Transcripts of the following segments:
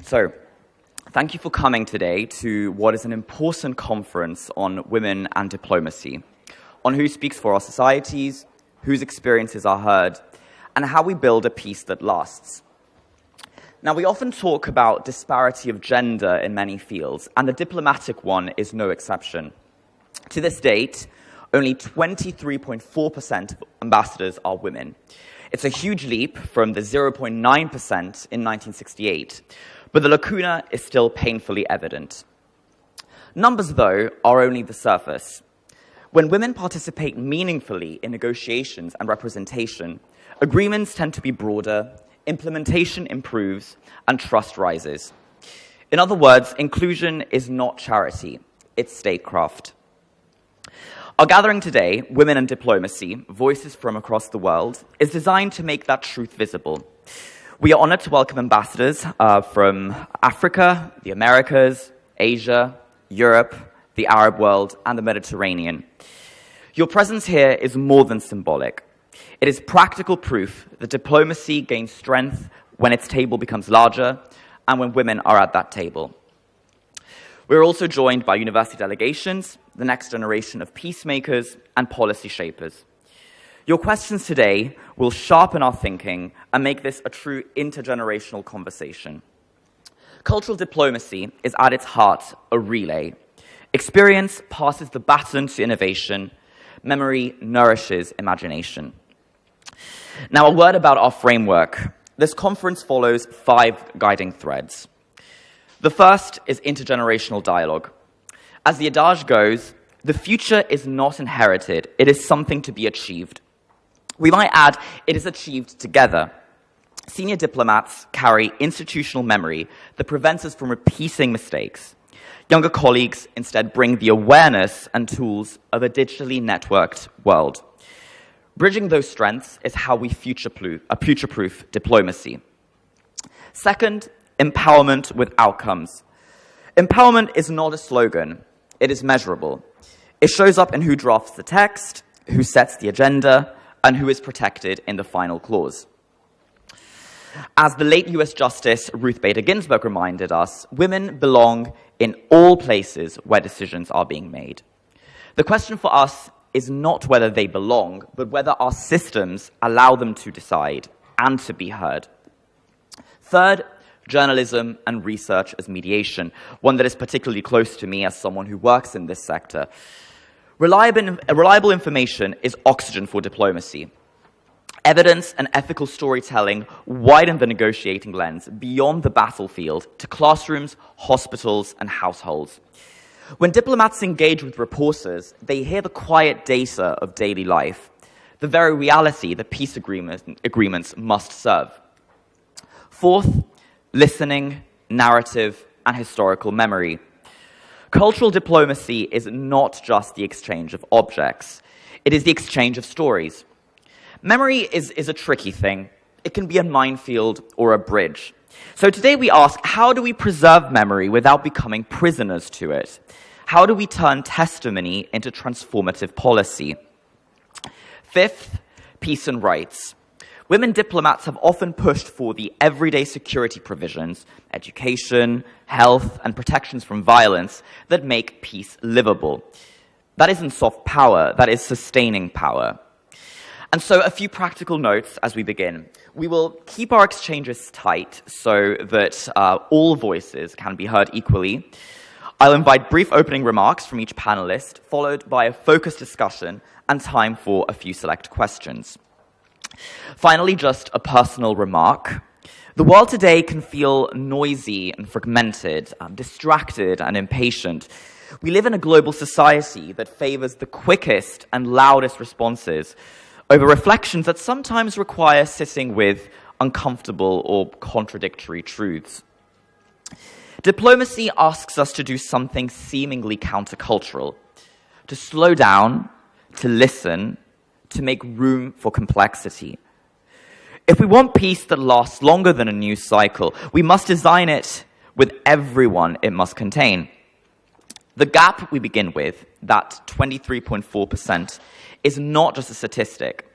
So, thank you for coming today to what is an important conference on women and diplomacy, on who speaks for our societies, whose experiences are heard, and how we build a peace that lasts. Now, we often talk about disparity of gender in many fields, and the diplomatic one is no exception. To this date, only 23.4% of ambassadors are women. It's a huge leap from the 0.9% in 1968, but the lacuna is still painfully evident. Numbers, though, are only the surface. When women participate meaningfully in negotiations and representation, agreements tend to be broader, implementation improves, and trust rises. In other words, inclusion is not charity, it's statecraft. Our gathering today, Women and Diplomacy, Voices from Across the World, is designed to make that truth visible. We are honored to welcome ambassadors from Africa, the Americas, Asia, Europe, the Arab world, and the Mediterranean. Your presence here is more than symbolic. It is practical proof that diplomacy gains strength when its table becomes larger and when women are at that table. We're also joined by university delegations, the next generation of peacemakers, and policy shapers. Your questions today will sharpen our thinking and make this a true intergenerational conversation. Cultural diplomacy is at its heart a relay. Experience passes the baton to innovation. Memory nourishes imagination. Now, a word about our framework. This conference follows 5 guiding threads. The first is intergenerational dialogue. As the adage goes, the future is not inherited, it is something to be achieved. We might add, it is achieved together. Senior diplomats carry institutional memory that prevents us from repeating mistakes. Younger colleagues instead bring the awareness and tools of a digitally networked world. Bridging those strengths is how we future-proof diplomacy. Second, empowerment with outcomes. Empowerment is not a slogan, it is measurable. It shows up in who drafts the text, who sets the agenda, and who is protected in the final clause. As the late US Justice Ruth Bader Ginsburg reminded us, women belong in all places where decisions are being made. The question for us is not whether they belong, but whether our systems allow them to decide and to be heard. Third, journalism and research as mediation, one that is particularly close to me as someone who works in this sector. Reliable information is oxygen for diplomacy. Evidence and ethical storytelling widen the negotiating lens beyond the battlefield to classrooms, hospitals, and households. When diplomats engage with reporters, they hear the quiet data of daily life, the very reality that peace agreements must serve. Fourth, listening, narrative, and historical memory. Cultural diplomacy is not just the exchange of objects. It is the exchange of stories. Memory is a tricky thing. It can be a minefield or a bridge. So today we ask, how do we preserve memory without becoming prisoners to it? How do we turn testimony into transformative policy? Fifth, peace and rights. Women diplomats have often pushed for the everyday security provisions, education, health, and protections from violence that make peace livable. That isn't soft power, that is sustaining power. And so a few practical notes as we begin. We will keep our exchanges tight so that all voices can be heard equally. I'll invite brief opening remarks from each panelist, followed by a focused discussion and time for a few select questions. Finally, just a personal remark. The world today can feel noisy and fragmented, distracted and impatient. We live in a global society that favors the quickest and loudest responses over reflections that sometimes require sitting with uncomfortable or contradictory truths. Diplomacy asks us to do something seemingly countercultural, to slow down, to listen, to make room for complexity. If we want peace that lasts longer than a news cycle, we must design it with everyone it must contain. The gap we begin with, that 23.4%, is not just a statistic.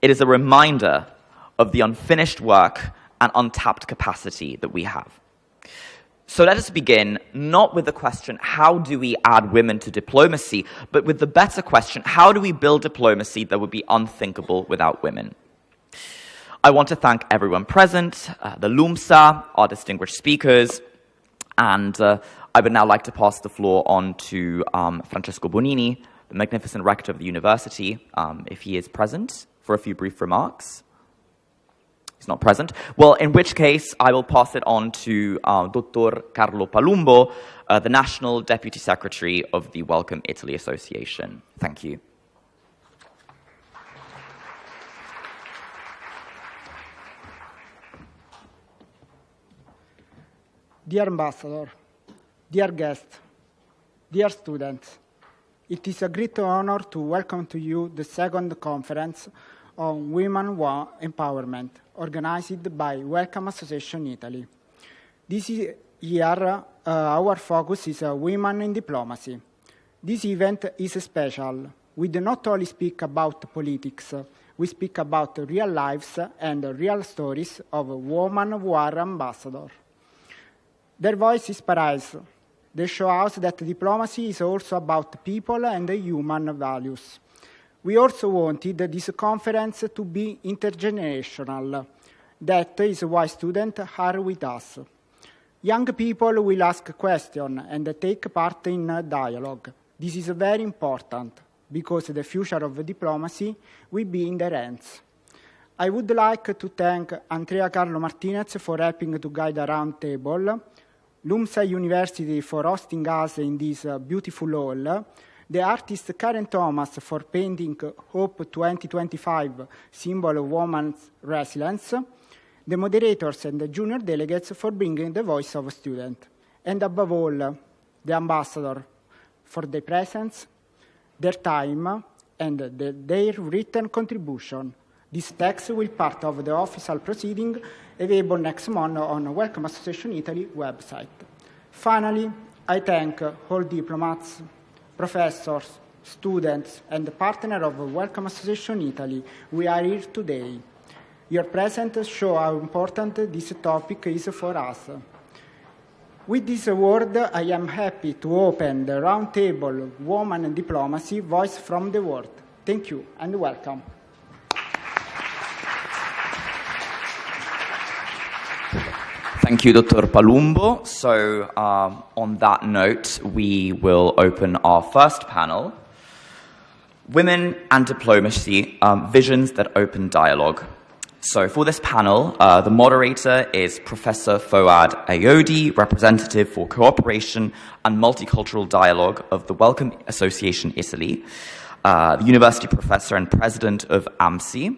It is a reminder of the unfinished work and untapped capacity that we have. So let us begin not with the question, how do we add women to diplomacy, but with the better question, how do we build diplomacy that would be unthinkable without women? I want to thank everyone present, the LUMSA, our distinguished speakers, and I would now like to pass the floor on to Francesco Bonini, the magnificent rector of the university, if he is present, for a few brief remarks. He's not present. Well, in which case, I will pass it on to Dr. Carlo Palumbo, the National Deputy Secretary of the Welcome Italy Association. Thank you. Dear Ambassador, dear guests, dear students, it is a great honor to welcome to you the second conference on Women Empowerment, organized by Welcome Association Italy. This year, our focus is Women in Diplomacy. This event is special. We do not only speak about politics, we speak about real lives and real stories of women who are ambassadors. Their voice inspires. They show us that diplomacy is also about people and human values. We also wanted this conference to be intergenerational. That is why students are with us. Young people will ask questions and take part in dialogue. This is very important because the future of diplomacy will be in their hands. I would like to thank Andrea Carlo Martinez for helping to guide a round table, LUMSA University for hosting us in this beautiful hall, the artist Karen Thomas for painting Hope 2025, symbol of women's resilience, the moderators and the junior delegates for bringing the voice of students, and above all, the ambassador for their presence, their time, and their written contribution. This text will be part of the official proceeding available next month on Welcome Association Italy website. Finally, I thank all diplomats, professors, students, and partners of Welcome Association Italy who are here today. Your presence shows how important this topic is for us. With this word, I am happy to open the roundtable Women in Diplomacy, Voice from the World. Thank you and welcome. Thank you, Dr. Palumbo. So on that note, we will open our first panel, Women and Diplomacy, Visions that Open Dialogue. So for this panel, the moderator is Professor Fouad Ayodi, representative for Cooperation and Multicultural Dialogue of the Welcome Association Italy, the university professor and president of AMSI.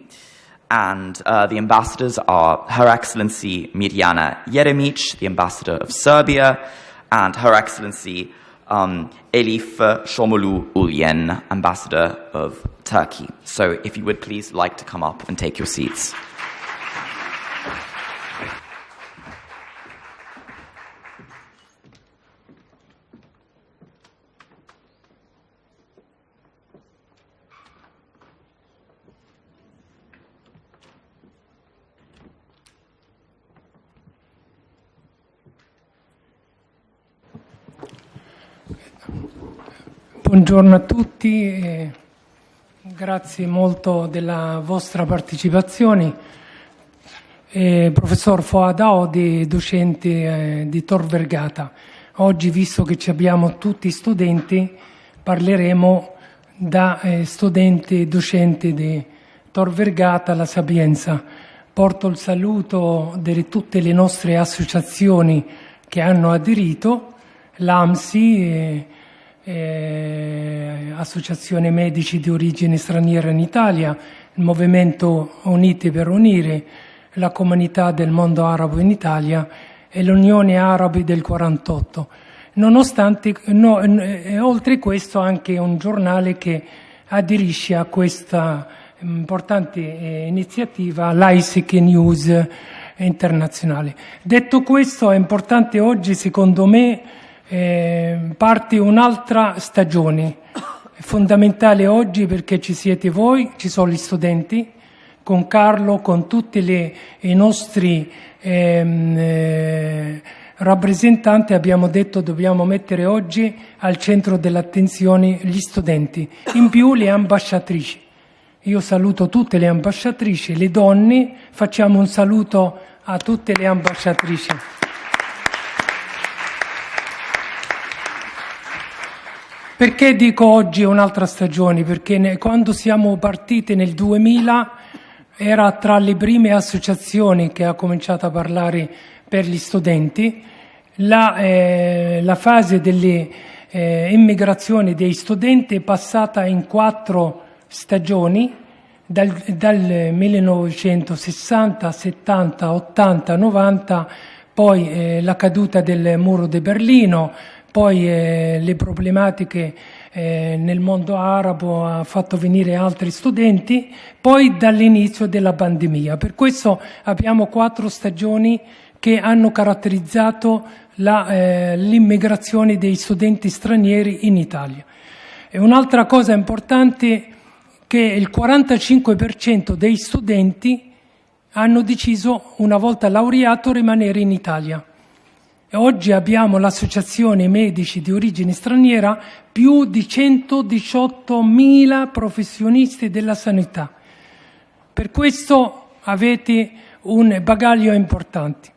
And the ambassadors are Her Excellency Mirjana Jeremic, the ambassador of Serbia, and Her Excellency Elif Shomolu Ulyen, ambassador of Turkey. So if you would please like to come up and take your seats. Buongiorno a tutti, grazie molto della vostra partecipazione. Professor Fouad Ayodi, docente di Tor Vergata. Oggi, visto che ci abbiamo tutti studenti, parleremo da studente e docente di Tor Vergata, La Sapienza. Porto il saluto di tutte le nostre associazioni che hanno aderito, l'AMSI, Associazione Medici di Origine Straniera in Italia, il Movimento Uniti per Unire, la Comunità del Mondo Arabo in Italia e l'Unione Arabi del 48. Nonostante, oltre questo anche un giornale che aderisce a questa importante iniziativa, l'AISIC News internazionale. Detto questo, è importante oggi, secondo me, parte un'altra stagione. È fondamentale oggi perché ci siete voi, ci sono gli studenti, con Carlo, con tutti i nostri rappresentante abbiamo detto dobbiamo mettere oggi al centro dell'attenzione gli studenti, in più le ambasciatrici. Io saluto tutte le ambasciatrici, le donne, facciamo un saluto a tutte le ambasciatrici. Perché dico oggi un'altra stagione? Perché quando siamo partiti nel 2000 era tra le prime associazioni che ha cominciato a parlare per gli studenti. La fase delle immigrazioni dei studenti è passata in 4 stagioni, dal 1960, 70, 80, 90, poi la caduta del muro di Berlino, poi le problematiche nel mondo arabo ha fatto venire altri studenti, poi dall'inizio della pandemia. Per questo abbiamo 4 stagioni che hanno caratterizzato l'immigrazione dei studenti stranieri in Italia. E un'altra cosa importante è che il 45% dei studenti hanno deciso, una volta laureato, rimanere in Italia. E oggi abbiamo l'Associazione Medici di Origine Straniera, più di 118.000 professionisti della sanità. Per questo avete un bagaglio importante.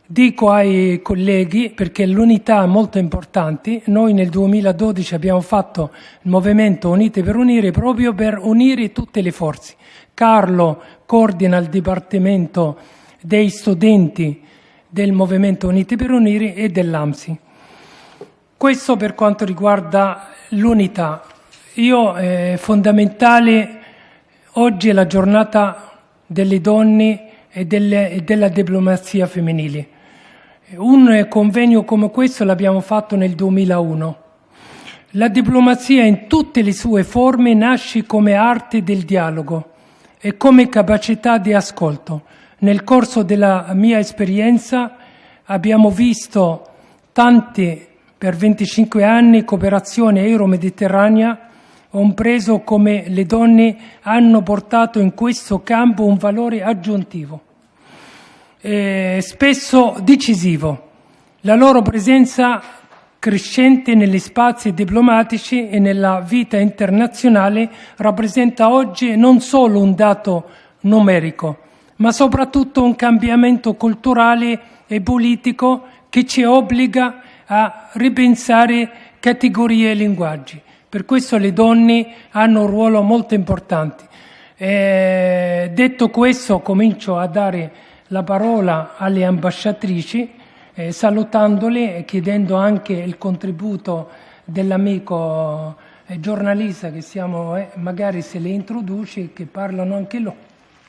Dico ai colleghi, perché l'unità è molto importante, noi nel 2012 abbiamo fatto il movimento Unite per Unire proprio per unire tutte le forze. Carlo coordina il Dipartimento dei studenti del Movimento Unite per Unire e dell'AMSI. Questo per quanto riguarda l'unità. È fondamentale, oggi è la giornata delle donne e della diplomazia femminile. Un convegno come questo l'abbiamo fatto nel 2001. La diplomazia in tutte le sue forme nasce come arte del dialogo e come capacità di ascolto. Nel corso della mia esperienza abbiamo visto tante, per 25 anni, cooperazione euro-mediterranea, compreso come le donne hanno portato in questo campo un valore aggiuntivo, spesso decisivo. La loro presenza crescente negli spazi diplomatici e nella vita internazionale rappresenta oggi non solo un dato numerico, ma soprattutto un cambiamento culturale e politico che ci obbliga a ripensare categorie e linguaggi. Per questo le donne hanno un ruolo molto importante. Detto questo, comincio a dare la parola alle ambasciatrici, salutandole e chiedendo anche il contributo dell'amico giornalista che siamo, magari se le introduci, che parlano anche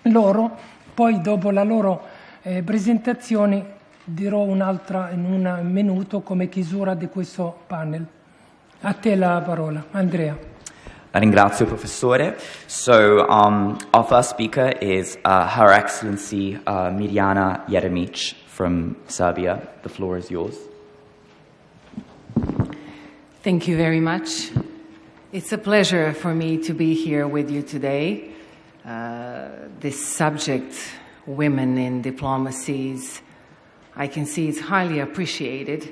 loro. Poi dopo la loro presentazione dirò un'altra in un minuto come chiusura di questo panel. A te la parola, Andrea. Ringrazio, professore. So, our first speaker is Her Excellency Mirjana Jeremic from Serbia. The floor is yours. Thank you very much. It's a pleasure for me to be here with you today. This subject, women in diplomacies, I can see it's highly appreciated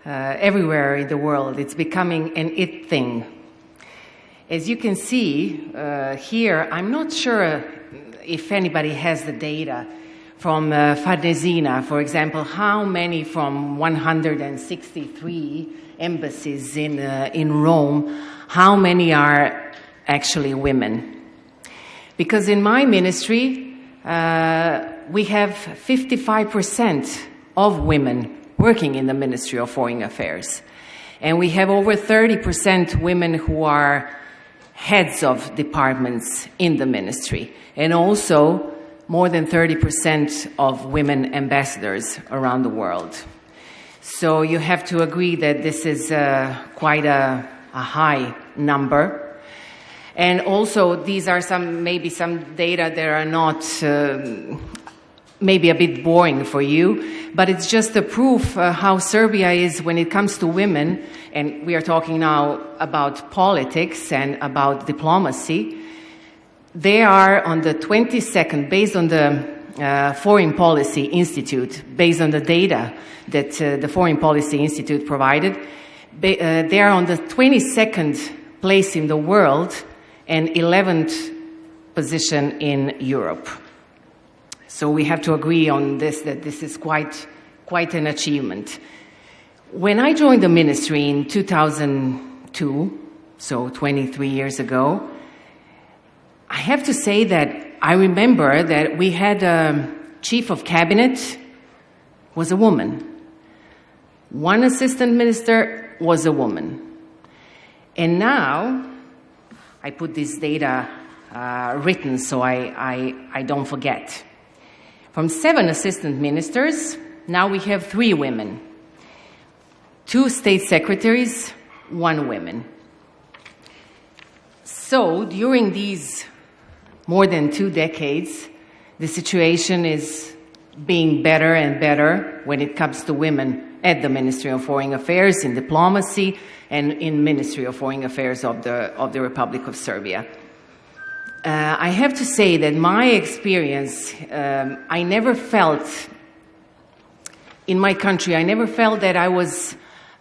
everywhere in the world. It's becoming an it thing. As you can see here, I'm not sure if anybody has the data from Farnesina, for example, how many from 163 embassies in Rome, how many are actually women? Because in my ministry, we have 55% of women working in the Ministry of Foreign Affairs. And we have over 30% women who are heads of departments in the ministry. And also more than 30% of women ambassadors around the world. So you have to agree that this is quite a high number. And also, these are maybe some data that are not maybe a bit boring for you, but it's just a proof how Serbia is when it comes to women, and we are talking now about politics and about diplomacy. They are on the 22nd, based on the Foreign Policy Institute, based on the data that the Foreign Policy Institute provided. They are on the 22nd place in the world and 11th position in Europe. So we have to agree on this, that this is quite an achievement. When I joined the ministry in 2002, so 23 years ago, I have to say that I remember that we had a chief of cabinet was a woman. One assistant minister was a woman. And now, I put this data written so I don't forget. From 7 assistant ministers, now we have 3 women. 2 state secretaries, 1 woman. So, during these more than 2 decades, the situation is being better and better when it comes to women at the Ministry of Foreign Affairs, in diplomacy, and in Ministry of Foreign Affairs of the Republic of Serbia. I have to say that my experience, I never felt, in my country, I never felt that I was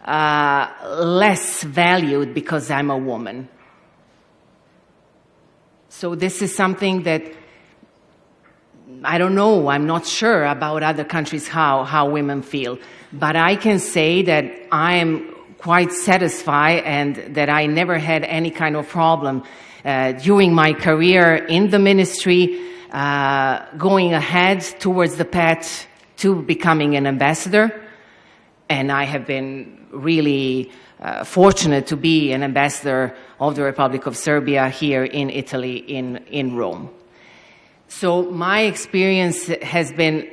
less valued because I'm a woman. So this is something that, I don't know, I'm not sure about other countries how women feel. But I can say that I am quite satisfied and that I never had any kind of problem during my career in the ministry, going ahead towards the path to becoming an ambassador. And I have been really fortunate to be an ambassador of the Republic of Serbia here in Italy, in Rome. So my experience has been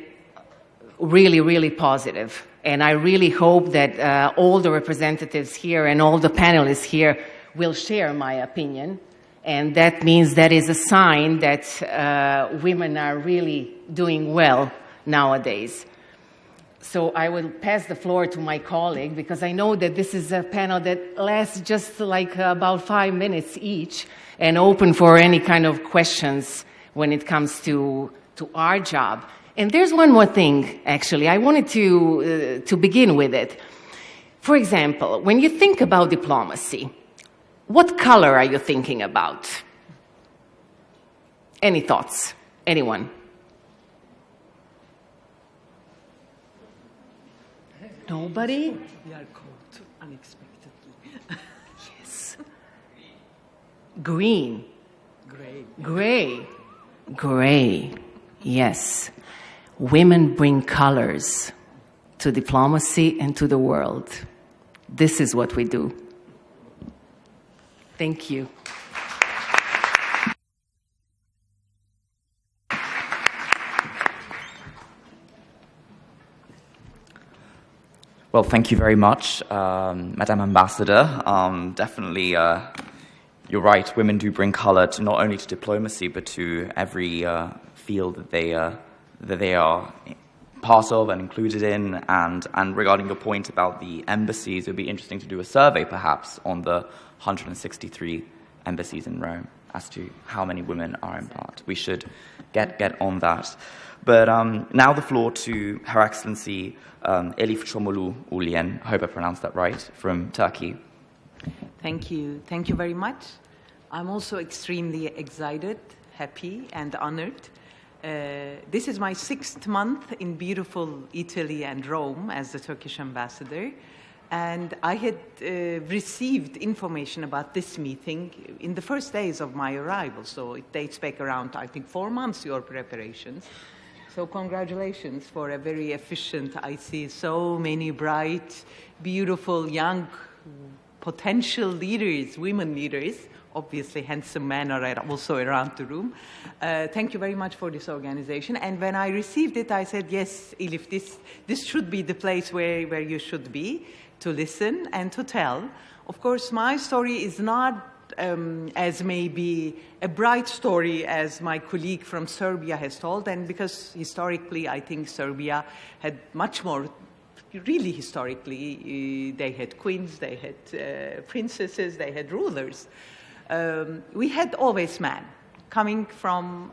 really, really positive. And I really hope that all the representatives here and all the panelists here will share my opinion. And that means that is a sign that women are really doing well nowadays. So I will pass the floor to my colleague, because I know that this is a panel that lasts just like about 5 minutes each, and open for any kind of questions when it comes to our job. And there's one more thing, actually. I wanted to begin with it. For example, when you think about diplomacy, what color are you thinking about? Any thoughts? Anyone? Nobody? We are caught unexpectedly. Yes. Green. Gray. Gray. Gray. Yes. Women bring colors to diplomacy and to the world. This is what we do. Thank you. Well, thank you very much, Madam Ambassador. Definitely, you're right. Women do bring color to not only to diplomacy, but to every field that they are part of and included in. And regarding your point about the embassies, it would be interesting to do a survey, perhaps, on the 163 embassies in Rome as to how many women are in part. We should get on that. But now the floor to Her Excellency Elif Çomolu Ulyen, I hope I pronounced that right, from Turkey. Thank you. Thank you very much. I'm also extremely excited, happy, and honored. This is my 6th month in beautiful Italy and Rome as the Turkish ambassador. And I had received information about this meeting in the first days of my arrival. So it dates back around, I think, 4 months, your preparations. So congratulations for a very efficient. I see so many bright, beautiful, young, potential leaders, women leaders. Obviously, handsome men are also around the room. Thank you very much for this organization. And when I received it, I said, yes, Elif, this should be the place where you should be, to listen and to tell. Of course, my story is not as maybe a bright story as my colleague from Serbia has told, and because historically, I think Serbia had much more, really historically, they had queens, they had princesses, they had rulers. We had always men. coming from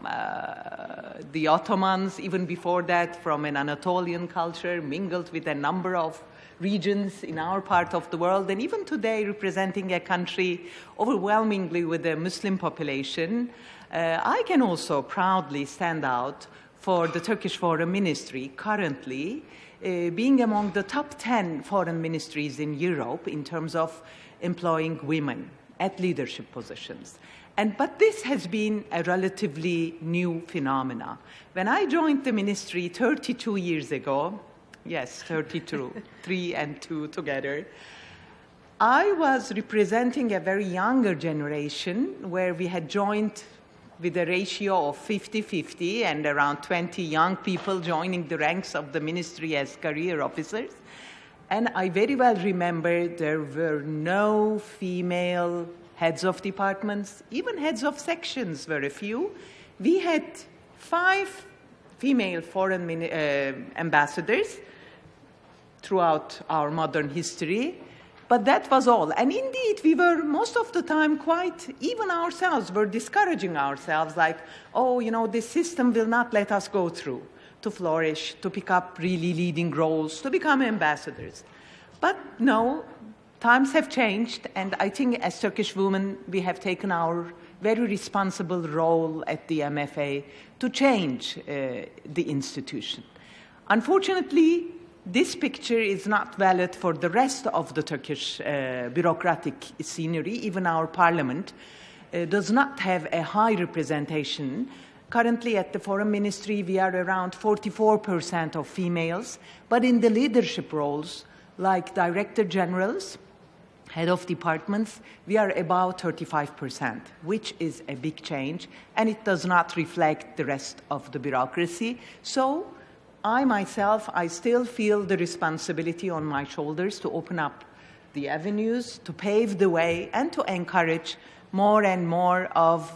the Ottomans, even before that, from an Anatolian culture, mingled with a number of regions in our part of the world, and even today representing a country overwhelmingly with a Muslim population, I can also proudly stand out for the Turkish Foreign Ministry currently being among the top 10 foreign ministries in Europe in terms of employing women at leadership positions. But this has been a relatively new phenomena. When I joined the ministry 32 years ago, yes, 32, 3 and 2 together, I was representing a very younger generation where we had joined with a ratio of 50-50 and around 20 young people joining the ranks of the ministry as career officers. And I very well remember there were no female heads of departments, even heads of sections were a few. We had 5 female foreign ambassadors throughout our modern history, but that was all. And indeed, we were most of the time quite, even ourselves, were discouraging ourselves like, oh, you know, this system will not let us go through to flourish, to pick up really leading roles, to become ambassadors. But no, times have changed, and I think as Turkish women, we have taken our very responsible role at the MFA to change the institution. Unfortunately, this picture is not valid for the rest of the Turkish bureaucratic scenery. Even our parliament does not have a high representation. Currently at the Foreign Ministry, we are around 44% of females, but in the leadership roles, like Director Generals, head of departments, we are about 35%, which is a big change, and it does not reflect the rest of the bureaucracy. So I myself, I still feel the responsibility on my shoulders to open up the avenues, to pave the way, and to encourage more and more of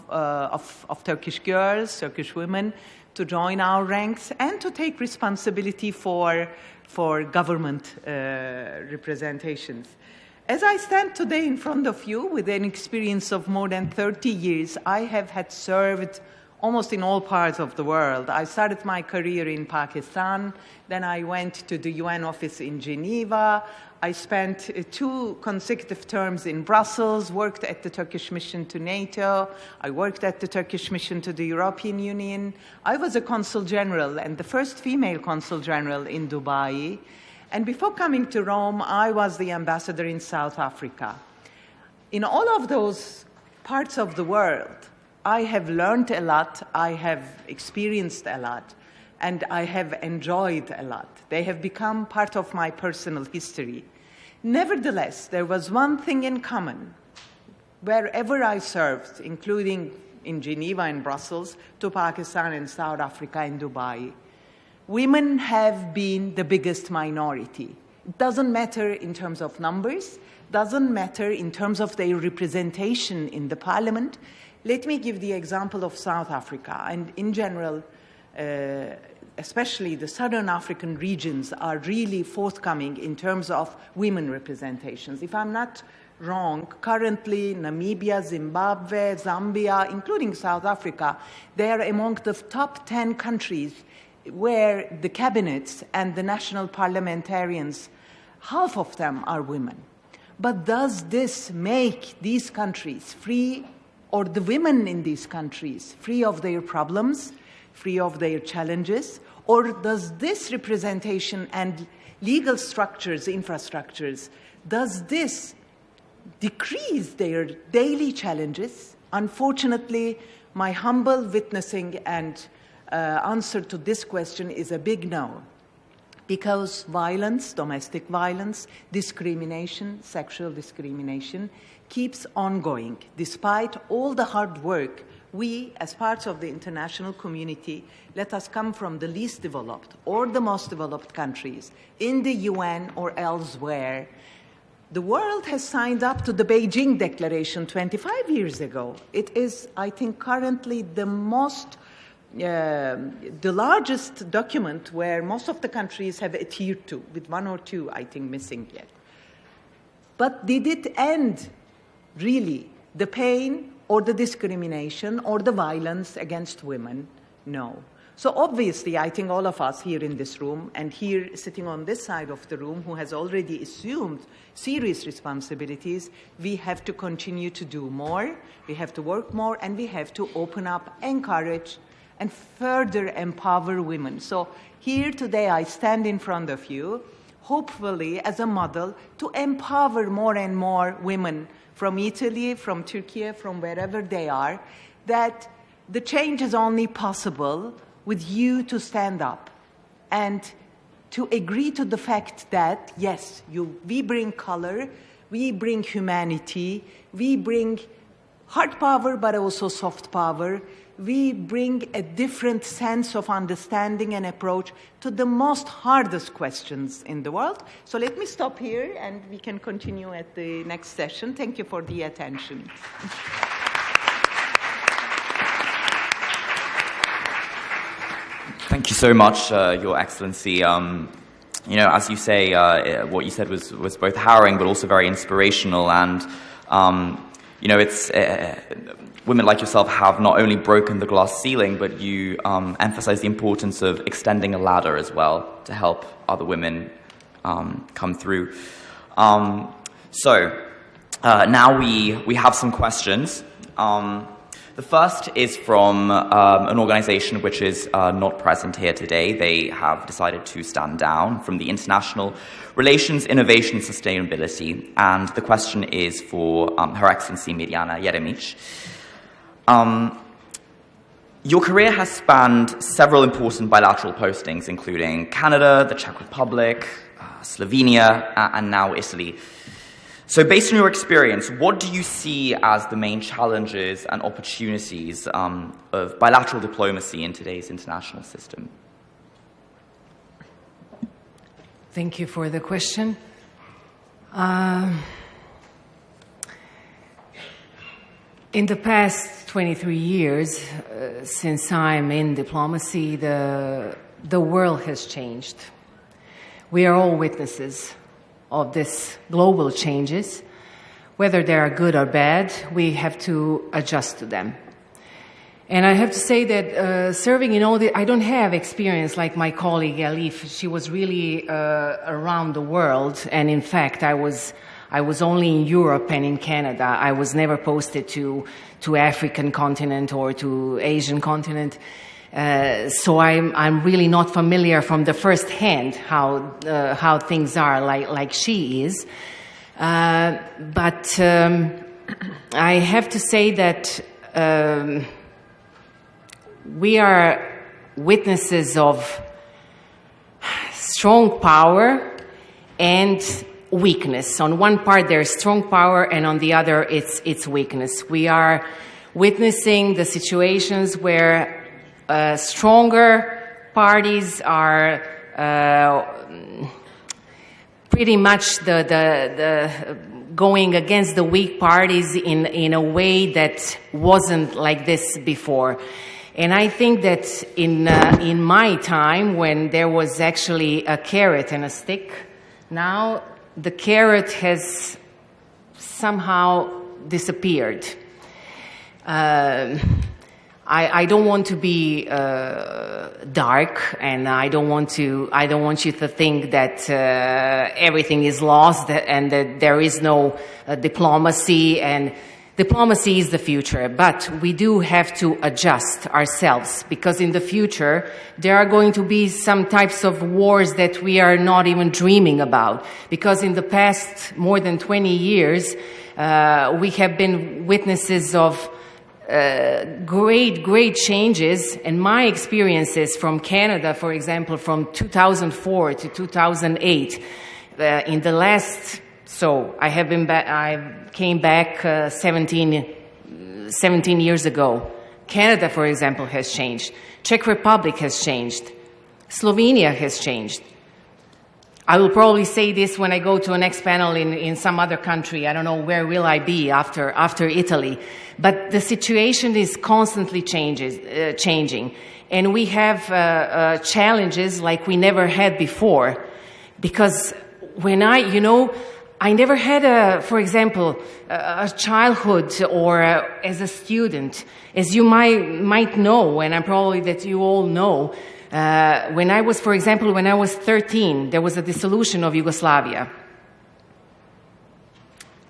Turkish girls, Turkish women, to join our ranks and to take responsibility for government representations. As I stand today in front of you with an experience of more than 30 years, I have had served almost in all parts of the world. I started my career in Pakistan, then I went to the UN office in Geneva. I spent 2 consecutive terms in Brussels, worked at the Turkish mission to NATO. I worked at the Turkish mission to the European Union. I was a consul general and the first female consul general in Dubai. And before coming to Rome, I was the ambassador in South Africa. In all of those parts of the world, I have learned a lot, I have experienced a lot, and I have enjoyed a lot. They have become part of my personal history. Nevertheless, there was one thing in common. Wherever I served, including in Geneva and Brussels, to Pakistan and South Africa and Dubai, women have been the biggest minority. It doesn't matter in terms of numbers, doesn't matter in terms of their representation in the parliament. Let me give the example of South Africa, and in general, especially the Southern African regions are really forthcoming in terms of women representations. If I'm not wrong, currently Namibia, Zimbabwe, Zambia, including South Africa, they are among the top 10 countries where the cabinets and the national parliamentarians, half of them are women. But does this make these countries free, or the women in these countries, free of their problems, free of their challenges? Or does this representation and legal structures, infrastructures, does this decrease their daily challenges? Unfortunately, my humble witnessing and answer to this question is a big no. Because violence, domestic violence, discrimination, sexual discrimination, keeps ongoing. Despite all the hard work, we, as parts of the international community, let us come from the least developed or the most developed countries, in the UN or elsewhere, the world has signed up to the Beijing Declaration 25 years ago. It is, I think, currently the largest document where most of the countries have adhered to, with 1 or 2, I think, missing yet. But did it end, really, the pain or the discrimination or the violence against women? No. So obviously, I think all of us here in this room and here sitting on this side of the room who has already assumed serious responsibilities, we have to continue to do more, we have to work more, and we have to open up, encourage, and further empower women. So here today I stand in front of you, hopefully as a model, to empower more and more women from Italy, from Turkey, from wherever they are, that the change is only possible with you to stand up and to agree to the fact that, yes, we bring color, we bring humanity, we bring hard power but also soft power, we bring a different sense of understanding and approach to the most hardest questions in the world. So let me stop here and we can continue at the next session. Thank you for the attention. Thank you so much, Your Excellency. As you say, what you said was both harrowing but also very inspirational. And, it's women like yourself have not only broken the glass ceiling, but you emphasize the importance of extending a ladder as well to help other women come through. Now we have some questions. The first is from an organization which is not present here today. They have decided to stand down, from the International Relations, Innovation, Sustainability. And the question is for Her Excellency Mirjana Jeremic. Your career has spanned several important bilateral postings, including Canada, the Czech Republic, Slovenia, and now Italy. So based on your experience, what do you see as the main challenges and opportunities of bilateral diplomacy in today's international system? Thank you for the question. In the past 23 years, since I'm in diplomacy, the world has changed. We are all witnesses of this global changes. Whether they are good or bad, we have to adjust to them. And I have to say that serving in all I don't have experience like my colleague Elif. She was really around the world, and in fact, I was only in Europe and in Canada. I was never posted to African continent or to Asian continent. So I'm really not familiar from the first hand how things are like she is. But I have to say that we are witnesses of strong power and weakness. On one part there's strong power, and on the other it's weakness. We are witnessing the situations where stronger parties are pretty much the going against the weak parties in a way that wasn't like this before. And I think that in my time, when there was actually a carrot and a stick, now the carrot has somehow disappeared. I don't want to be dark, and I don't want you to think that everything is lost and that there is no diplomacy, and diplomacy is the future. But we do have to adjust ourselves, because in the future there are going to be some types of wars that we are not even dreaming about, because in the past more than 20 years we have been witnesses of great changes. And my experiences from Canada, for example, from 2004 to 2008, in the last, so I came back 17 years ago. Canada, for example, has changed. Czech Republic has changed. Slovenia has changed. I will probably say this when I go to a next panel in some other country. I don't know where will I be after Italy. But the situation is constantly changing. And we have challenges like we never had before. Because when I never had, for example, a childhood or as a student. As you might know, and I'm probably that you all know, when I was 13, there was a dissolution of Yugoslavia.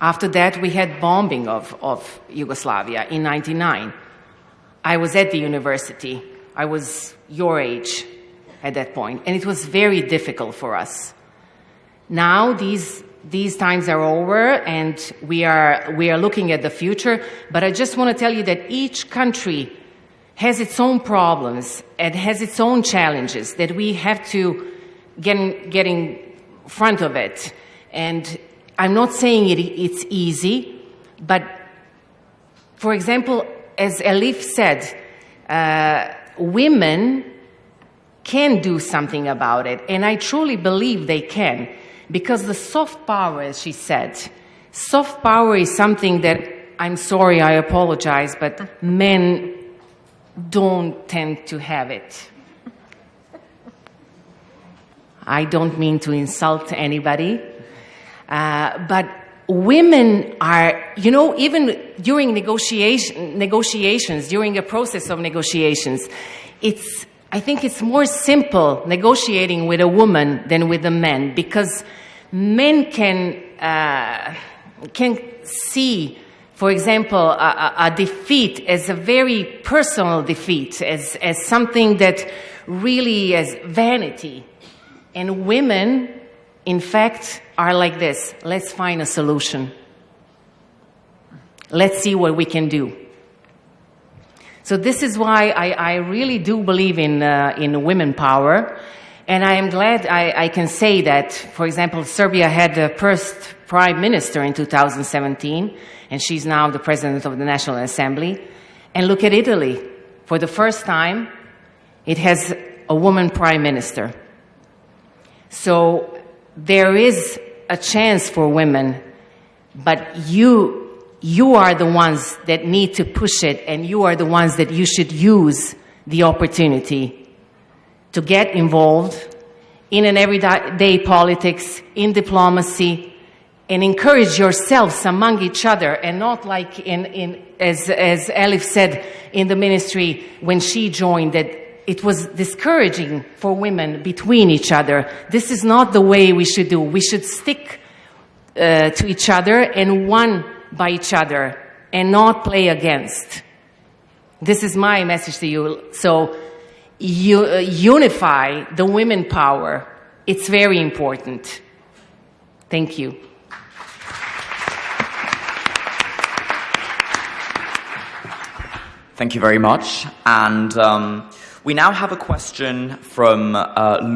After that, we had bombing of Yugoslavia in 1999. I was at the university. I was your age at that point, and it was very difficult for us. Now these times are over, and we are looking at the future. But I just want to tell you that each country has its own problems and has its own challenges that we have to get in front of it. And I'm not saying it's easy, but for example, as Elif said, women can do something about it, and I truly believe they can. Because the soft power, as she said, soft power is something that, I'm sorry, I apologize, but men don't tend to have it. I don't mean to insult anybody, but women are, even during negotiations, during a process of negotiations, I think it's more simple negotiating with a woman than with a man, because men can see, for example, a defeat as a very personal defeat, as something that really is vanity. And women, in fact, are like this. Let's find a solution. Let's see what we can do. So this is why I really do believe in women power. And I am glad I can say that, for example, Serbia had the first prime minister in 2017, and she's now the president of the National Assembly. And look at Italy. For the first time, it has a woman prime minister. So there is a chance for women, but you are the ones that need to push it, and you are the ones that you should use the opportunity to get involved in an everyday politics, in diplomacy, and encourage yourselves among each other, and not like as Elif said in the ministry when she joined, that it was discouraging for women between each other. This is not the way we should do. We should stick to each other and one by each other and not play against. This is my message to you. So unify the women power. It's very important. Thank you. Thank you very much. And we now have a question from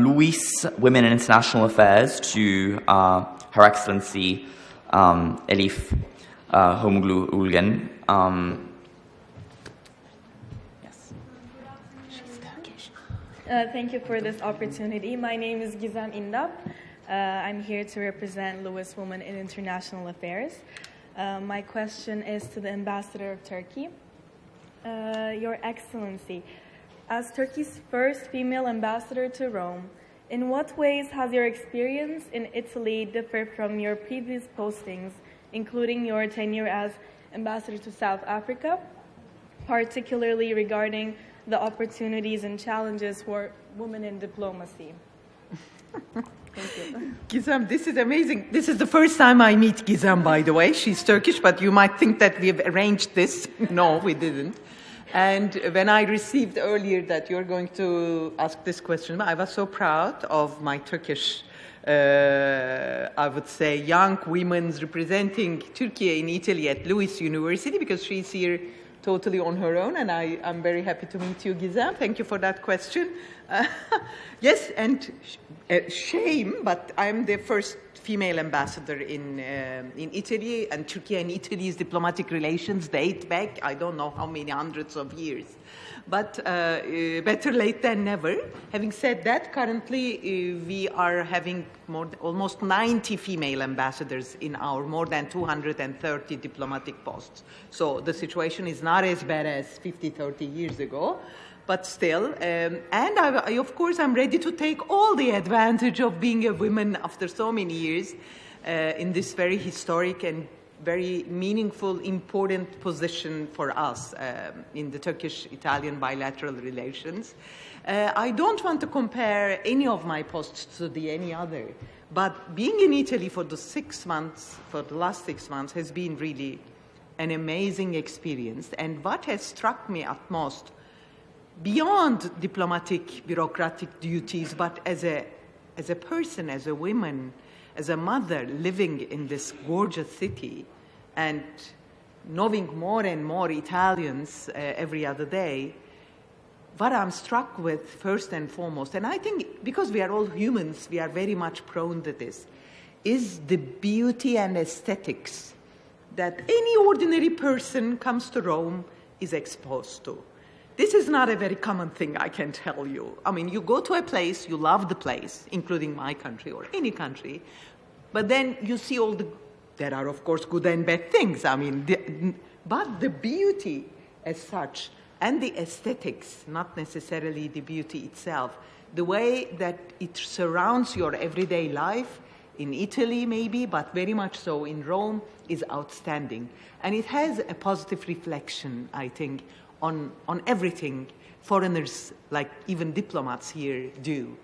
Luis, Women in International Affairs, to Her Excellency Elif Homoglu Ulgen. Thank you for this opportunity. My name is Gizem İndap. I'm here to represent Lewis Women in International Affairs. My question is to the Ambassador of Turkey. Your Excellency, as Turkey's first female ambassador to Rome, in what ways has your experience in Italy differed from your previous postings, including your tenure as ambassador to South Africa, particularly regarding the opportunities and challenges for women in diplomacy? Thank you. Gizem, this is amazing. This is the first time I meet Gizem, by the way. She's Turkish, but you might think that we've arranged this. No, we didn't. And when I received earlier that you're going to ask this question, I was so proud of my Turkish, I would say, young women representing Turkey in Italy at LUMSA University, because she's here totally on her own, and I'm very happy to meet you, Gizem. Thank you for that question. Yes, and shame, but I'm the first female ambassador in Italy, and Turkey and Italy's diplomatic relations date back, I don't know how many hundreds of years. But better late than never. Having said that, currently we are having almost 90 female ambassadors in our more than 230 diplomatic posts. So the situation is not as bad as 50, 30 years ago. But still, and I, of course, I'm ready to take all the advantage of being a woman after so many years. in this very historic and very meaningful, important position for us in the Turkish-Italian bilateral relations. I don't want to compare any of my posts to any other, but being in Italy for the last 6 months has been really an amazing experience. And what has struck me at most, beyond diplomatic, bureaucratic duties, but as a person, as a woman, as a mother living in this gorgeous city and knowing more and more Italians every other day, what I'm struck with first and foremost, and I think because we are all humans, we are very much prone to this, is the beauty and aesthetics that any ordinary person comes to Rome is exposed to. This is not a very common thing, I can tell you. I mean, you go to a place, you love the place, including my country or any country, but then you see there are, of course, good and bad things. I mean, but the beauty as such and the aesthetics, not necessarily the beauty itself, the way that it surrounds your everyday life, in Italy maybe, but very much so in Rome, is outstanding. And it has a positive reflection, I think, on everything foreigners, like even diplomats here, do.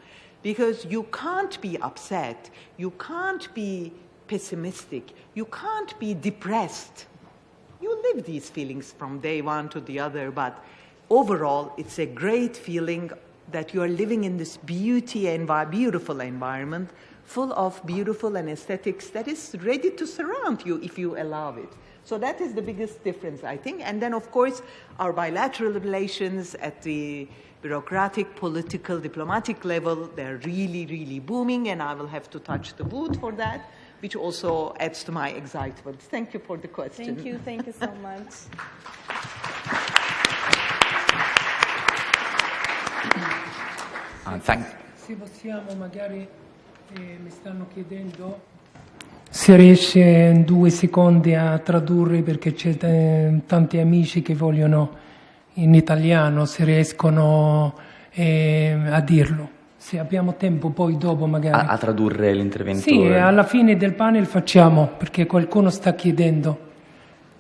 Because you can't be upset, you can't be pessimistic, you can't be depressed. You live these feelings from day one to the other, but overall, it's a great feeling that you are living in this beautiful environment, full of beautiful and aesthetics that is ready to surround you if you allow it. So that is the biggest difference, I think. And then, of course, our bilateral relations at the bureaucratic, political, diplomatic level, they're really, really booming, and I will have to touch the wood for that, which also adds to my excitement. Thank you for the question. Thank you so much. Se possiamo magari, mi stanno chiedendo se riesce in 2 secondi a tradurre, perché c'è tanti amici che vogliono in italiano, se riescono a dirlo. Se abbiamo tempo poi dopo magari. A tradurre l'intervento? Sì, alla fine del panel facciamo, perché qualcuno sta chiedendo.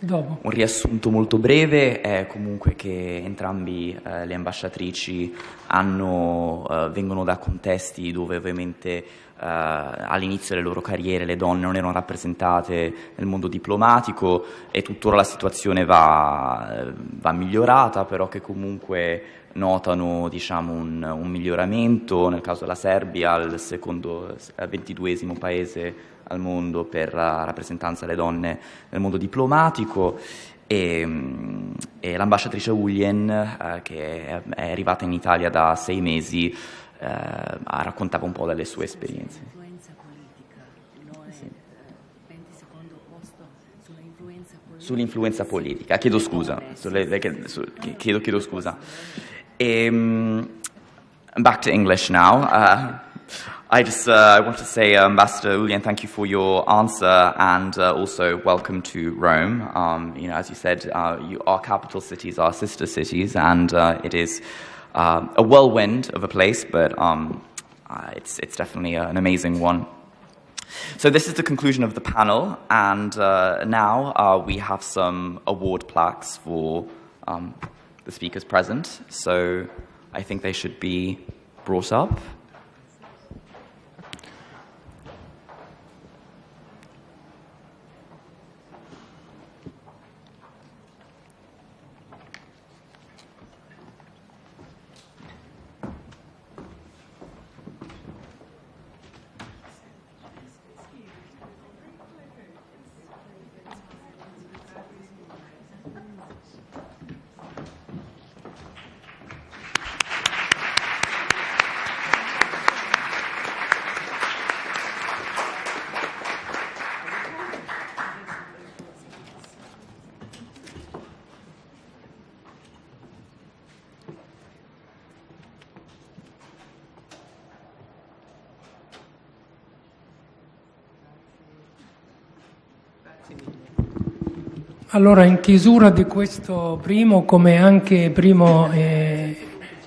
Dopo. Un riassunto molto breve è comunque che entrambi le ambasciatrici vengono da contesti dove ovviamente all'inizio delle loro carriere le donne non erano rappresentate nel mondo diplomatico e tuttora la situazione va migliorata, però che comunque notano, diciamo, un miglioramento. Nel caso della Serbia, il 22esimo paese al mondo per la rappresentanza delle donne nel mondo diplomatico, e l'ambasciatrice Uljen, che è arrivata in Italia da 6 mesi, raccontava un po' delle sue esperienze. Sull'influenza politica. Chiedo scusa. Chiedo scusa. Back to English now. I want to say, Ambassador Uljen, thank you for your answer, and also welcome to Rome. As you said, our capital cities are sister cities, and it is a whirlwind of a place, but it's definitely an amazing one. So this is the conclusion of the panel, and now we have some award plaques for the speakers present. So I think they should be brought up. Allora, in chiusura di questo primo, come anche primo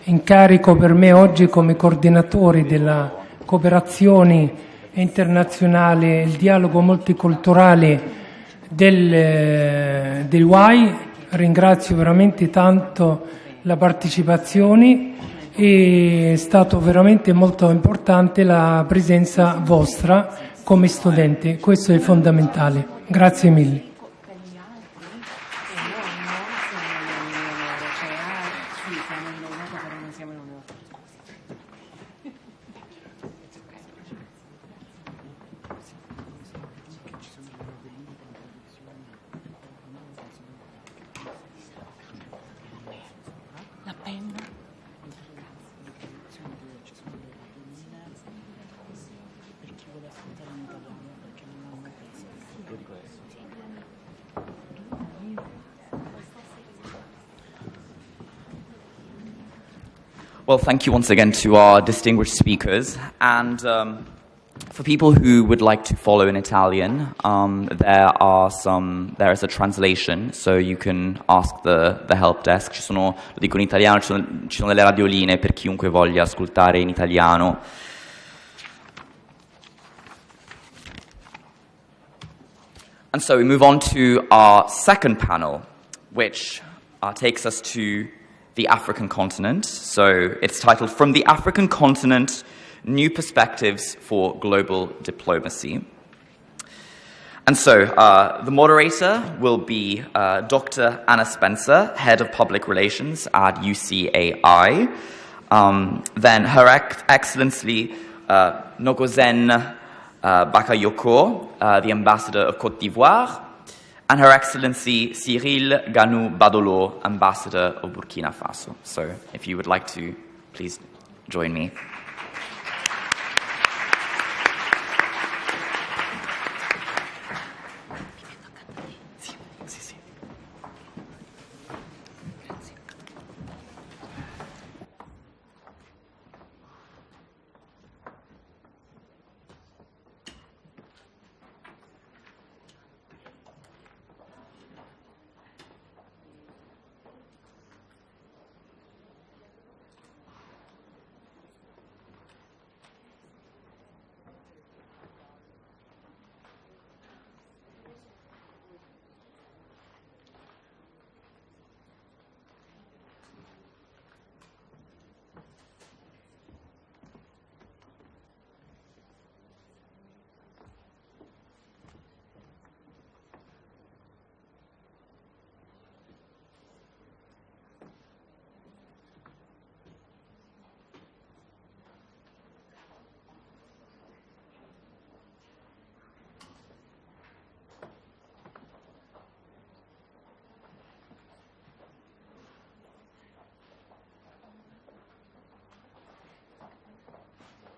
incarico per me oggi come coordinatori della cooperazione internazionale, il dialogo multiculturale del UAI. Ringrazio veramente tanto la partecipazione, è stato veramente molto importante la presenza vostra come studente, questo è fondamentale. Grazie mille. Well, thank you once again to our distinguished speakers. And for people who would like to follow in Italian, there is a translation, so you can ask the help desk. Lo dico in italiano, ci sono delle radioline per chiunque voglia ascoltare in italiano. And so we move on to our second panel, which takes us to the African continent. So it's titled From the African Continent, New Perspectives for Global Diplomacy. And so the moderator will be Dr. Anna Spencer, Head of Public Relations at UCAI. Then Her Excellency Nogozen Bakayoko, the Ambassador of Côte d'Ivoire, and Her Excellency Cyril Ganou Badolo, Ambassador of Burkina Faso. So if you would like to, please join me.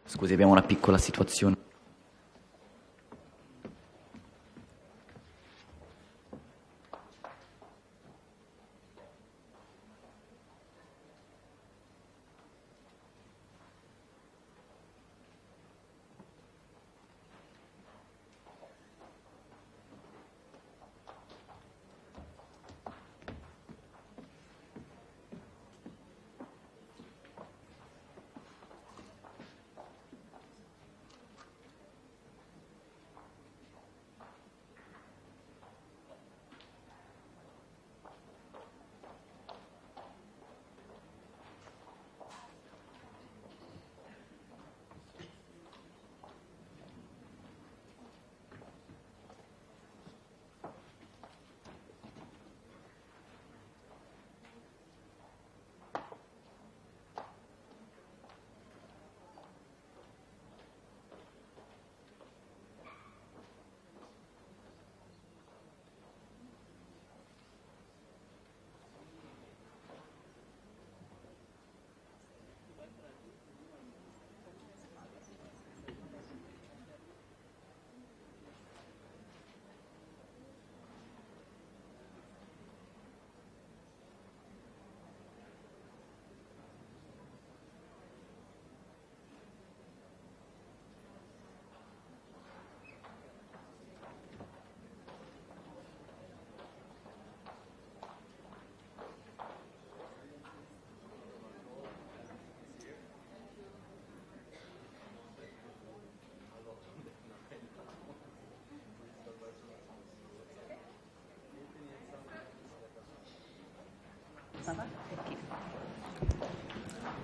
Scusi, abbiamo una piccola situazione.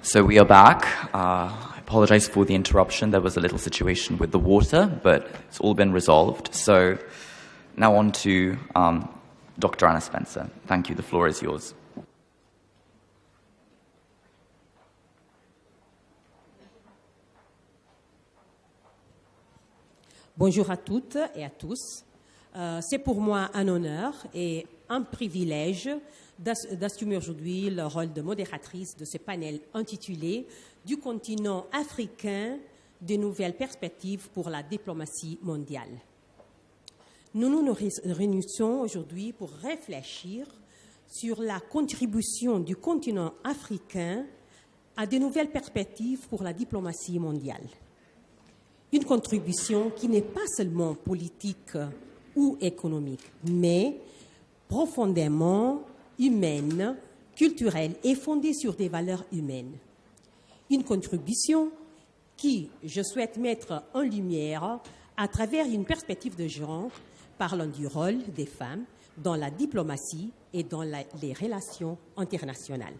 So we are back. I apologize for the interruption. There was a little situation with the water, but it's all been resolved. So now on to Dr. Anna Spencer. Thank you. The floor is yours. Bonjour à toutes et à tous. C'est pour moi un honneur et un privilège d'assumer aujourd'hui le rôle de modératrice de ce panel intitulé « Du continent africain, de nouvelles perspectives pour la diplomatie mondiale ». Nous nous réunissons aujourd'hui pour réfléchir sur la contribution du continent africain à de nouvelles perspectives pour la diplomatie mondiale. Une contribution qui n'est pas seulement politique ou économique, mais profondément humaine, culturelle et fondée sur des valeurs humaines. Une contribution qui, je souhaite mettre en lumière à travers une perspective de genre, parlant du rôle des femmes dans la diplomatie et dans les relations internationales.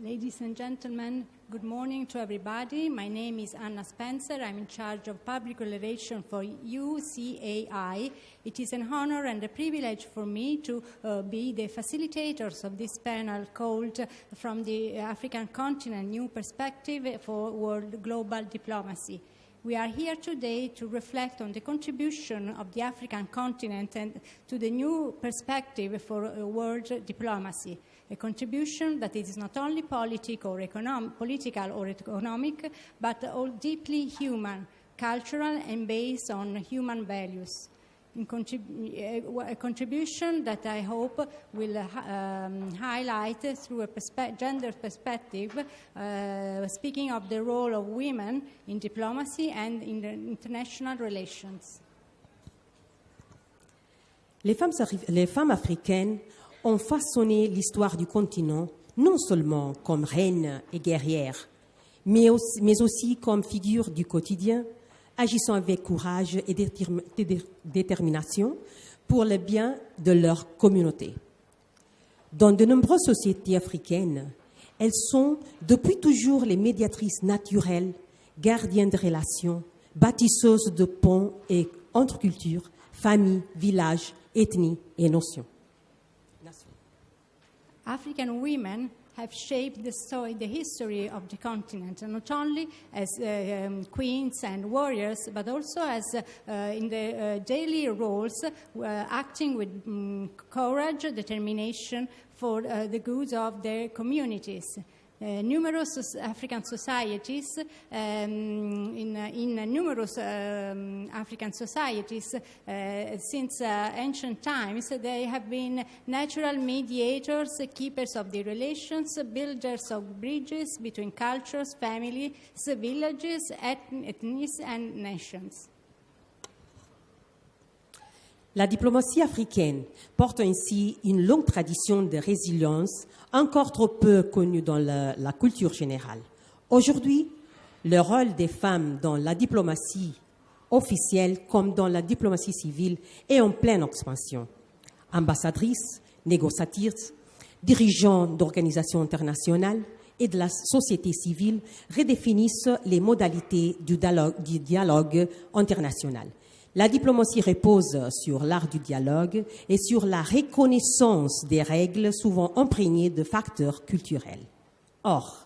Ladies and gentlemen, good morning to everybody. My name is Anna Spencer. I'm in charge of public relations for UCAI. It is an honor and a privilege for me to be the facilitators of this panel called From the African Continent, New Perspective for World Global Diplomacy. We are here today to reflect on the contribution of the African continent and to the new perspective for world diplomacy. A contribution that is not only political or economic, but all deeply human, cultural, and based on human values. A contribution that I hope will highlight through a gender perspective, speaking of the role of women in diplomacy and in the international relations. Les femmes africaines ont façonné l'histoire du continent non seulement comme reines et guerrières, mais aussi comme figures du quotidien, agissant avec courage et détermination pour le bien de leur communauté. Dans de nombreuses sociétés africaines, elles sont depuis toujours les médiatrices naturelles, gardiennes de relations, bâtisseuses de ponts et entre cultures, familles, villages, ethnies et nations. African women have shaped the history of the continent, and not only as queens and warriors, but also as in the daily roles, acting with courage, determination for the goods of their communities. Numerous African societies, in numerous African societies since ancient times, they have been natural mediators, keepers of the relations, builders of bridges between cultures, families, villages, ethnies, and nations. La diplomatie africaine porte ainsi une longue tradition de résilience encore trop peu connue dans la culture générale. Aujourd'hui, le rôle des femmes dans la diplomatie officielle comme dans la diplomatie civile est en pleine expansion. Ambassadrices, négociatrices, dirigeants d'organisations internationales et de la société civile redéfinissent les modalités du dialogue international. La diplomatie repose sur l'art du dialogue et sur la reconnaissance des règles souvent imprégnées de facteurs culturels. Or,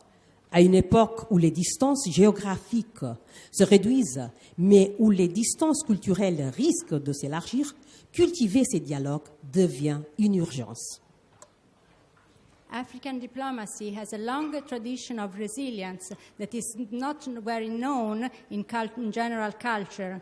à une époque où les distances géographiques se réduisent, mais où les distances culturelles risquent de s'élargir, cultiver ces dialogues devient une urgence. African diplomacy has a long tradition of resilience that is not very known in general culture.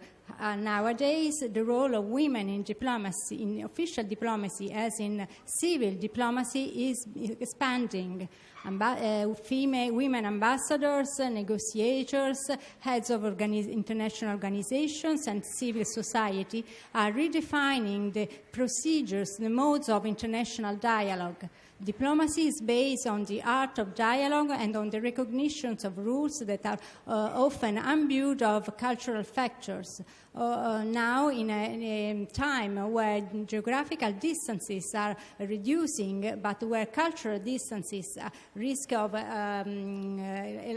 Nowadays, the role of women in diplomacy, in official diplomacy, as in civil diplomacy, is expanding. Women ambassadors, negotiators, heads of international organizations, and civil society are redefining the procedures, the modes of international dialogue. Diplomacy is based on the art of dialogue and on the recognition of rules that are often imbued of cultural factors. Now, in a time where geographical distances are reducing, but where cultural distances risk of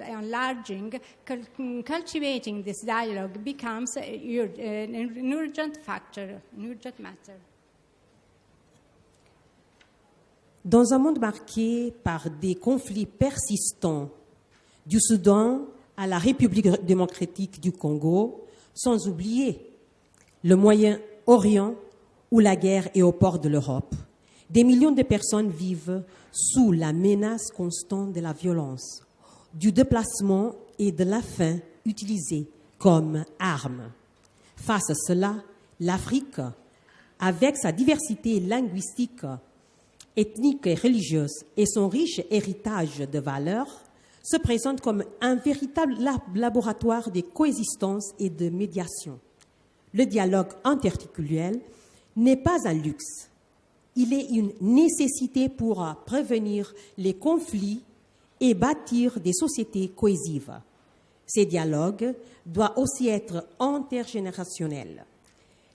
enlarging, cultivating this dialogue becomes an urgent factor, an urgent matter. Dans un monde marqué par des conflits persistants, du Soudan à la République démocratique du Congo, sans oublier le Moyen-Orient où la guerre est au port de l'Europe, des millions de personnes vivent sous la menace constante de la violence, du déplacement et de la faim utilisée comme arme. Face à cela, l'Afrique, avec sa diversité linguistique, ethnique et religieuse et son riche héritage de valeurs, se présente comme un véritable laboratoire de coexistence et de médiation. Le dialogue interculturel n'est pas un luxe, il est une nécessité pour prévenir les conflits et bâtir des sociétés cohésives. Ces dialogues doivent aussi être intergénérationnels.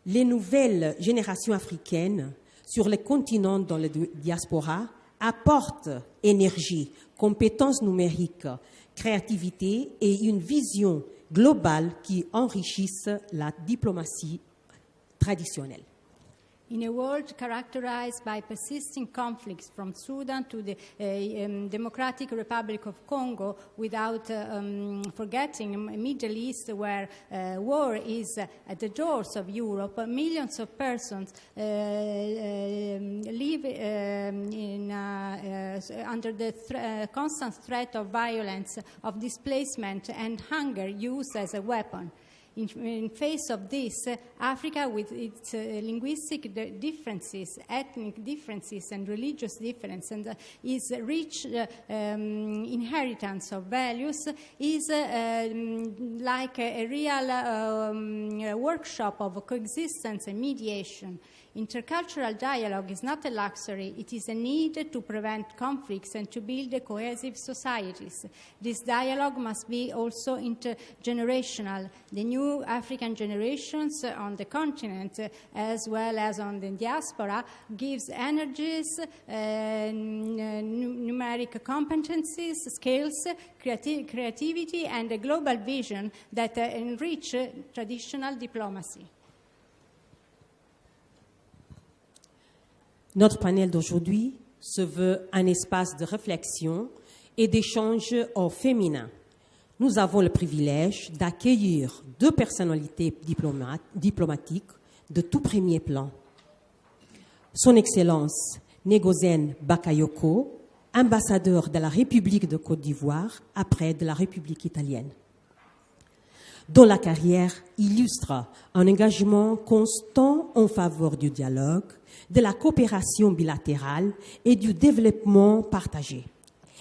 Les nouvelles générations africaines sur le continent dans la diaspora apportent énergie, compétences numériques, créativité et une vision globale qui enrichissent la diplomatie traditionnelle. In a world characterized by persisting conflicts from Sudan to the Democratic Republic of Congo, without forgetting the Middle East, where war is at the doors of Europe, millions of persons live under the constant threat of violence, of displacement, and hunger used as a weapon. In face of this, Africa, with its linguistic differences, ethnic differences, and religious differences, and its rich inheritance of values, is like a real workshop of coexistence and mediation. Intercultural dialogue is not a luxury, it is a need to prevent conflicts and to build cohesive societies. This dialogue must be also intergenerational. The new African generations on the continent, as well as on the diaspora, gives energies, numeric competencies, skills, creativity, and a global vision that enrich traditional diplomacy. Notre panel d'aujourd'hui se veut un espace de réflexion et d'échange au féminin. Nous avons le privilège d'accueillir deux personnalités diplomatiques de tout premier plan. Son Excellence Ngozi Bakayoko, ambassadeur de la République de Côte d'Ivoire après de la République italienne, dont la carrière illustre un engagement constant en faveur du dialogue, de la coopération bilatérale et du développement partagé.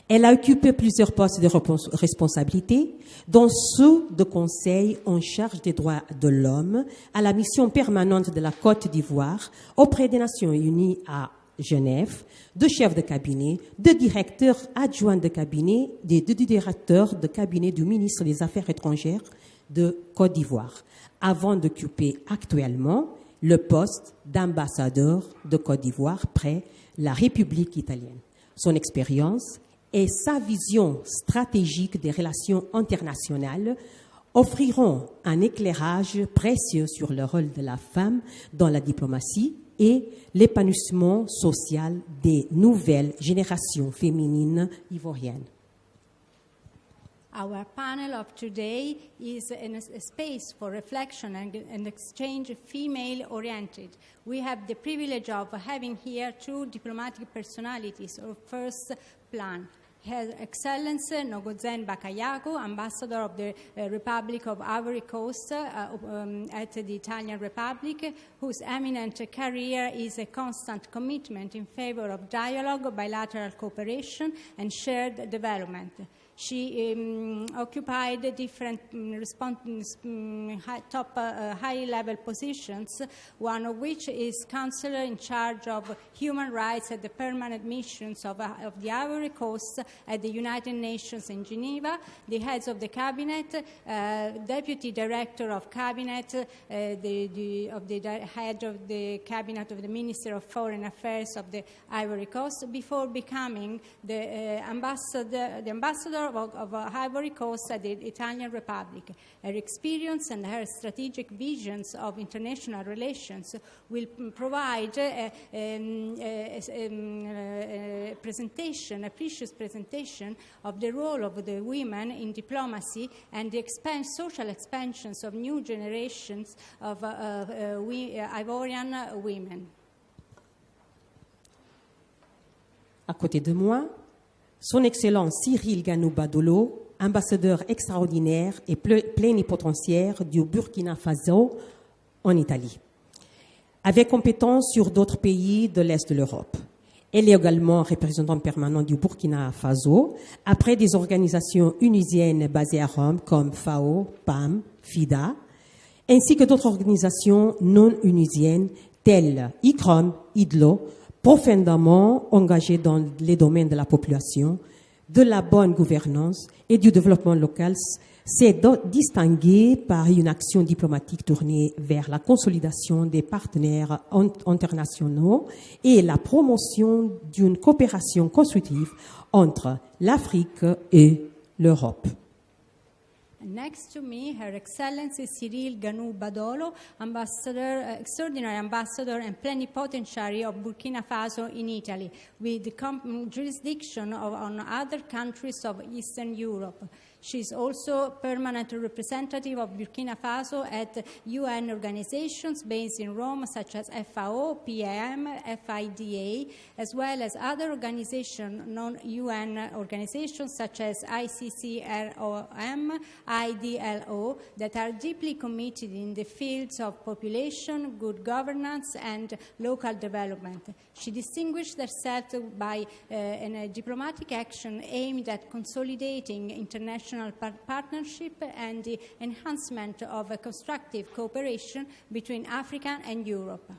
Elle a occupé plusieurs postes de responsabilité, dont ceux de conseil en charge des droits de l'homme à la mission permanente de la Côte d'Ivoire auprès des Nations Unies à Genève, de chef de cabinet, de directeur adjoint de cabinet, de directeur de cabinet du ministre des Affaires étrangères de Côte d'Ivoire, avant d'occuper actuellement le poste d'ambassadeur de Côte d'Ivoire près la République italienne. Son expérience et sa vision stratégique des relations internationales offriront un éclairage précieux sur le rôle de la femme dans la diplomatie et l'épanouissement social des nouvelles générations féminines ivoiriennes. Our panel of today is a space for reflection and exchange female-oriented. We have the privilege of having here two diplomatic personalities of first plan. Her Excellency Ngozi Bakayoko, Ambassador of the Republic of Ivory Coast at the Italian Republic, whose eminent career is a constant commitment in favor of dialogue, bilateral cooperation, and shared development. She occupied different high-level positions, one of which is counselor in charge of human rights at the permanent missions of the Ivory Coast at the United Nations in Geneva, the heads of the cabinet, deputy director of cabinet, the head of the cabinet of the Minister of Foreign Affairs of the Ivory Coast, before becoming the ambassador of Ivory Coast at the Italian Republic. Her experience and her strategic visions of international relations will provide a precious presentation of the role of the women in diplomacy and the social expansions of new generations of Ivorian women. À côté de moi, Son Excellence Cyril Ganou-Badolo, ambassadeur extraordinaire et plénipotentiaire du Burkina Faso en Italie, avec compétence sur d'autres pays de l'Est de l'Europe. Elle est également représentante permanente du Burkina Faso auprès des organisations onusiennes basées à Rome comme FAO, PAM, FIDA, ainsi que d'autres organisations non onusiennes telles ICROM, IDLO, profondément engagées dans les domaines de la population, de la bonne gouvernance et du développement local, s'est distinguée par une action diplomatique tournée vers la consolidation des partenaires internationaux et la promotion d'une coopération constructive entre l'Afrique et l'Europe. Next to me, Her Excellency Cyril Ganou-Badolo, extraordinary ambassador and plenipotentiary of Burkina Faso in Italy, with the jurisdiction on other countries of Eastern Europe. She is also permanent representative of Burkina Faso at UN organizations based in Rome, such as FAO, PAM, FIDA, as well as other organizations, non-UN organizations such as ICCROM, IDLO, that are deeply committed in the fields of population, good governance, and local development. She distinguished herself by a diplomatic action aimed at consolidating international partnership and the enhancement of a constructive cooperation between Africa and Europe.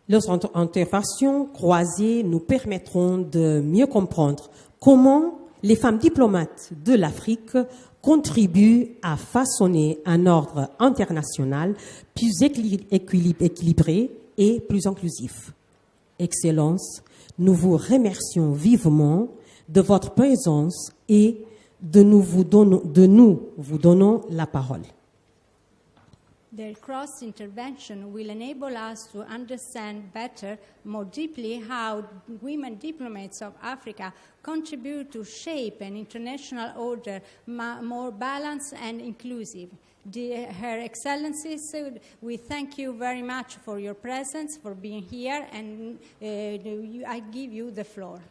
Leurs interventions croisées nous permettront de mieux comprendre comment les femmes diplomates de l'Afrique contribuent à façonner un ordre international plus équilibré et plus inclusif. Excellence, nous vous remercions vivement de votre présence et de nous vous donnons la parole. Their cross-intervention will enable us to understand better, more deeply, how women diplomats of Africa contribute to shape an international order more balanced and inclusive. Her Excellencies, we thank you very much for your presence, for being here, and I give you the floor.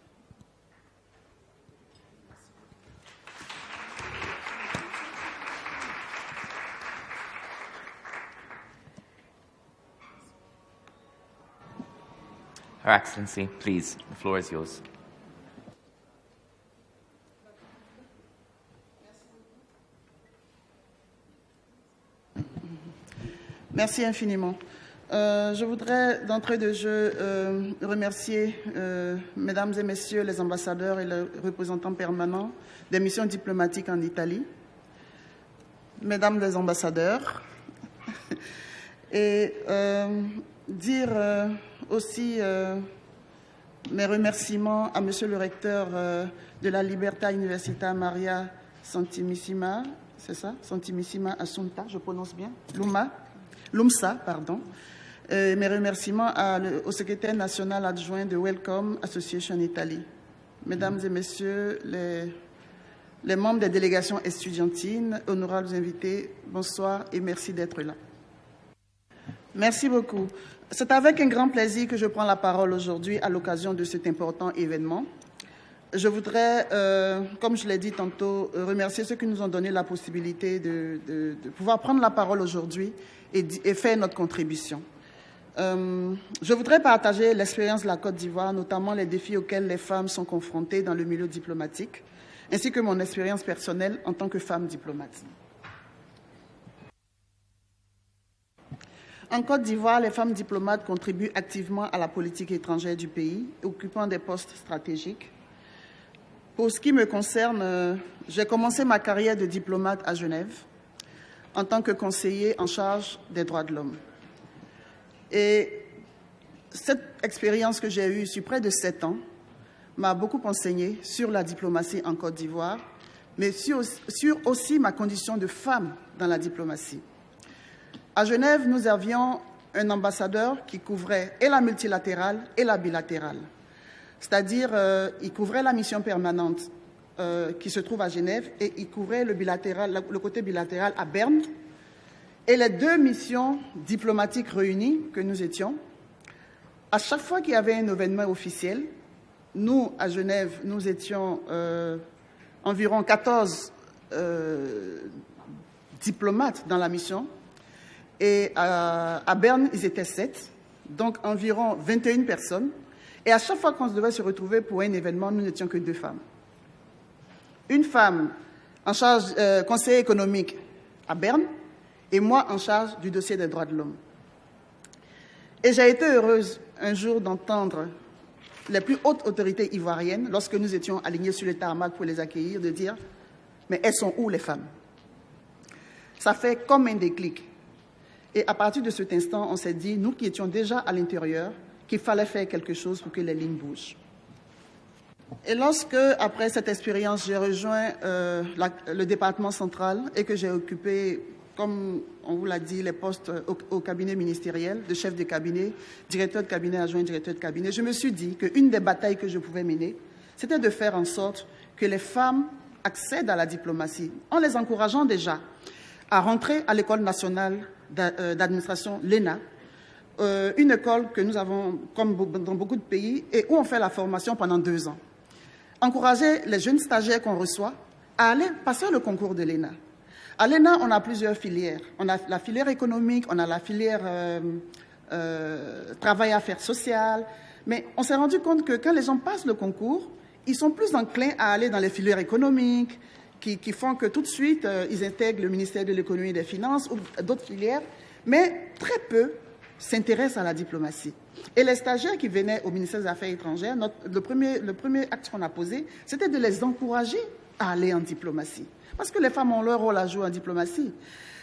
Her Excellency, please, the floor is yours. Merci infiniment. Je voudrais d'entrée de jeu remercier mesdames et messieurs les ambassadeurs et les représentants permanents des missions diplomatiques en Italie, mesdames les ambassadeurs, et dire aussi mes remerciements à monsieur le recteur de la Libertà Università Maria Santimissima, c'est ça, Santimissima Assunta, je prononce bien, LUMSA, pardon. Mes remerciements au secrétaire national adjoint de Welcome Association Italie. Mesdames et messieurs, les membres des délégations estudiantines, honorables invités, bonsoir et merci d'être là. Merci beaucoup. C'est avec un grand plaisir que je prends la parole aujourd'hui à l'occasion de cet important événement. Je voudrais, comme je l'ai dit tantôt, remercier ceux qui nous ont donné la possibilité de pouvoir prendre la parole aujourd'hui et faire notre contribution. Je voudrais partager l'expérience de la Côte d'Ivoire, notamment les défis auxquels les femmes sont confrontées dans le milieu diplomatique, ainsi que mon expérience personnelle en tant que femme diplomate. En Côte d'Ivoire, les femmes diplomates contribuent activement à la politique étrangère du pays, occupant des postes stratégiques. Pour ce qui me concerne, j'ai commencé ma carrière de diplomate à Genève en tant que conseiller en charge des droits de l'homme. Et cette expérience que j'ai eue sur près de 7 ans m'a beaucoup enseigné sur la diplomatie en Côte d'Ivoire, mais sur aussi ma condition de femme dans la diplomatie. À Genève, nous avions un ambassadeur qui couvrait et la multilatérale et la bilatérale. C'est-à-dire, il couvrait la mission permanente qui se trouve à Genève et il couvrait le côté bilatéral à Berne. Et les 2 missions diplomatiques réunies que nous étions, à chaque fois qu'il y avait un événement officiel, nous, à Genève, nous étions environ 14 diplomates dans la mission. Et à Berne, ils étaient 7, donc environ 21 personnes. Et à chaque fois qu'on devait se retrouver pour un événement, nous n'étions que 2 femmes. Une femme en charge conseiller économique à Berne et moi en charge du dossier des droits de l'homme. Et j'ai été heureuse un jour d'entendre les plus hautes autorités ivoiriennes, lorsque nous étions alignés sur le tarmac pour les accueillir, de dire « Mais elles sont où les femmes ?» Ça fait comme un déclic. Et à partir de cet instant, on s'est dit, nous qui étions déjà à l'intérieur, qu'il fallait faire quelque chose pour que les lignes bougent. Et lorsque, après cette expérience, j'ai rejoint le département central et que j'ai occupé, comme on vous l'a dit, les postes au cabinet ministériel, de chef de cabinet, directeur de cabinet, adjoint directeur de cabinet, je me suis dit qu'une des batailles que je pouvais mener, c'était de faire en sorte que les femmes accèdent à la diplomatie, en les encourageant déjà à rentrer à l'école nationale d'administration, l'ENA, une école que nous avons, comme dans beaucoup de pays, et où on fait la formation pendant 2 ans. Encourager les jeunes stagiaires qu'on reçoit à aller passer le concours de l'ENA. À l'ENA, on a plusieurs filières. On a la filière économique, on a la filière travail affaires sociales, mais on s'est rendu compte que quand les gens passent le concours, ils sont plus enclins à aller dans les filières économiques, qui font que tout de suite, ils intègrent le ministère de l'économie et des finances ou d'autres filières, mais très peu s'intéressent à la diplomatie. Et les stagiaires qui venaient au ministère des Affaires étrangères, le premier acte qu'on a posé, c'était de les encourager à aller en diplomatie. Parce que les femmes ont leur rôle à jouer en diplomatie.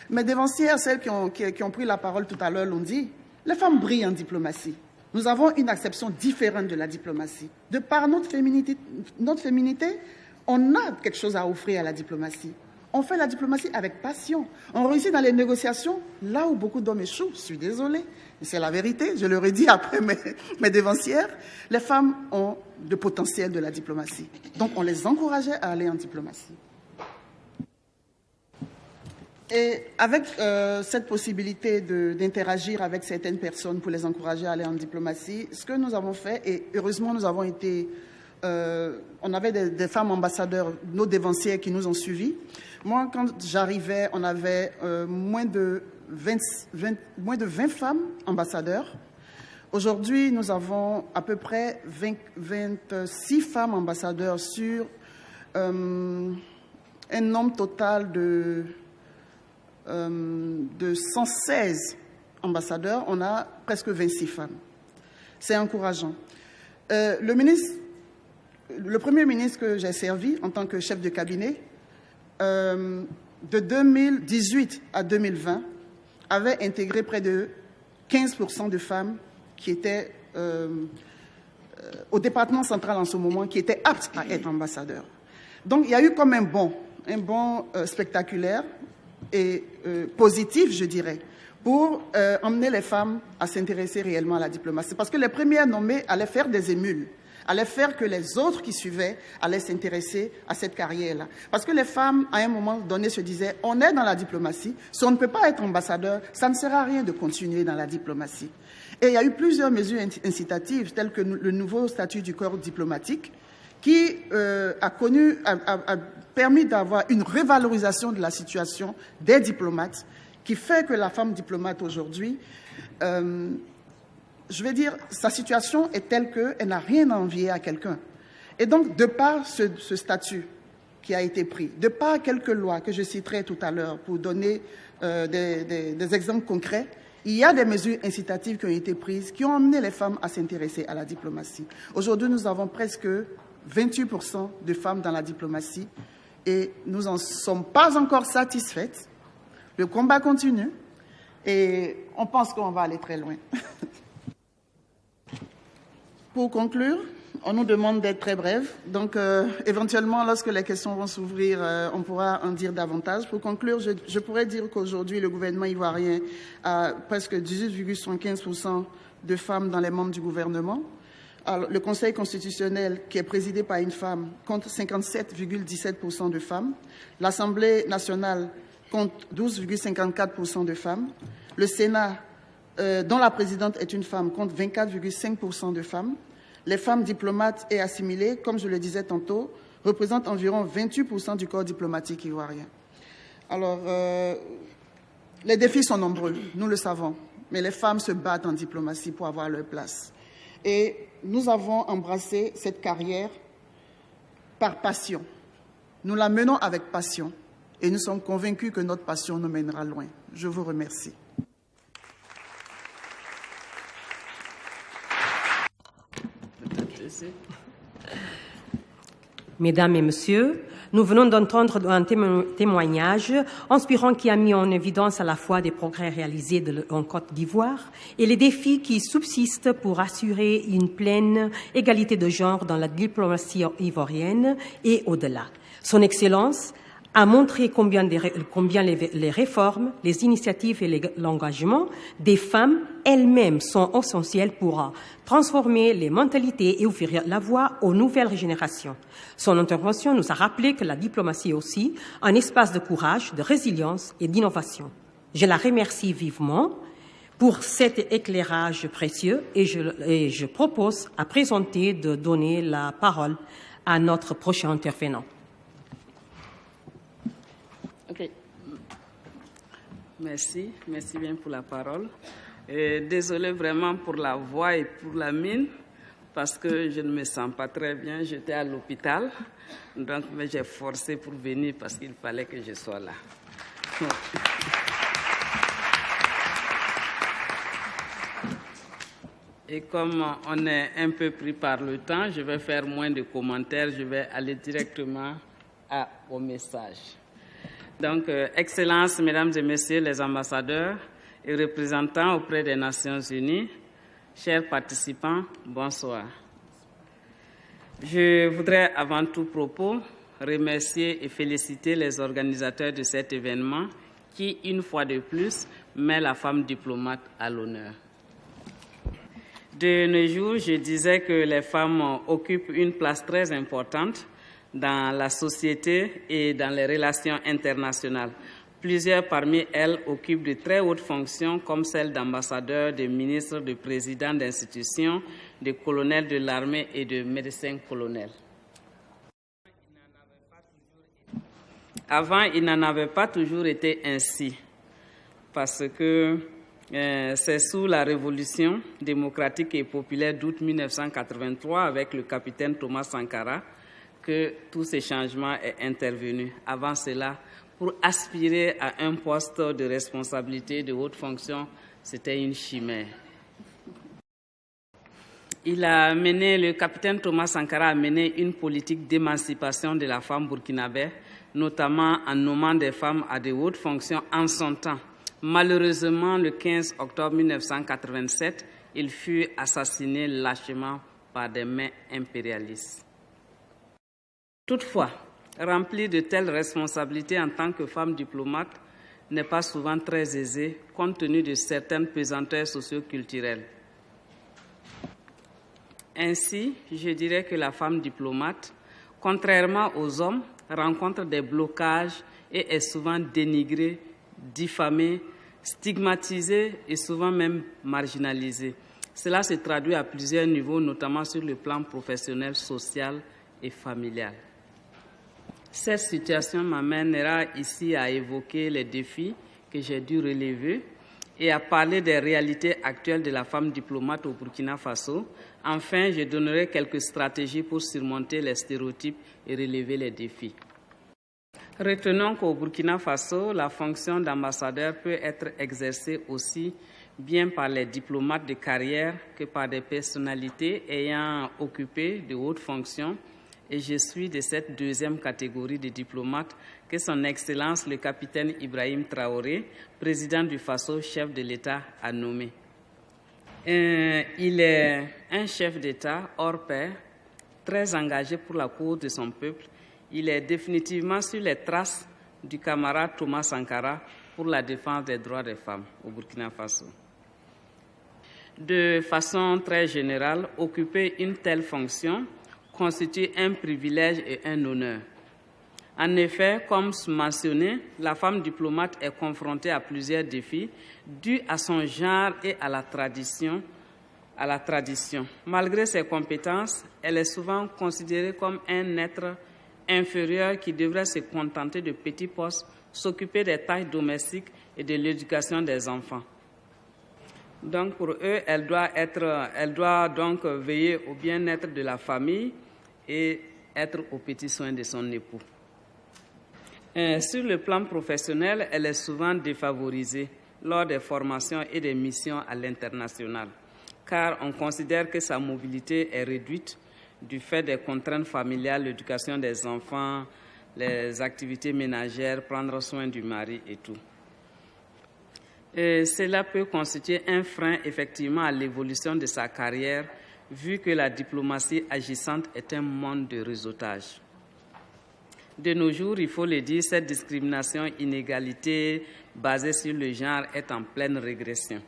Mes dévancières, celles qui ont pris la parole tout à l'heure, l'ont dit, les femmes brillent en diplomatie. Nous avons une acception différente de la diplomatie. De par notre féminité, on a quelque chose à offrir à la diplomatie. On fait la diplomatie avec passion. On réussit dans les négociations là où beaucoup d'hommes échouent. Je suis désolée, c'est la vérité. Je le redis après mes dévancières. Les femmes ont le potentiel de la diplomatie. Donc, on les encourageait à aller en diplomatie. Et avec cette possibilité d'interagir avec certaines personnes pour les encourager à aller en diplomatie, ce que nous avons fait, et heureusement nous avons été... on avait des femmes ambassadeurs, nos dévancières qui nous ont suivis. Moi, quand j'arrivais, on avait moins de 20 femmes ambassadeurs. Aujourd'hui, nous avons à peu près 26 femmes ambassadeurs sur un nombre total de 116 ambassadeurs. On a presque 26 femmes. C'est encourageant. Le premier ministre que j'ai servi en tant que chef de cabinet, de 2018 à 2020, avait intégré près de 15% de femmes qui étaient au département central en ce moment, qui étaient aptes à être ambassadeurs. Donc, il y a eu comme un bond spectaculaire et positif, je dirais, pour emmener les femmes à s'intéresser réellement à la diplomatie. Parce que les premières nommées allaient faire des émules, allaient faire que les autres qui suivaient allaient s'intéresser à cette carrière-là. Parce que les femmes, à un moment donné, se disaient, on est dans la diplomatie, si on ne peut pas être ambassadeur, ça ne sert à rien de continuer dans la diplomatie. Et il y a eu plusieurs mesures incitatives, telles que le nouveau statut du corps diplomatique, qui a permis d'avoir une révalorisation de la situation des diplomates, qui fait que la femme diplomate aujourd'hui, je vais dire, sa situation est telle qu'elle n'a rien à envier à quelqu'un. Et donc, de par ce statut qui a été pris, de par quelques lois que je citerai tout à l'heure pour donner des exemples concrets, il y a des mesures incitatives qui ont été prises, qui ont amené les femmes à s'intéresser à la diplomatie. Aujourd'hui, nous avons presque 28% de femmes dans la diplomatie et nous n'en sommes pas encore satisfaites. Le combat continue et on pense qu'on va aller très loin. Pour conclure, on nous demande d'être très bref. Donc, éventuellement, lorsque les questions vont s'ouvrir, on pourra en dire davantage. Pour conclure, je pourrais dire qu'aujourd'hui, le gouvernement ivoirien a presque 18,75% de femmes dans les membres du gouvernement. Alors, le Conseil constitutionnel, qui est présidé par une femme, compte 57,17% de femmes. L'Assemblée nationale compte 12,54% de femmes. Le Sénat, dont la présidente est une femme, compte 24,5% de femmes. Les femmes diplomates et assimilées, comme je le disais tantôt, représentent environ 28% du corps diplomatique ivoirien. Alors, les défis sont nombreux, nous le savons, mais les femmes se battent en diplomatie pour avoir leur place. Et nous avons embrassé cette carrière par passion. Nous la menons avec passion et nous sommes convaincus que notre passion nous mènera loin. Je vous remercie. Mesdames et messieurs, nous venons d'entendre un témoignage inspirant qui a mis en évidence à la fois des progrès réalisés en Côte d'Ivoire et les défis qui subsistent pour assurer une pleine égalité de genre dans la diplomatie ivoirienne et au-delà. Son Excellence a montré combien les réformes, les initiatives et l'engagement des femmes elles-mêmes sont essentiels pour transformer les mentalités et ouvrir la voie aux nouvelles générations. Son intervention nous a rappelé que la diplomatie est aussi un espace de courage, de résilience et d'innovation. Je la remercie vivement pour cet éclairage précieux et je propose à présenter de donner la parole à notre prochain intervenant. Okay. Merci bien pour la parole. Désolée vraiment pour la voix et pour la mine, parce que je ne me sens pas très bien. J'étais à l'hôpital, donc mais j'ai forcé pour venir parce qu'il fallait que je sois là. Et comme on est un peu pris par le temps, je vais faire moins de commentaires, je vais aller directement au message. Donc, Excellences, Mesdames et Messieurs les ambassadeurs et représentants auprès des Nations Unies, chers participants, bonsoir. Je voudrais avant tout propos remercier et féliciter les organisateurs de cet événement qui, une fois de plus, met la femme diplomate à l'honneur. De nos jours, je disais que les femmes occupent une place très importante dans la société et dans les relations internationales. Plusieurs parmi elles occupent de très hautes fonctions comme celles d'ambassadeurs, de ministres, de présidents d'institutions, de colonels de l'armée et de médecins colonels. Avant, il n'en avait pas toujours été ainsi, parce que c'est sous la Révolution démocratique et populaire d'août 1983 avec le capitaine Thomas Sankara que tous ces changements sont intervenus. Avant cela, pour aspirer à un poste de responsabilité, de haute fonction, c'était une chimère. Le capitaine Thomas Sankara a mené une politique d'émancipation de la femme burkinabé, notamment en nommant des femmes à de hautes fonctions en son temps. Malheureusement, le 15 octobre 1987, il fut assassiné lâchement par des mains impérialistes. Toutefois, remplir de telles responsabilités en tant que femme diplomate n'est pas souvent très aisé, compte tenu de certaines pesanteurs socio-culturelles. Ainsi, je dirais que la femme diplomate, contrairement aux hommes, rencontre des blocages et est souvent dénigrée, diffamée, stigmatisée et souvent même marginalisée. Cela se traduit à plusieurs niveaux, notamment sur le plan professionnel, social et familial. Cette situation m'amènera ici à évoquer les défis que j'ai dû relever et à parler des réalités actuelles de la femme diplomate au Burkina Faso. Enfin, je donnerai quelques stratégies pour surmonter les stéréotypes et relever les défis. Retenons qu'au Burkina Faso, la fonction d'ambassadeur peut être exercée aussi bien par les diplomates de carrière que par des personnalités ayant occupé de hautes fonctions et je suis de cette deuxième catégorie de diplomates que Son Excellence le capitaine Ibrahim Traoré, président du Faso, chef de l'État, a nommé. Il est un chef d'État hors pair, très engagé pour la cause de son peuple. Il est définitivement sur les traces du camarade Thomas Sankara pour la défense des droits des femmes au Burkina Faso. De façon très générale, occuper une telle fonction constitue un privilège et un honneur. En effet, comme mentionné, la femme diplomate est confrontée à plusieurs défis dus à son genre et à la tradition. Malgré ses compétences, elle est souvent considérée comme un être inférieur qui devrait se contenter de petits postes, s'occuper des tâches domestiques et de l'éducation des enfants. Donc pour eux, elle doit donc veiller au bien-être de la famille et être aux petits soins de son époux. Sur le plan professionnel, elle est souvent défavorisée lors des formations et des missions à l'international, car on considère que sa mobilité est réduite du fait des contraintes familiales, l'éducation des enfants, les activités ménagères, prendre soin du mari et tout. Cela peut constituer un frein effectivement à l'évolution de sa carrière, vu que la diplomatie agissante est un monde de réseautage. De nos jours, il faut le dire, cette discrimination, inégalité basée sur le genre est en pleine régression.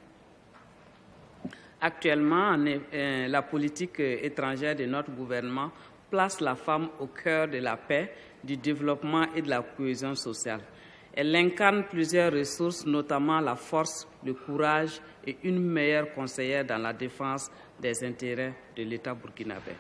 Actuellement, la politique étrangère de notre gouvernement place la femme au cœur de la paix, du développement et de la cohésion sociale. Elle incarne plusieurs ressources, notamment la force, le courage et une meilleure conseillère dans la défense des intérêts de l'État burkinabé.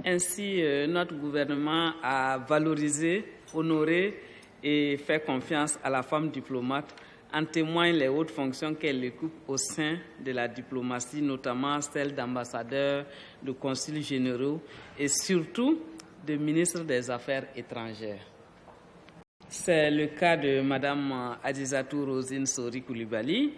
Ainsi, notre gouvernement a valorisé, honoré et fait confiance à la femme diplomate. En témoignent les hautes fonctions qu'elle occupe au sein de la diplomatie, notamment celles d'ambassadeurs, de consuls généraux et surtout de ministre des Affaires étrangères. C'est le cas de Mme Adizatou Rosine Sori Koulibaly,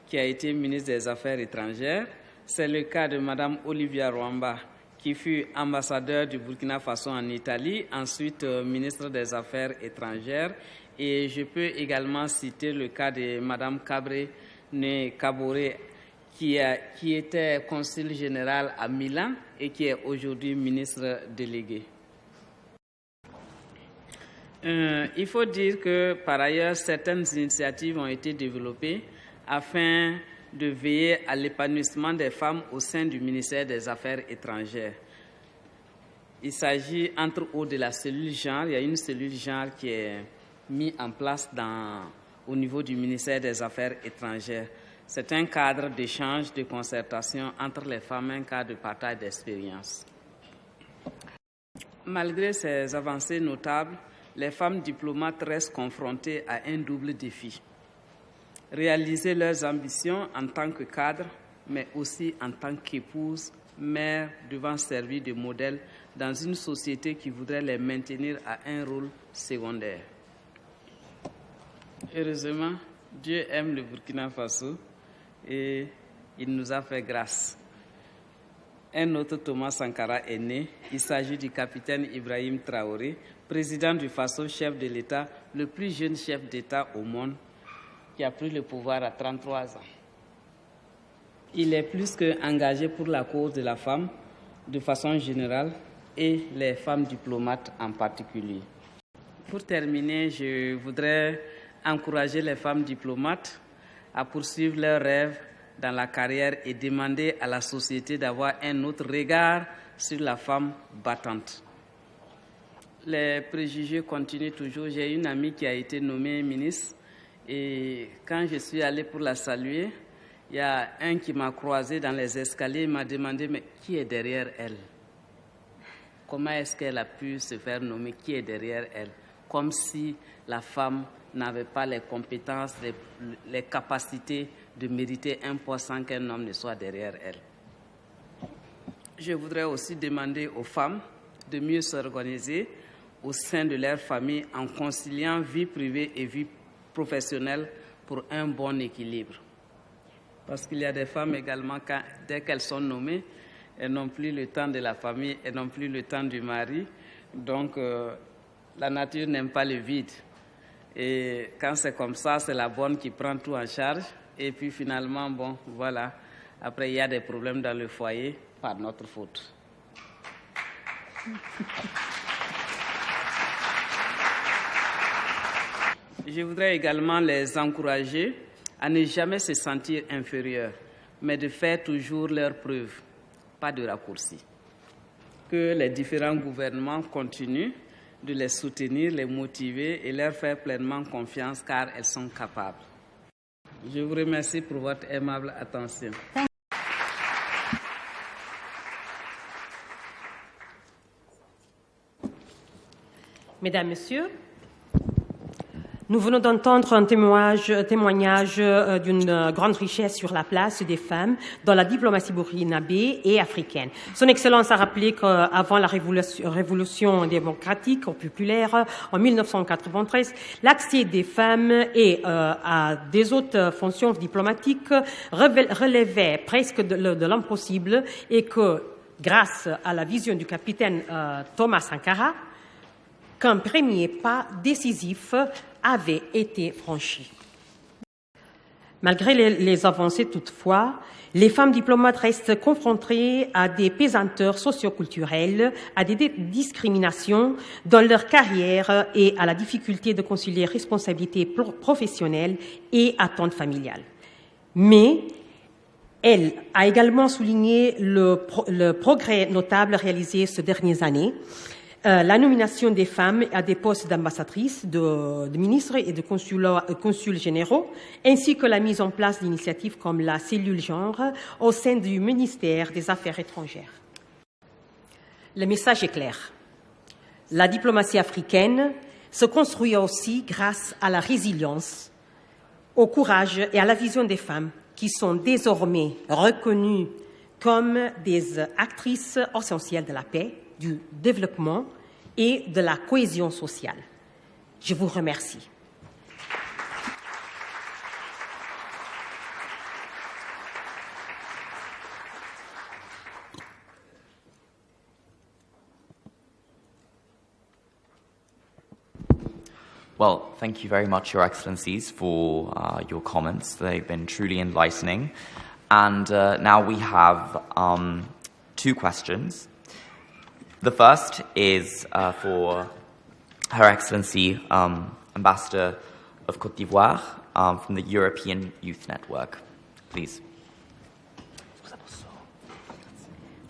qui a été ministre des Affaires étrangères. C'est le cas de Mme Olivia Rwamba, qui fut ambassadeur du Burkina Faso en Italie, ensuite ministre des Affaires étrangères. Et je peux également citer le cas de Mme Cabré Né Kaboré, qui était consul général à Milan et qui est aujourd'hui ministre délégué. Il faut dire que, par ailleurs, certaines initiatives ont été développées afin de veiller à l'épanouissement des femmes au sein du ministère des Affaires étrangères. Il s'agit, entre autres, de la cellule genre. Il y a une cellule genre qui est mise en place au niveau du ministère des Affaires étrangères. C'est un cadre d'échange, de concertation entre les femmes, un cadre de partage d'expérience. Malgré ces avancées notables, les femmes diplomates restent confrontées à un double défi. Réaliser leurs ambitions en tant que cadre, mais aussi en tant qu'épouse, mère, devant servir de modèle dans une société qui voudrait les maintenir à un rôle secondaire. Heureusement, Dieu aime le Burkina Faso et il nous a fait grâce. Un autre Thomas Sankara est né. Il s'agit du capitaine Ibrahim Traoré, président du Faso, chef de l'État, le plus jeune chef d'État au monde, qui a pris le pouvoir à 33 ans. Il est plus qu'engagé pour la cause de la femme, de façon générale, et les femmes diplomates en particulier. Pour terminer, je voudrais encourager les femmes diplomates à poursuivre leurs rêves dans la carrière et demander à la société d'avoir un autre regard sur la femme battante. Les préjugés continuent toujours. J'ai une amie qui a été nommée ministre et quand je suis allée pour la saluer, il y a un qui m'a croisé dans les escaliers et m'a demandé « mais qui est derrière elle ?» Comment est-ce qu'elle a pu se faire nommer? Qui est derrière elle? Comme si la femme n'avait pas les compétences, les capacités de mériter un poste sans qu'un homme ne soit derrière elle. Je voudrais aussi demander aux femmes de mieux s'organiser au sein de leur famille en conciliant vie privée et vie professionnelle pour un bon équilibre. Parce qu'il y a des femmes également, dès qu'elles sont nommées, et non plus le temps de la famille et non plus le temps du mari. Donc, la nature n'aime pas le vide. Et quand c'est comme ça, c'est la bonne qui prend tout en charge. Et puis finalement, bon, voilà. Après, il y a des problèmes dans le foyer par notre faute. Je voudrais également les encourager à ne jamais se sentir inférieurs, mais de faire toujours leurs preuves, pas de raccourcis. Que les différents gouvernements continuent de les soutenir, les motiver et leur faire pleinement confiance car elles sont capables. Je vous remercie pour votre aimable attention. Mesdames, Messieurs, nous venons d'entendre un témoignage d'une grande richesse sur la place des femmes dans la diplomatie burkinabé et africaine. Son Excellence a rappelé qu'avant la révolution démocratique populaire en 1993, l'accès des femmes et à des autres fonctions diplomatiques relevait presque de l'impossible et que, grâce à la vision du capitaine Thomas Sankara, qu'un premier pas décisif avait été franchi. Malgré les avancées toutefois, les femmes diplomates restent confrontées à des pesanteurs socioculturelles, à des discriminations dans leur carrière et à la difficulté de concilier responsabilités professionnelles et attentes familiales. Mais elle a également souligné le progrès notable réalisé ces dernières années. La nomination des femmes à des postes d'ambassadrices, de ministres et de consuls généraux, ainsi que la mise en place d'initiatives comme la cellule genre au sein du ministère des Affaires étrangères. Le message est clair. La diplomatie africaine se construit aussi grâce à la résilience, au courage et à la vision des femmes qui sont désormais reconnues comme des actrices essentielles de la paix, du développement et de la cohésion sociale. Je vous remercie. Well, thank you very much, Your Excellencies, for your comments. They've been truly enlightening. And now we have 2 questions. The first is for Her Excellency, Ambassador of Côte d'Ivoire from the European Youth Network. Please.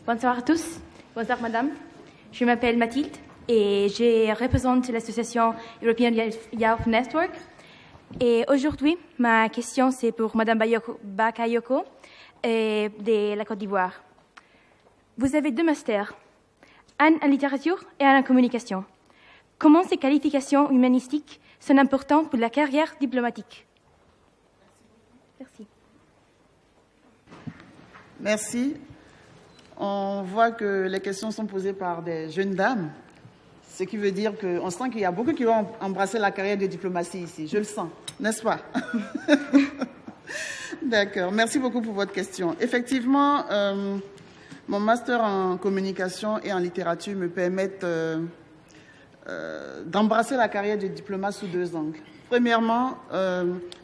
Bonsoir à tous. Bonsoir, madame. Je m'appelle Mathilde et je représente l'association European Youth Network. Et aujourd'hui, ma question, c'est pour madame Bakayoko de la Côte d'Ivoire. Vous avez 2 masters, un en littérature et un en communication. Comment ces qualifications humanistiques sont importantes pour la carrière diplomatique? Merci. Merci. On voit que les questions sont posées par des jeunes dames, ce qui veut dire qu'on sent qu'il y a beaucoup qui vont embrasser la carrière de diplomatie ici. Je le sens, n'est-ce pas? D'accord. Merci beaucoup pour votre question. Effectivement, mon master en communication et en littérature me permettent d'embrasser la carrière de diplomate sous 2 angles. Premièrement,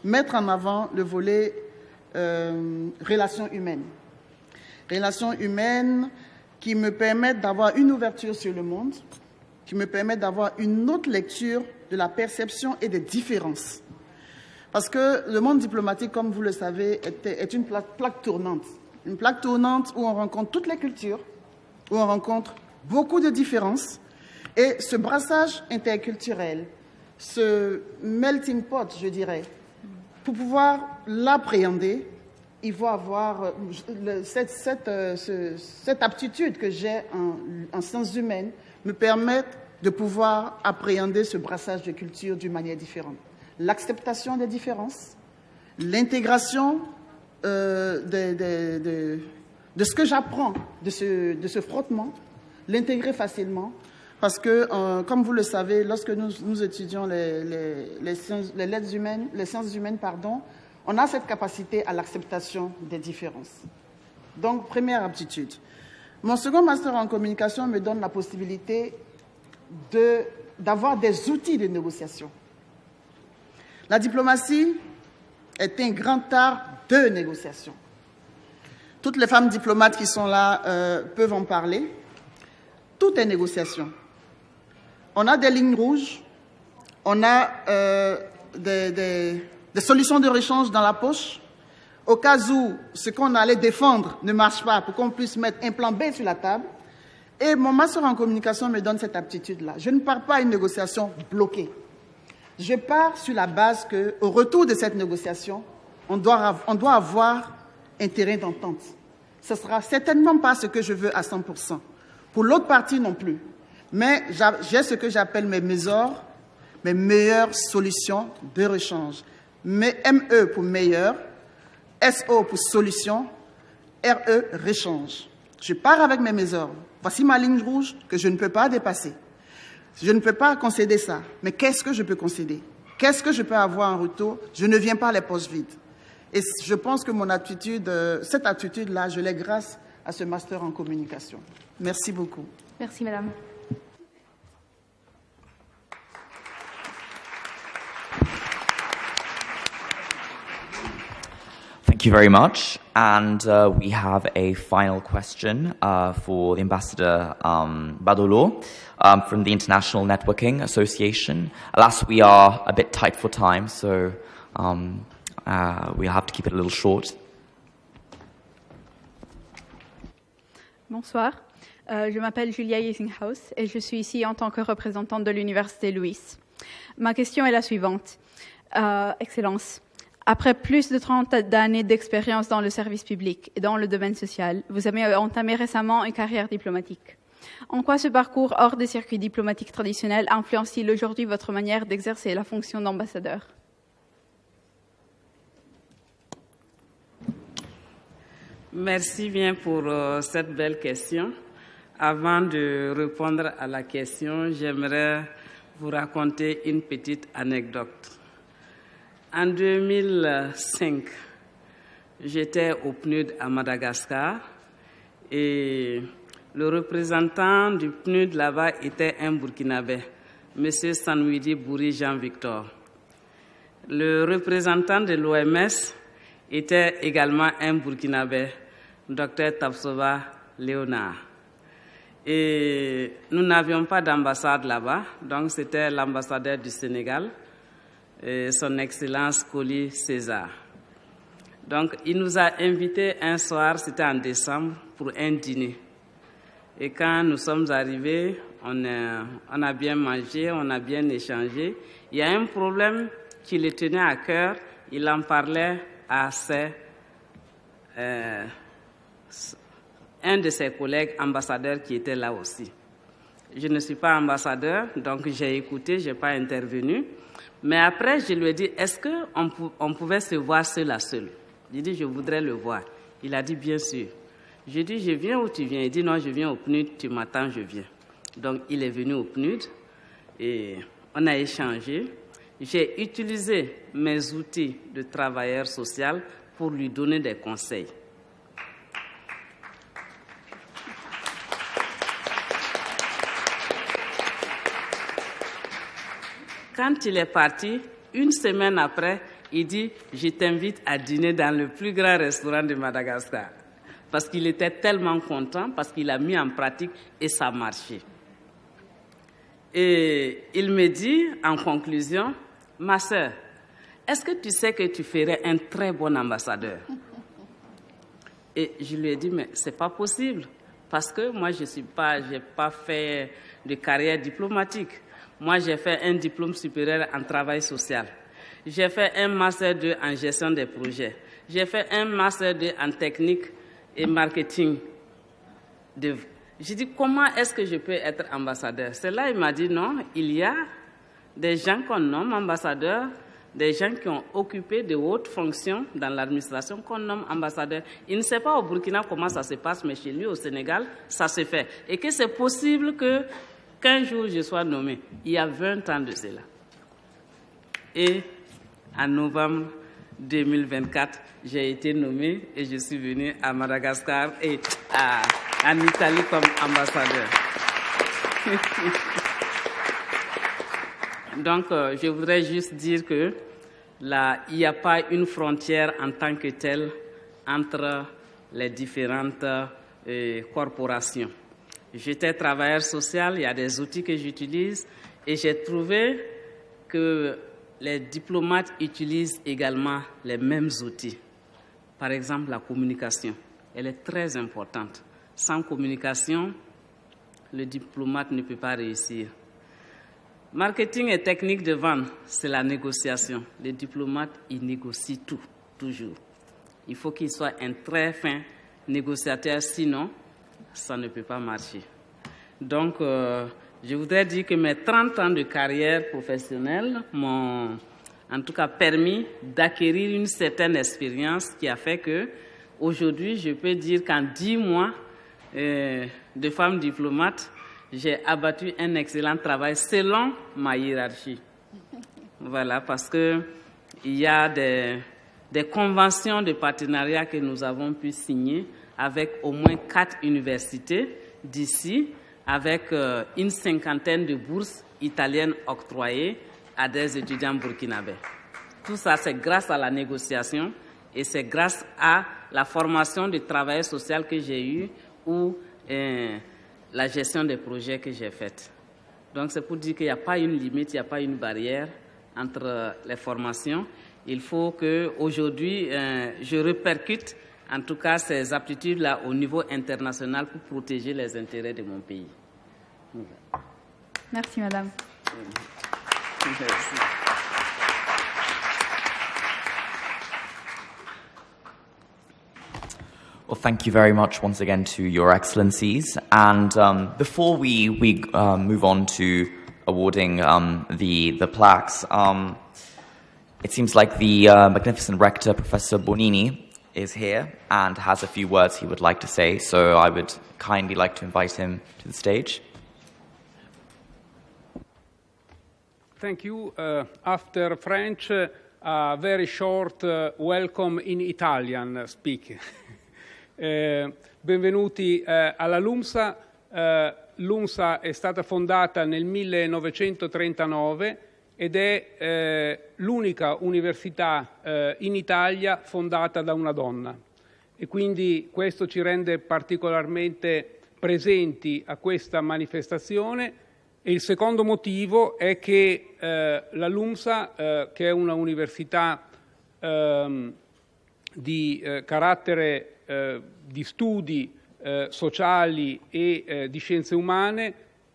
mettre en avant le volet relations humaines. Relations humaines qui me permettent d'avoir une ouverture sur le monde, qui me permettent d'avoir une autre lecture de la perception et des différences. Parce que le monde diplomatique, comme vous le savez, est une plaque tournante. Une plaque tournante où on rencontre toutes les cultures, où on rencontre beaucoup de différences. Et ce brassage interculturel, ce melting pot, je dirais, pour pouvoir l'appréhender, il faut avoir cette aptitude que j'ai en sciences humaines me permettre de pouvoir appréhender ce brassage de cultures d'une manière différente. L'acceptation des différences, l'intégration de ce que j'apprends de ce frottement, l'intégrer facilement, parce que, comme vous le savez, lorsque nous étudions les sciences humaines, on a cette capacité à l'acceptation des différences. Donc, première aptitude. Mon second master en communication me donne la possibilité d'avoir des outils de négociation. La diplomatie est un grand art de négociation. Toutes les femmes diplomates qui sont là peuvent en parler. Tout est négociation. On a des lignes rouges, on a des solutions de rechange dans la poche, au cas où ce qu'on allait défendre ne marche pas, pour qu'on puisse mettre un plan B sur la table. Et mon master en communication me donne cette aptitude-là. Je ne pars pas à une négociation bloquée. Je pars sur la base qu'au retour de cette négociation, on doit avoir un terrain d'entente. Ce ne sera certainement pas ce que je veux à 100%. Pour l'autre partie non plus. Mais j'ai ce que j'appelle mes MESOR, mes meilleures solutions de rechange. ME pour meilleur, SO pour solution, RE, rechange. Je pars avec mes MESOR. Voici ma ligne rouge que je ne peux pas dépasser. Je ne peux pas concéder ça. Mais qu'est-ce que je peux concéder? Qu'est-ce que je peux avoir en retour? Je ne viens pas les poches vides. Et je pense que cette attitude-là, je l'ai grâce à ce master en communication. Merci beaucoup. Merci, madame. Thank you very much. And we have a final question for the Ambassador Badolo from the International Networking Association. Alas, we are a bit tight for time, so we'll have to keep it a little short. Bonsoir, je m'appelle Julia Yesinghaus et je suis ici en tant que représentante de l'Université Louis. Ma question est la suivante. Excellence, après plus de 30 années d'expérience dans le service public et dans le domaine social, vous avez entamé récemment une carrière diplomatique. En quoi ce parcours hors des circuits diplomatiques traditionnels influence-t-il aujourd'hui votre manière d'exercer la fonction d'ambassadeur? Merci bien pour cette belle question. Avant de répondre à la question, j'aimerais vous raconter une petite anecdote. En 2005, j'étais au PNUD à Madagascar et le représentant du PNUD là-bas était un Burkinabé, M. Sanouidi Bouri Jean-Victor. Le représentant de l'OMS était également un Burkinabé, Dr Tapsova Léonard. Et nous n'avions pas d'ambassade là-bas, donc c'était l'ambassadeur du Sénégal, son Excellence Koli César. Donc il nous a invités un soir, c'était en décembre, pour un dîner. Et quand nous sommes arrivés, on a bien mangé, on a bien échangé. Il y a un problème qui le tenait à cœur, il en parlait à un de ses collègues ambassadeurs qui était là aussi. Je ne suis pas ambassadeur, donc j'ai écouté, je n'ai pas intervenu. Mais après, je lui ai dit, est-ce qu'on pouvait se voir seul à seul? J'ai dit, je voudrais le voir. Il a dit, bien sûr. J'ai dit, je viens où tu viens? Il dit, non, je viens au PNUD, tu m'attends, je viens. Donc, il est venu au PNUD et on a échangé. J'ai utilisé mes outils de travailleur social pour lui donner des conseils. Quand il est parti, une semaine après, il dit « Je t'invite à dîner dans le plus grand restaurant de Madagascar ». Parce qu'il était tellement content, parce qu'il a mis en pratique et ça a marché. Et il me dit en conclusion « Ma sœur, est-ce que tu sais que tu ferais un très bon ambassadeur ?» Et je lui ai dit « Mais ce n'est pas possible, parce que moi, je n'ai pas fait de carrière diplomatique. Moi, j'ai fait un diplôme supérieur en travail social. J'ai fait un master 2 en gestion des projets. J'ai fait un master 2 en technique et marketing. J'ai dit, comment est-ce que je peux être ambassadeur? C'est là, il m'a dit, non, il y a des gens qu'on nomme ambassadeurs, des gens qui ont occupé de hautes fonctions dans l'administration qu'on nomme ambassadeurs. Il ne sait pas au Burkina comment ça se passe, mais chez lui, au Sénégal, ça se fait. Et que c'est possible qu'un jour je sois nommé. Il y a 20 ans de cela. Et en novembre 2024, j'ai été nommé et je suis venu à Madagascar et à en Italie comme ambassadeur. Donc, je voudrais juste dire que là, il n'y a pas une frontière en tant que telle entre les différentes corporations. J'étais travailleur social, il y a des outils que j'utilise et j'ai trouvé que les diplomates utilisent également les mêmes outils. Par exemple, la communication, elle est très importante. Sans communication, le diplomate ne peut pas réussir. Marketing et technique de vente, c'est la négociation. Les diplomates, ils négocient tout, toujours. Il faut qu'ils soient un très fin négociateur, sinon, ça ne peut pas marcher. Donc, je voudrais dire que mes 30 ans de carrière professionnelle m'ont en tout cas permis d'acquérir une certaine expérience qui a fait que, aujourd'hui, je peux dire qu'en 10 mois de femme diplomate, j'ai abattu un excellent travail selon ma hiérarchie. Voilà, parce qu'il y a des conventions de partenariat que nous avons pu signer avec au moins 4 universités d'ici, avec une 50aine de bourses italiennes octroyées à des étudiants burkinabés. Tout ça, c'est grâce à la négociation et c'est grâce à la formation de travail social que j'ai eue ou la gestion des projets que j'ai faits. Donc, c'est pour dire qu'il n'y a pas une limite, il n'y a pas une barrière entre les formations. Il faut qu'aujourd'hui, je répercute en tout cas ces aptitudes-là au niveau international pour protéger les intérêts de mon pays. Merci, madame. Merci. Well, thank you very much once again to Your Excellencies. And before we move on to awarding the plaques, it seems like the magnificent Rector, Professor Bonini, is here and has a few words he would like to say. So I would kindly like to invite him to the stage. Thank you. After French, a very short welcome in Italian speaking. Benvenuti alla LUMSA. L'UMSA è stata fondata nel 1939 ed è l'unica università in Italia fondata da una donna. E quindi questo ci rende particolarmente presenti a questa manifestazione. E il secondo motivo è che la LUMSA, che è una università di carattere di studi sociali e di scienze umane,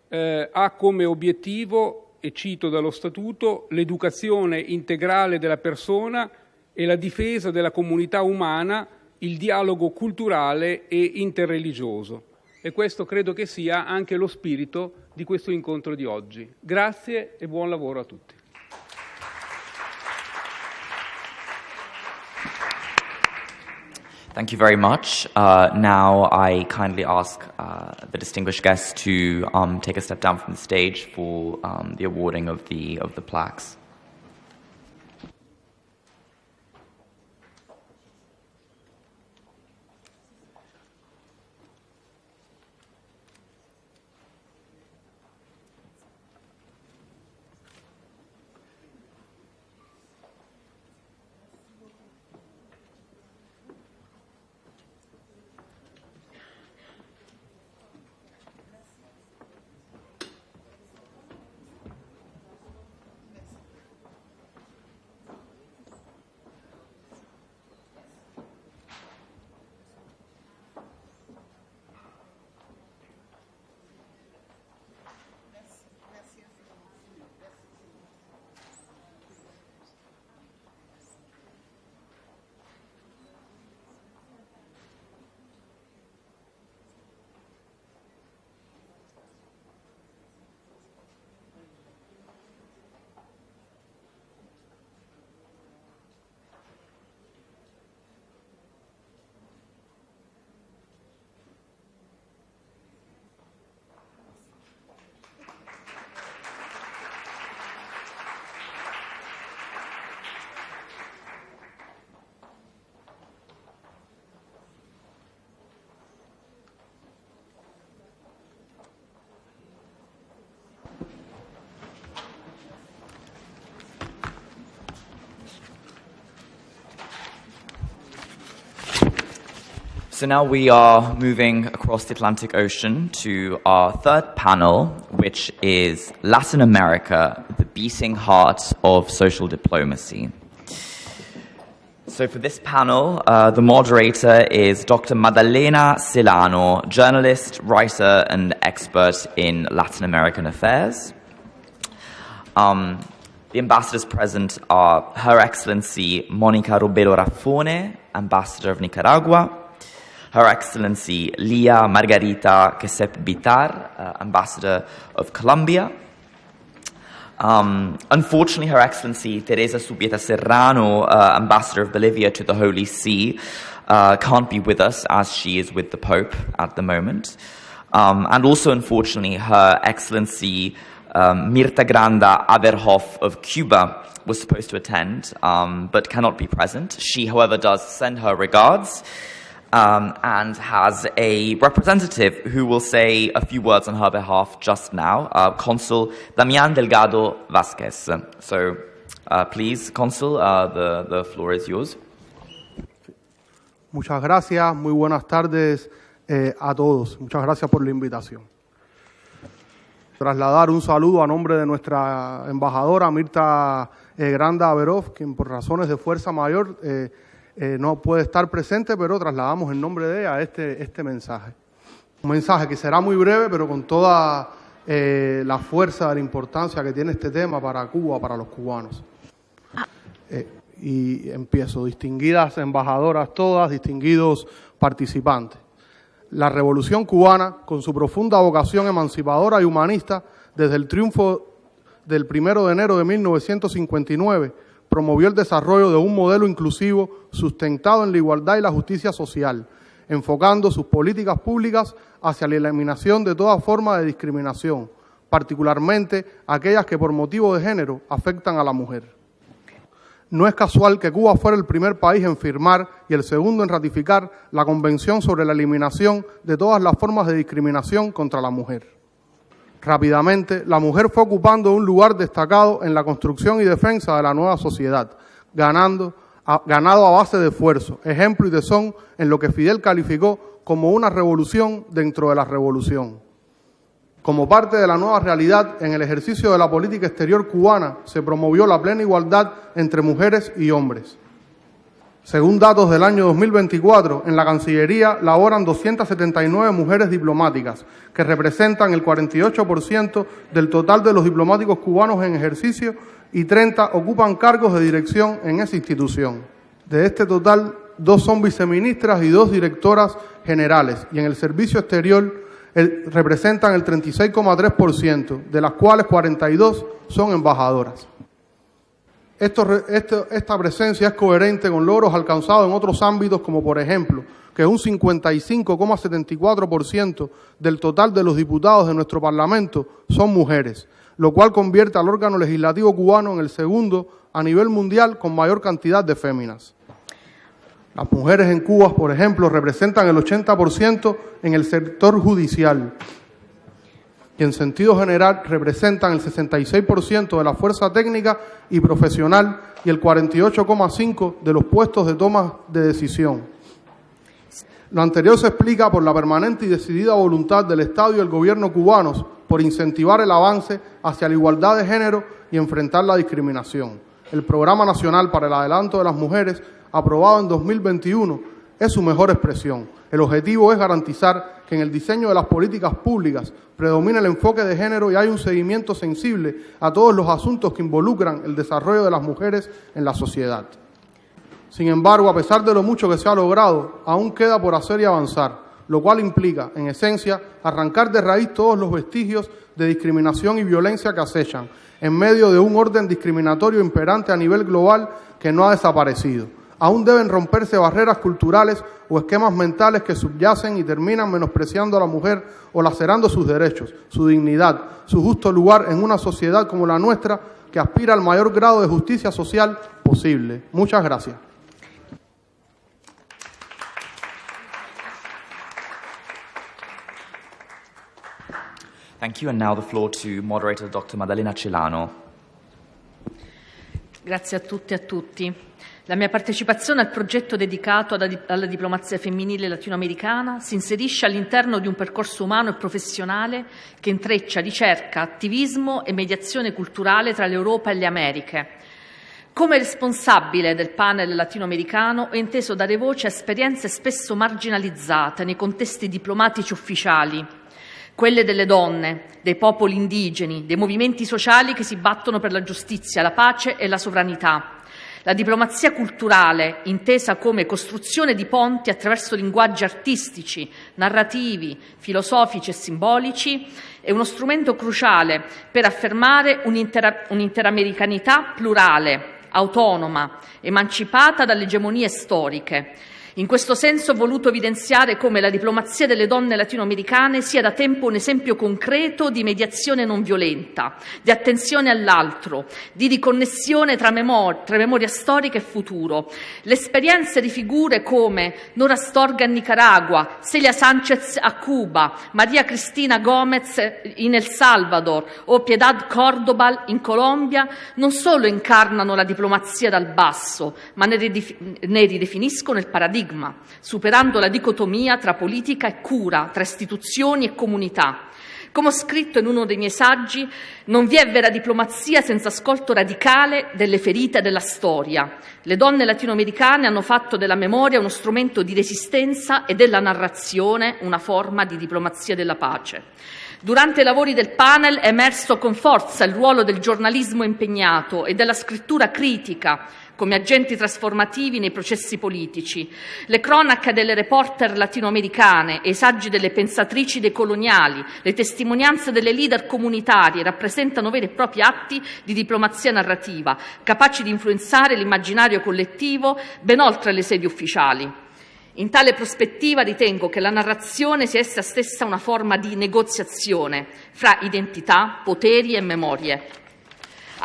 ha come obiettivo, e cito dallo Statuto, l'educazione integrale della persona e la difesa della comunità umana, il dialogo culturale e interreligioso. E questo credo che sia anche lo spirito di questo incontro di oggi. Grazie e buon lavoro a tutti. Thank you very much. Now I kindly ask the distinguished guests to take a step down from the stage for the awarding of the plaques. So now we are moving across the Atlantic Ocean to our third panel, which is Latin America, the beating heart of social diplomacy. So for this panel, the moderator is Dr. Maddalena Celano, journalist, writer, and expert in Latin American affairs. The ambassadors present are Her Excellency Monica Robelo Raffone, Ambassador of Nicaragua, Her Excellency Lia Margarita Quesep Bitar, Ambassador of Colombia. Unfortunately, Her Excellency Teresa Subieta Serrano, Ambassador of Bolivia to the Holy See, can't be with us as she is with the Pope at the moment. And also, unfortunately, Her Excellency Mirta Granda Averhoff of Cuba was supposed to attend, but cannot be present. She, however, does send her regards and has a representative who will say a few words on her behalf just now, Consul Damián Delgado Vázquez. So, please, Consul, the floor is yours. Muchas gracias, muy buenas tardes a todos. Muchas gracias por la invitación. Trasladar un saludo a nombre de nuestra embajadora Mirta Granda Averhoff, quien por razones de fuerza mayor no puede estar presente, pero trasladamos en nombre de ella este mensaje. Un mensaje que será muy breve, pero con toda la fuerza, la importancia que tiene este tema para Cuba, para los cubanos. Y empiezo. Distinguidas embajadoras todas, distinguidos participantes. La Revolución Cubana, con su profunda vocación emancipadora y humanista, desde el triunfo del 1 de enero de 1959, promovió el desarrollo de un modelo inclusivo sustentado en la igualdad y la justicia social, enfocando sus políticas públicas hacia la eliminación de toda forma de discriminación, particularmente aquellas que por motivo de género afectan a la mujer. No es casual que Cuba fuera el primer país en firmar y el segundo en ratificar la Convención sobre la eliminación de todas las formas de discriminación contra la mujer. Rápidamente, la mujer fue ocupando un lugar destacado en la construcción y defensa de la nueva sociedad, ganado a base de esfuerzo, ejemplo y tesón en lo que Fidel calificó como una revolución dentro de la revolución. Como parte de la nueva realidad, en el ejercicio de la política exterior cubana se promovió la plena igualdad entre mujeres y hombres. Según datos del año 2024, en la Cancillería laboran 279 mujeres diplomáticas, que representan el 48% del total de los diplomáticos cubanos en ejercicio y 30 ocupan cargos de dirección en esa institución. De este total, 2 son viceministras y 2 directoras generales, y en el servicio exterior representan el 36,3%, de las cuales 42 son embajadoras. Esta presencia es coherente con logros alcanzados en otros ámbitos, como por ejemplo, que un 55,74% del total de los diputados de nuestro Parlamento son mujeres, lo cual convierte al órgano legislativo cubano en el segundo a nivel mundial con mayor cantidad de féminas. Las mujeres en Cuba, por ejemplo, representan el 80% en el sector judicial y en sentido general representan el 66% de la fuerza técnica y profesional y el 48,5% de los puestos de toma de decisión. Lo anterior se explica por la permanente y decidida voluntad del Estado y el gobierno cubanos por incentivar el avance hacia la igualdad de género y enfrentar la discriminación. El Programa Nacional para el Adelanto de las Mujeres, aprobado en 2021, es su mejor expresión. El objetivo es garantizar que en el diseño de las políticas públicas predomine el enfoque de género y hay un seguimiento sensible a todos los asuntos que involucran el desarrollo de las mujeres en la sociedad. Sin embargo, a pesar de lo mucho que se ha logrado, aún queda por hacer y avanzar, lo cual implica, en esencia, arrancar de raíz todos los vestigios de discriminación y violencia que acechan, en medio de un orden discriminatorio imperante a nivel global que no ha desaparecido. Aún deben romperse barreras culturales o esquemas mentales que subyacen y terminan menospreciando a la mujer o lacerando sus derechos, su dignidad, su justo lugar en una sociedad como la nuestra que aspira al mayor grado de justicia social posible. Muchas gracias. Thank you, and now the floor to Moderator Dr. Maddalena Celano. Grazie a tutti e a tutti. La mia partecipazione al progetto dedicato alla diplomazia femminile latinoamericana si inserisce all'interno di un percorso umano e professionale che intreccia ricerca, attivismo e mediazione culturale tra l'Europa e le Americhe. Come responsabile del panel latinoamericano ho inteso dare voce a esperienze spesso marginalizzate nei contesti diplomatici ufficiali, quelle delle donne, dei popoli indigeni, dei movimenti sociali che si battono per la giustizia, la pace e la sovranità. La diplomazia culturale, intesa come costruzione di ponti attraverso linguaggi artistici, narrativi, filosofici e simbolici, è uno strumento cruciale per affermare un'interamericanità plurale, autonoma, emancipata dalle egemonie storiche. In questo senso ho voluto evidenziare come la diplomazia delle donne latinoamericane sia da tempo un esempio concreto di mediazione non violenta, di attenzione all'altro, di riconnessione tra memoria storica e futuro. Le esperienze di figure come Nora Astorga in Nicaragua, Celia Sanchez a Cuba, Maria Cristina Gomez in El Salvador o Piedad Cordobal in Colombia non solo incarnano la diplomazia dal basso, ma ne ridefiniscono il paradigma, superando la dicotomia tra politica e cura, tra istituzioni e comunità. Come ho scritto in uno dei miei saggi, non vi è vera diplomazia senza ascolto radicale delle ferite della storia. Le donne latinoamericane hanno fatto della memoria uno strumento di resistenza e della narrazione una forma di diplomazia della pace. Durante i lavori del panel è emerso con forza il ruolo del giornalismo impegnato e della scrittura critica come agenti trasformativi nei processi politici. Le cronache delle reporter latinoamericane e i saggi delle pensatrici decoloniali, le testimonianze delle leader comunitarie rappresentano veri e propri atti di diplomazia narrativa, capaci di influenzare l'immaginario collettivo ben oltre le sedi ufficiali. In tale prospettiva ritengo che la narrazione sia essa stessa una forma di negoziazione fra identità, poteri e memorie.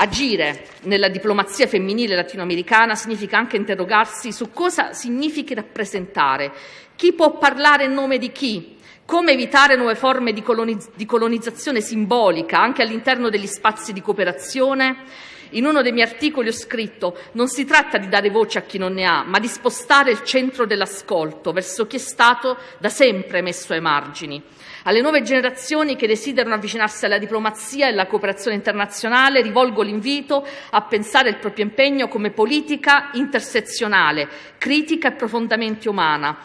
Agire nella diplomazia femminile latinoamericana significa anche interrogarsi su cosa significhi rappresentare, chi può parlare in nome di chi, come evitare nuove forme di colonizzazione simbolica anche all'interno degli spazi di cooperazione. In uno dei miei articoli ho scritto: non si tratta di dare voce a chi non ne ha, ma di spostare il centro dell'ascolto verso chi è stato da sempre messo ai margini. Alle nuove generazioni che desiderano avvicinarsi alla diplomazia e alla cooperazione internazionale rivolgo l'invito a pensare il proprio impegno come politica intersezionale, critica e profondamente umana.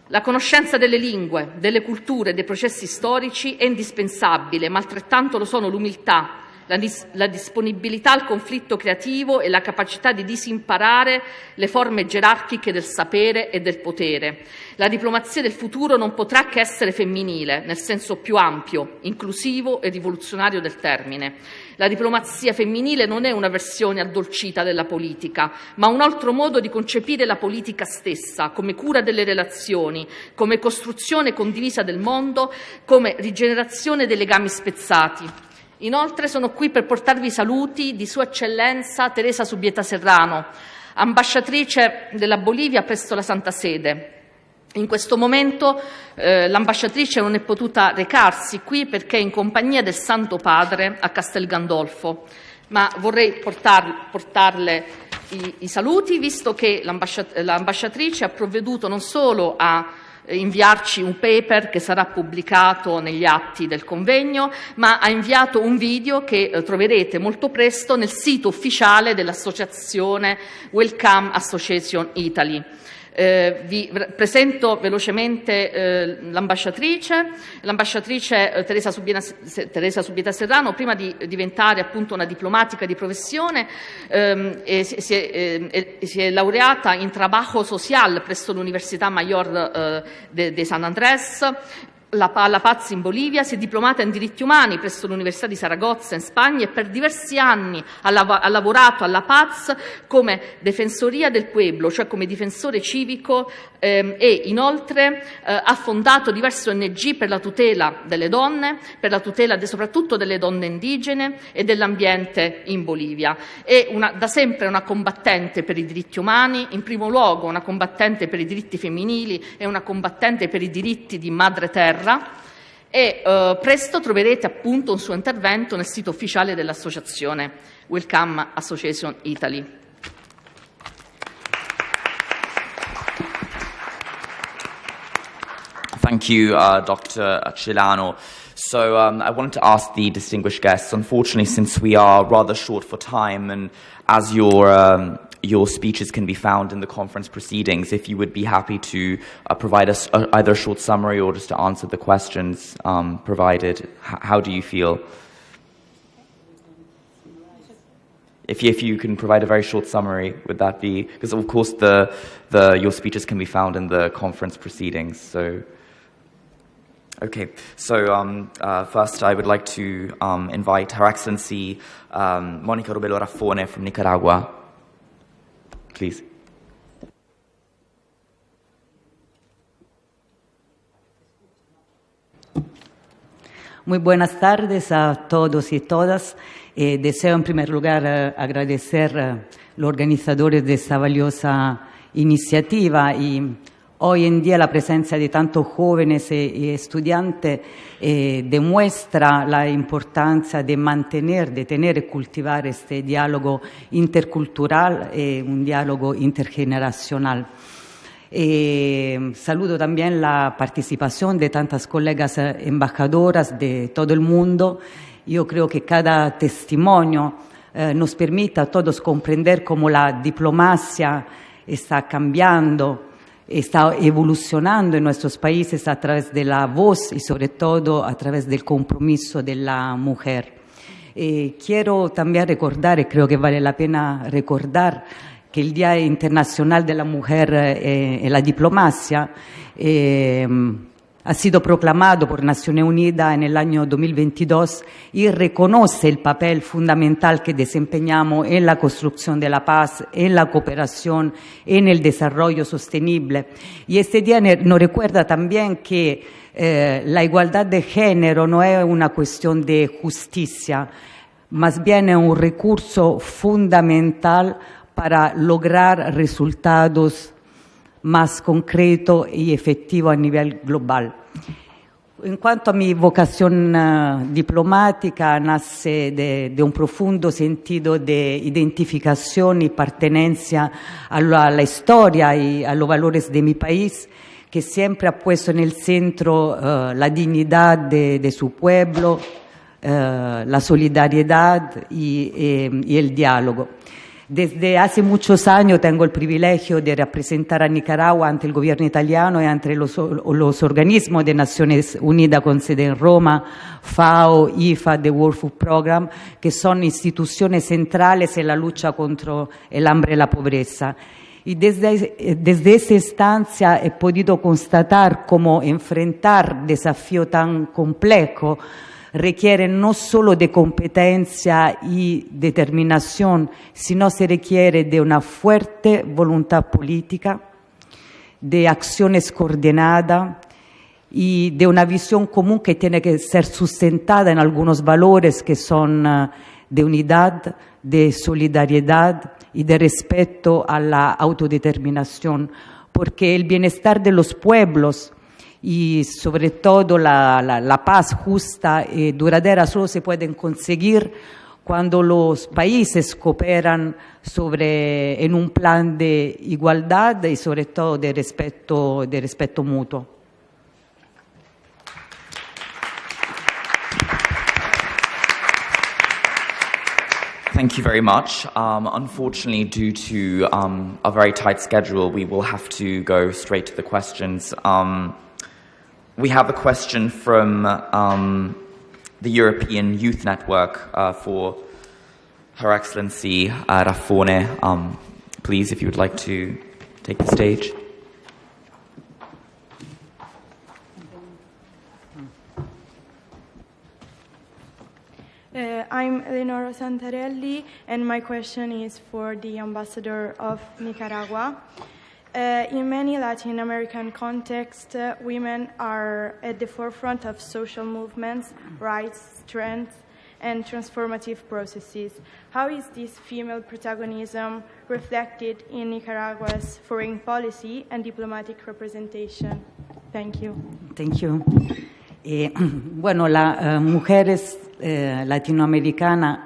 La conoscenza delle lingue, delle culture e dei processi storici è indispensabile, ma altrettanto lo sono l'umiltà, la disponibilità al conflitto creativo e la capacità di disimparare le forme gerarchiche del sapere e del potere. La diplomazia del futuro non potrà che essere femminile, nel senso più ampio, inclusivo e rivoluzionario del termine. La diplomazia femminile non è una versione addolcita della politica, ma un altro modo di concepire la politica stessa, come cura delle relazioni, come costruzione condivisa del mondo, come rigenerazione dei legami spezzati. Inoltre sono qui per portarvi i saluti di Sua Eccellenza Teresa Subieta Serrano, ambasciatrice della Bolivia presso la Santa Sede. In questo momento l'ambasciatrice non è potuta recarsi qui perché è in compagnia del Santo Padre a Castel Gandolfo, ma vorrei portarle i saluti, visto che l'ambasciatrice ha provveduto non solo a inviarci un paper che sarà pubblicato negli atti del convegno, ma ha inviato un video che troverete molto presto nel sito ufficiale dell'associazione Welcome Association Italy. Vi presento velocemente l'ambasciatrice Teresa Subieta Serrano. Prima di diventare appunto una diplomatica di professione si è laureata in Trabajo Social presso l'Università Mayor de San Andrés, la Paz in Bolivia, si è diplomata in diritti umani presso l'Università di Saragozza in Spagna e per diversi anni ha lavorato alla Paz come Defensoria del Pueblo, cioè come difensore civico, e inoltre ha fondato diverse ONG per la tutela delle donne, per la tutela soprattutto delle donne indigene e dell'ambiente in Bolivia. È da sempre una combattente per i diritti umani, in primo luogo una combattente per i diritti femminili e una combattente per i diritti di madre terra. e presto troverete appunto un suo intervento nel sito ufficiale dell'associazione. Welcome Association Italy. Thank you, Dr. Celano. So I wanted to ask the distinguished guests, unfortunately, since we are rather short for time, and as your speeches can be found in the conference proceedings, if you would be happy to provide us either a short summary or just to answer the questions provided. How do you feel? If you can provide a very short summary, would that be, because of course your speeches can be found in the conference proceedings. So, okay. So first, I would like to invite Her Excellency Monica Robelo Raffone from Nicaragua. Please. Muy buenas tardes a todos y todas. Deseo en primer lugar agradecer a los organizadores de esta valiosa iniciativa y hoy en día la presencia de tantos jóvenes y estudiantes demuestra la importancia de mantener, de tener y cultivar este diálogo intercultural, un diálogo intergeneracional. Saludo también la participación de tantas colegas embajadoras de todo el mundo. Yo creo que cada testimonio nos permite a todos comprender cómo la diplomacia está cambiando, está evolucionando en nuestros países a través de la voz y sobre todo a través del compromiso de la mujer. Quiero también recordar, y creo que vale la pena recordar, que el Día Internacional de la Mujer en la Diplomacia ha sido proclamado por Naciones Unidas en el año 2022 y reconoce el papel fundamental que desempeñamos en la construcción de la paz, en la cooperación, en el desarrollo sostenible. Y este día nos recuerda también que la igualdad de género no es una cuestión de justicia, más bien es un recurso fundamental para lograr resultados más concreto y efectivo a nivel global. En cuanto a mi vocación diplomática, nace de un profundo sentido de identificación y pertenencia a la historia y a los valores de mi país, que siempre ha puesto en el centro la dignidad de su pueblo, la solidaridad y el diálogo. Desde hace muchos años tengo el privilegio de representar a Nicaragua ante el gobierno italiano y ante los organismos de Naciones Unidas con sede en Roma, FAO, IFA, The World Food Programme, que son instituciones centrales en la lucha contra el hambre y la pobreza. Y desde esa instancia he podido constatar cómo enfrentar desafío tan complejo requiere no solo de competencia y determinación, sino se requiere de una fuerte voluntad política, de acciones coordinadas y de una visión común que tiene que ser sustentada en algunos valores que son de unidad, de solidaridad y de respeto a la autodeterminación, porque el bienestar de los pueblos y sobre todo la paz justa y duradera solo se pueden conseguir cuando los países cooperan en un plan de igualdad y sobre todo de respeto mutuo. Thank you very much. Unfortunately, due to a very tight schedule, we will have to go straight to the questions. We have a question from the European Youth Network for Her Excellency Raffone. Please, if you would like to take the stage. I'm Eleonora Santarelli, and my question is for the Ambassador of Nicaragua. In many Latin American contexts, women are at the forefront of social movements, rights, strength, and transformative processes. How is this female protagonism reflected in Nicaragua's foreign policy and diplomatic representation? Thank you. Thank you. Bueno, las mujeres latinoamericanas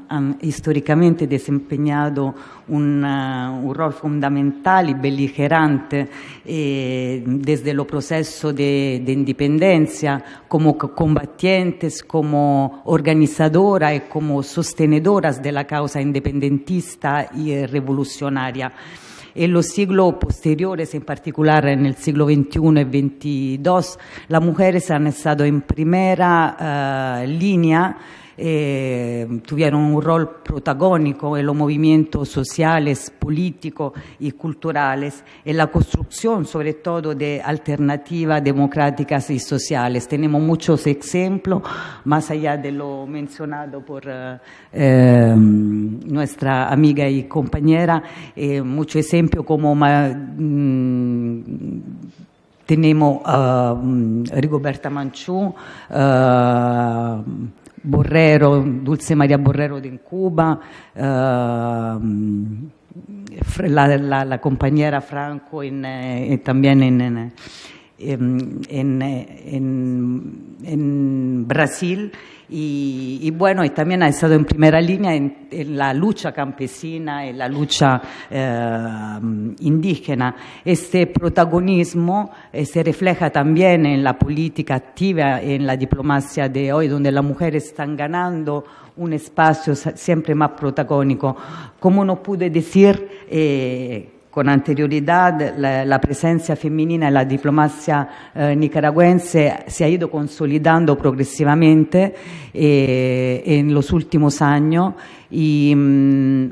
han históricamente desempeñado un rol fundamental y beligerante desde los procesos de independencia, como combatientes, como organizadoras y como sostenedoras de la causa independentista y revolucionaria. En los siglos posteriores, en particular en el siglo XXI y XXII, las mujeres han estado en primera línea, tuvieron un rol protagónico en los movimientos sociales, políticos y culturales, en la construcción sobre todo de alternativas democráticas y sociales. Tenemos muchos ejemplos, más allá de lo mencionado por nuestra amiga y compañera, muchos ejemplos como tenemos Rigoberta Menchú, Borrero, Dulce María Borrero en Cuba, la compañera Franco también en Brasil. Y bueno, y también ha estado en primera línea en la lucha campesina, en la lucha indígena. Este protagonismo se refleja también en la política activa, en la diplomacia de hoy, donde las mujeres están ganando un espacio siempre más protagónico. Como no pude decir con anterioridad, la presencia femenina en la diplomacia nicaragüense se ha ido consolidando progresivamente en los últimos años y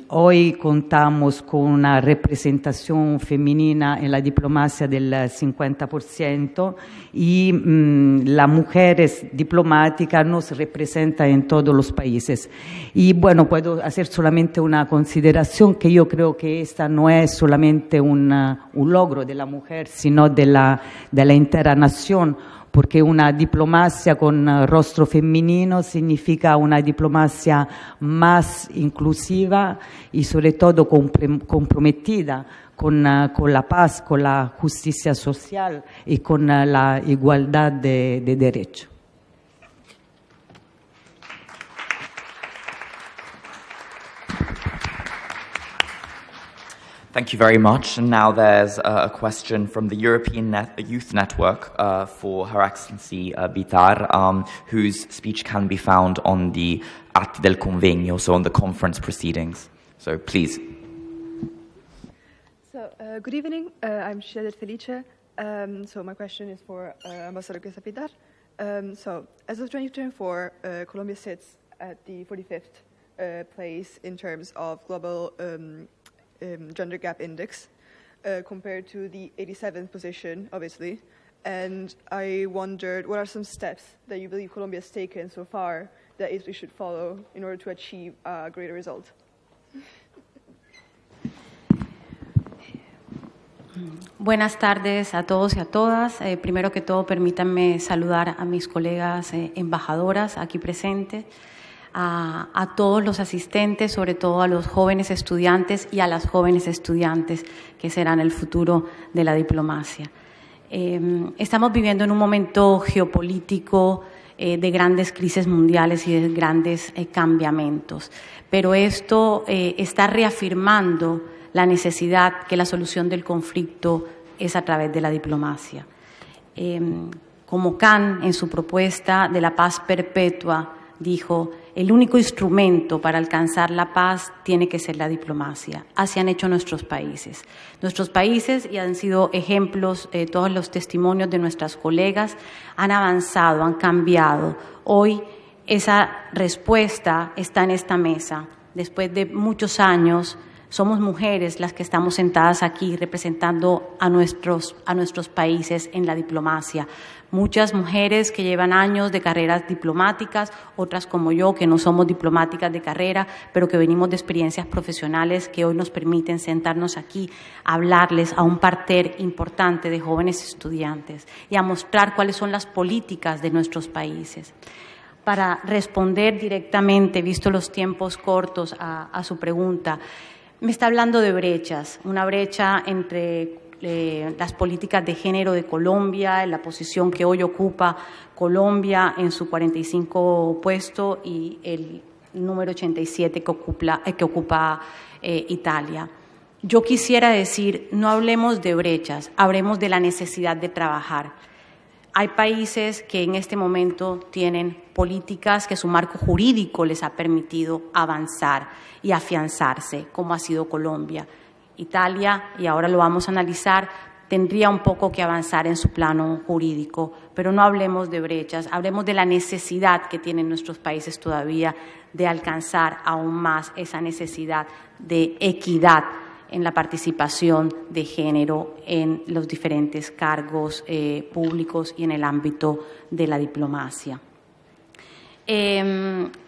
hoy contamos con una representación femenina en la diplomacia del 50% y las mujeres diplomáticas nos representan en todos los países. Y bueno, puedo hacer solamente una consideración que yo creo que esta no es solamente un logro de la mujer, sino de la entera nación, porque una diplomacia con rostro femenino significa una diplomacia más inclusiva y sobre todo comprometida con la paz, con la justicia social y con la igualdad de derechos. Thank you very much. And now there's a question from the European Youth Network for Her Excellency Bitar, whose speech can be found on the Atti del Convegno, so on the conference proceedings. So please. So good evening. I'm Shedet Felice. So my question is for Ambassador Bitar. So as of 2024, Colombia sits at the 45th place in terms of global gender gap index compared to the 87th position, obviously. And I wondered, what are some steps that you believe Colombia has taken so far that Italy should follow in order to achieve a greater result? Buenas tardes a todos y a todas. Primero que todo, permítanme saludar a mis colegas embajadoras aquí presentes, a todos los asistentes, sobre todo a los jóvenes estudiantes y a las jóvenes estudiantes que serán el futuro de la diplomacia. Estamos viviendo en un momento geopolítico de grandes crisis mundiales y de grandes cambiamientos, pero esto está reafirmando la necesidad que la solución del conflicto es a través de la diplomacia. Como Kant, en su propuesta de la paz perpetua, dijo: el único instrumento para alcanzar la paz tiene que ser la diplomacia. Así han hecho nuestros países. Nuestros países, y han sido ejemplos, todos los testimonios de nuestras colegas, han avanzado, han cambiado. Hoy esa respuesta está en esta mesa. Después de muchos años, somos mujeres las que estamos sentadas aquí representando a nuestros países en la diplomacia. Muchas mujeres que llevan años de carreras diplomáticas, otras como yo que no somos diplomáticas de carrera, pero que venimos de experiencias profesionales que hoy nos permiten sentarnos aquí a hablarles a un parterre importante de jóvenes estudiantes y a mostrar cuáles son las políticas de nuestros países. Para responder directamente, visto los tiempos cortos, a su pregunta, me está hablando de brechas, una brecha entre las políticas de género de Colombia, la posición que hoy ocupa Colombia en su 45 puesto y el número 87 que ocupa Italia. Yo quisiera decir, no hablemos de brechas, hablemos de la necesidad de trabajar. Hay países que en este momento tienen políticas que su marco jurídico les ha permitido avanzar y afianzarse, como ha sido Colombia. Italia, y ahora lo vamos a analizar, tendría un poco que avanzar en su plano jurídico, pero no hablemos de brechas, hablemos de la necesidad que tienen nuestros países todavía de alcanzar aún más esa necesidad de equidad en la participación de género en los diferentes cargos públicos y en el ámbito de la diplomacia.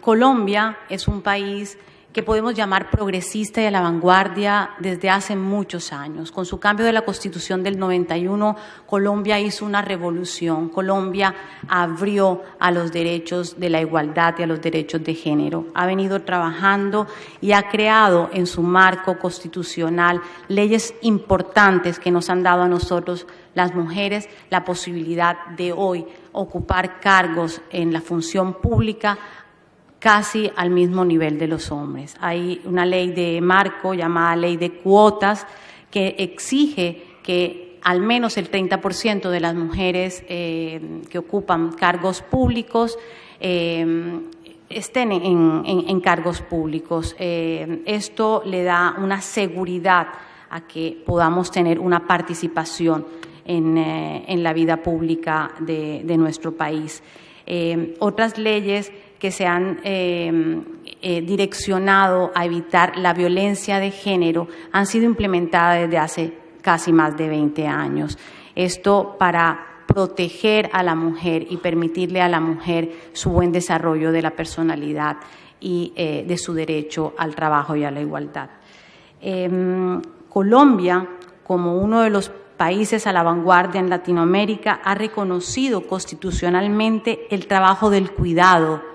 Colombia es un país que podemos llamar progresista y a la vanguardia desde hace muchos años. Con su cambio de la Constitución del 91, Colombia hizo una revolución. Colombia abrió a los derechos de la igualdad y a los derechos de género. Ha venido trabajando y ha creado en su marco constitucional leyes importantes que nos han dado a nosotros, las mujeres, la posibilidad de hoy ocupar cargos en la función pública casi al mismo nivel de los hombres. Hay una ley de marco llamada Ley de Cuotas que exige que al menos el 30% de las mujeres que ocupan cargos públicos estén en cargos públicos. Esto le da una seguridad a que podamos tener una participación en la vida pública de nuestro país. Otras leyes que se han direccionado a evitar la violencia de género han sido implementadas desde hace casi más de 20 años. Esto para proteger a la mujer y permitirle a la mujer su buen desarrollo de la personalidad y de su derecho al trabajo y a la igualdad. Colombia, como uno de los países a la vanguardia en Latinoamérica, ha reconocido constitucionalmente el trabajo del cuidado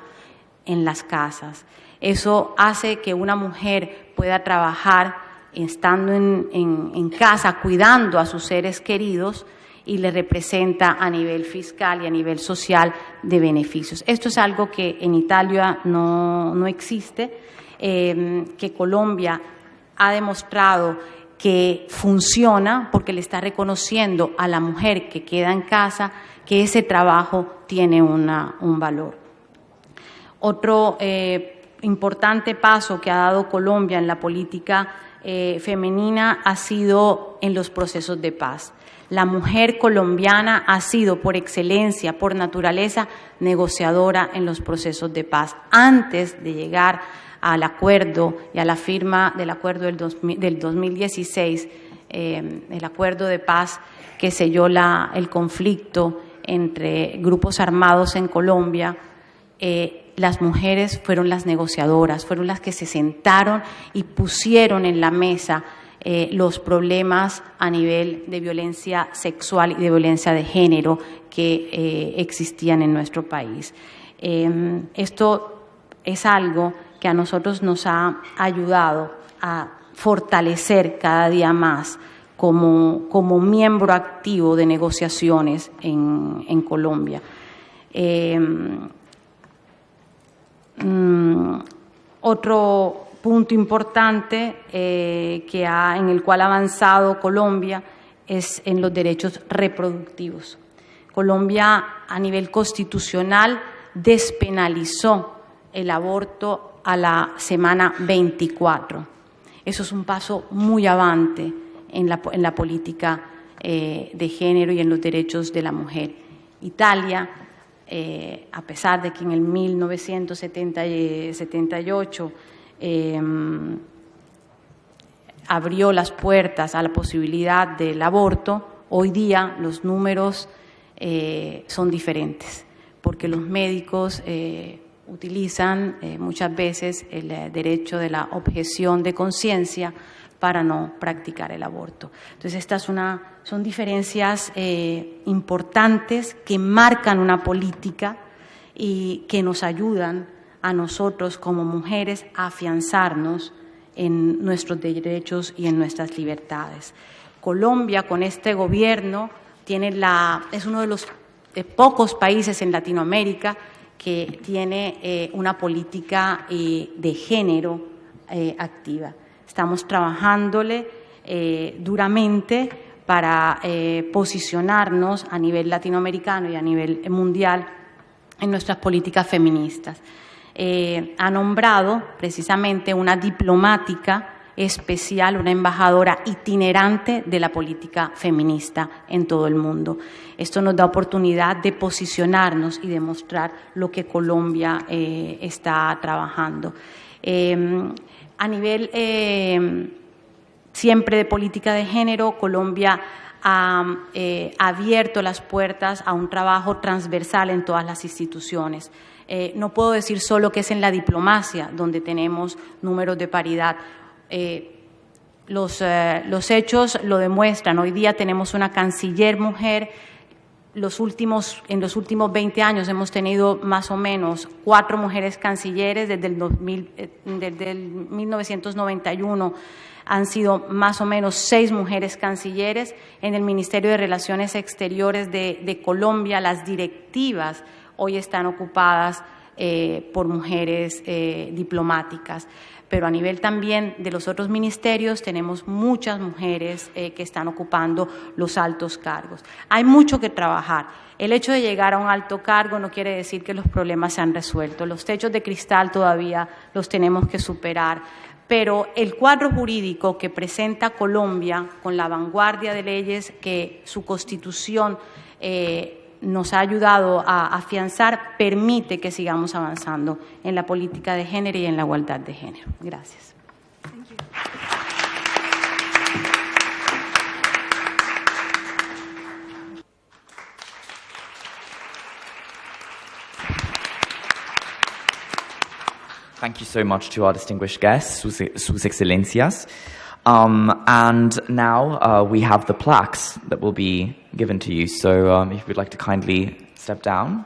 en las casas. Eso hace que una mujer pueda trabajar estando en casa, cuidando a sus seres queridos, y le representa a nivel fiscal y a nivel social de beneficios. Esto es algo que en Italia no existe, que Colombia ha demostrado que funciona porque le está reconociendo a la mujer que queda en casa que ese trabajo tiene un valor. Otro importante paso que ha dado Colombia en la política femenina ha sido en los procesos de paz. La mujer colombiana ha sido por excelencia, por naturaleza, negociadora en los procesos de paz. Antes de llegar al acuerdo y a la firma del acuerdo del 2016, el acuerdo de paz que selló el conflicto entre grupos armados en Colombia, las mujeres fueron las negociadoras, fueron las que se sentaron y pusieron en la mesa los problemas a nivel de violencia sexual y de violencia de género que existían en nuestro país. Esto es algo que a nosotros nos ha ayudado a fortalecer cada día más como miembro activo de negociaciones en Colombia. Otro punto importante en el cual ha avanzado Colombia es en los derechos reproductivos. Colombia, a nivel constitucional, despenalizó el aborto a la semana 24. Eso es un paso muy avante en la política de género y en los derechos de la mujer. Italia, a pesar de que en el 1978 abrió las puertas a la posibilidad del aborto, hoy día los números son diferentes, porque los médicos utilizan muchas veces el derecho de la objeción de conciencia para no practicar el aborto. Entonces, estas son diferencias importantes que marcan una política y que nos ayudan a nosotros como mujeres a afianzarnos en nuestros derechos y en nuestras libertades. Colombia, con este gobierno, es uno de los pocos países en Latinoamérica que tiene una política de género activa. Estamos trabajándole duramente para posicionarnos a nivel latinoamericano y a nivel mundial en nuestras políticas feministas. Ha nombrado precisamente una diplomática especial, una embajadora itinerante de la política feminista en todo el mundo. Esto nos da oportunidad de posicionarnos y demostrar lo que Colombia está trabajando. A nivel siempre de política de género, Colombia ha abierto las puertas a un trabajo transversal en todas las instituciones. No puedo decir solo que es en la diplomacia donde tenemos números de paridad. Los hechos lo demuestran. Hoy día tenemos una canciller mujer. En los últimos 20 años hemos tenido más o menos 4 mujeres cancilleres. Desde el 1991 han sido más o menos 6 mujeres cancilleres. En el Ministerio de Relaciones Exteriores de Colombia, las directivas hoy están ocupadas por mujeres diplomáticas. Pero a nivel también de los otros ministerios tenemos muchas mujeres que están ocupando los altos cargos. Hay mucho que trabajar. El hecho de llegar a un alto cargo no quiere decir que los problemas se han resuelto. Los techos de cristal todavía los tenemos que superar. Pero el cuadro jurídico que presenta Colombia, con la vanguardia de leyes que su Constitución nos ha ayudado a afianzar, permite que sigamos avanzando en la política de género y en la igualdad de género. Gracias. Thank you so much to our distinguished guests, sus excelencias. And now we have the plaques that will be given to you. So if you'd like to kindly step down.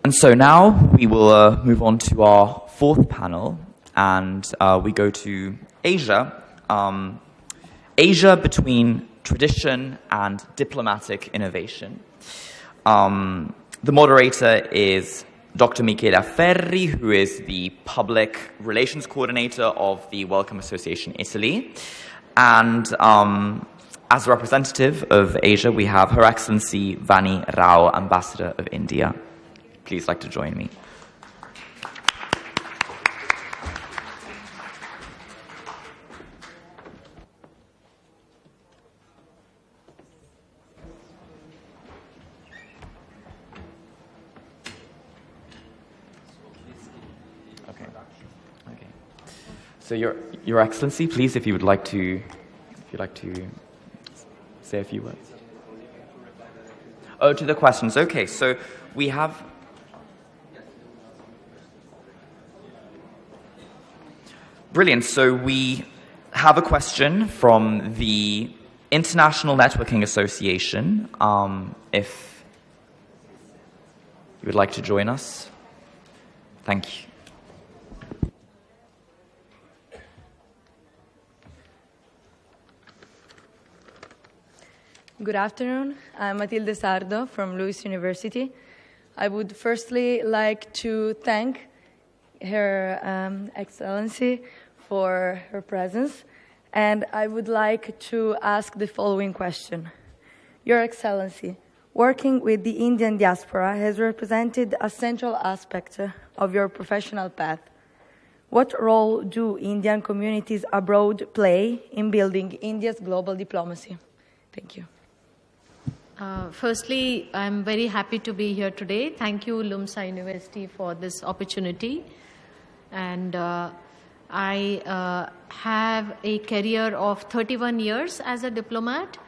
And so now we will move on to our fourth panel, and we go to Asia. Asia between tradition and diplomatic innovation. The moderator is Dr. Michela Ferri, who is the Public Relations Coordinator of the Wellcome Association Italy. And as a representative of Asia, we have Her Excellency Vani Rao, Ambassador of India. Please like to join me. So Your Excellency, please, if you'd like to say a few words. Oh, to the questions. Okay, so we have... Brilliant. So we have a question from the International Networking Association. If you would like to join us. Thank you. Good afternoon. I'm Matilde Sardo from LUMSA University. I would firstly like to thank Her Excellency for her presence, and I would like to ask the following question. Your Excellency, working with the Indian diaspora has represented a central aspect of your professional path. What role do Indian communities abroad play in building India's global diplomacy? Thank you. Firstly, I'm very happy to be here today. Thank you, LUMSA University, for this opportunity. And I have a career of 31 years as a diplomat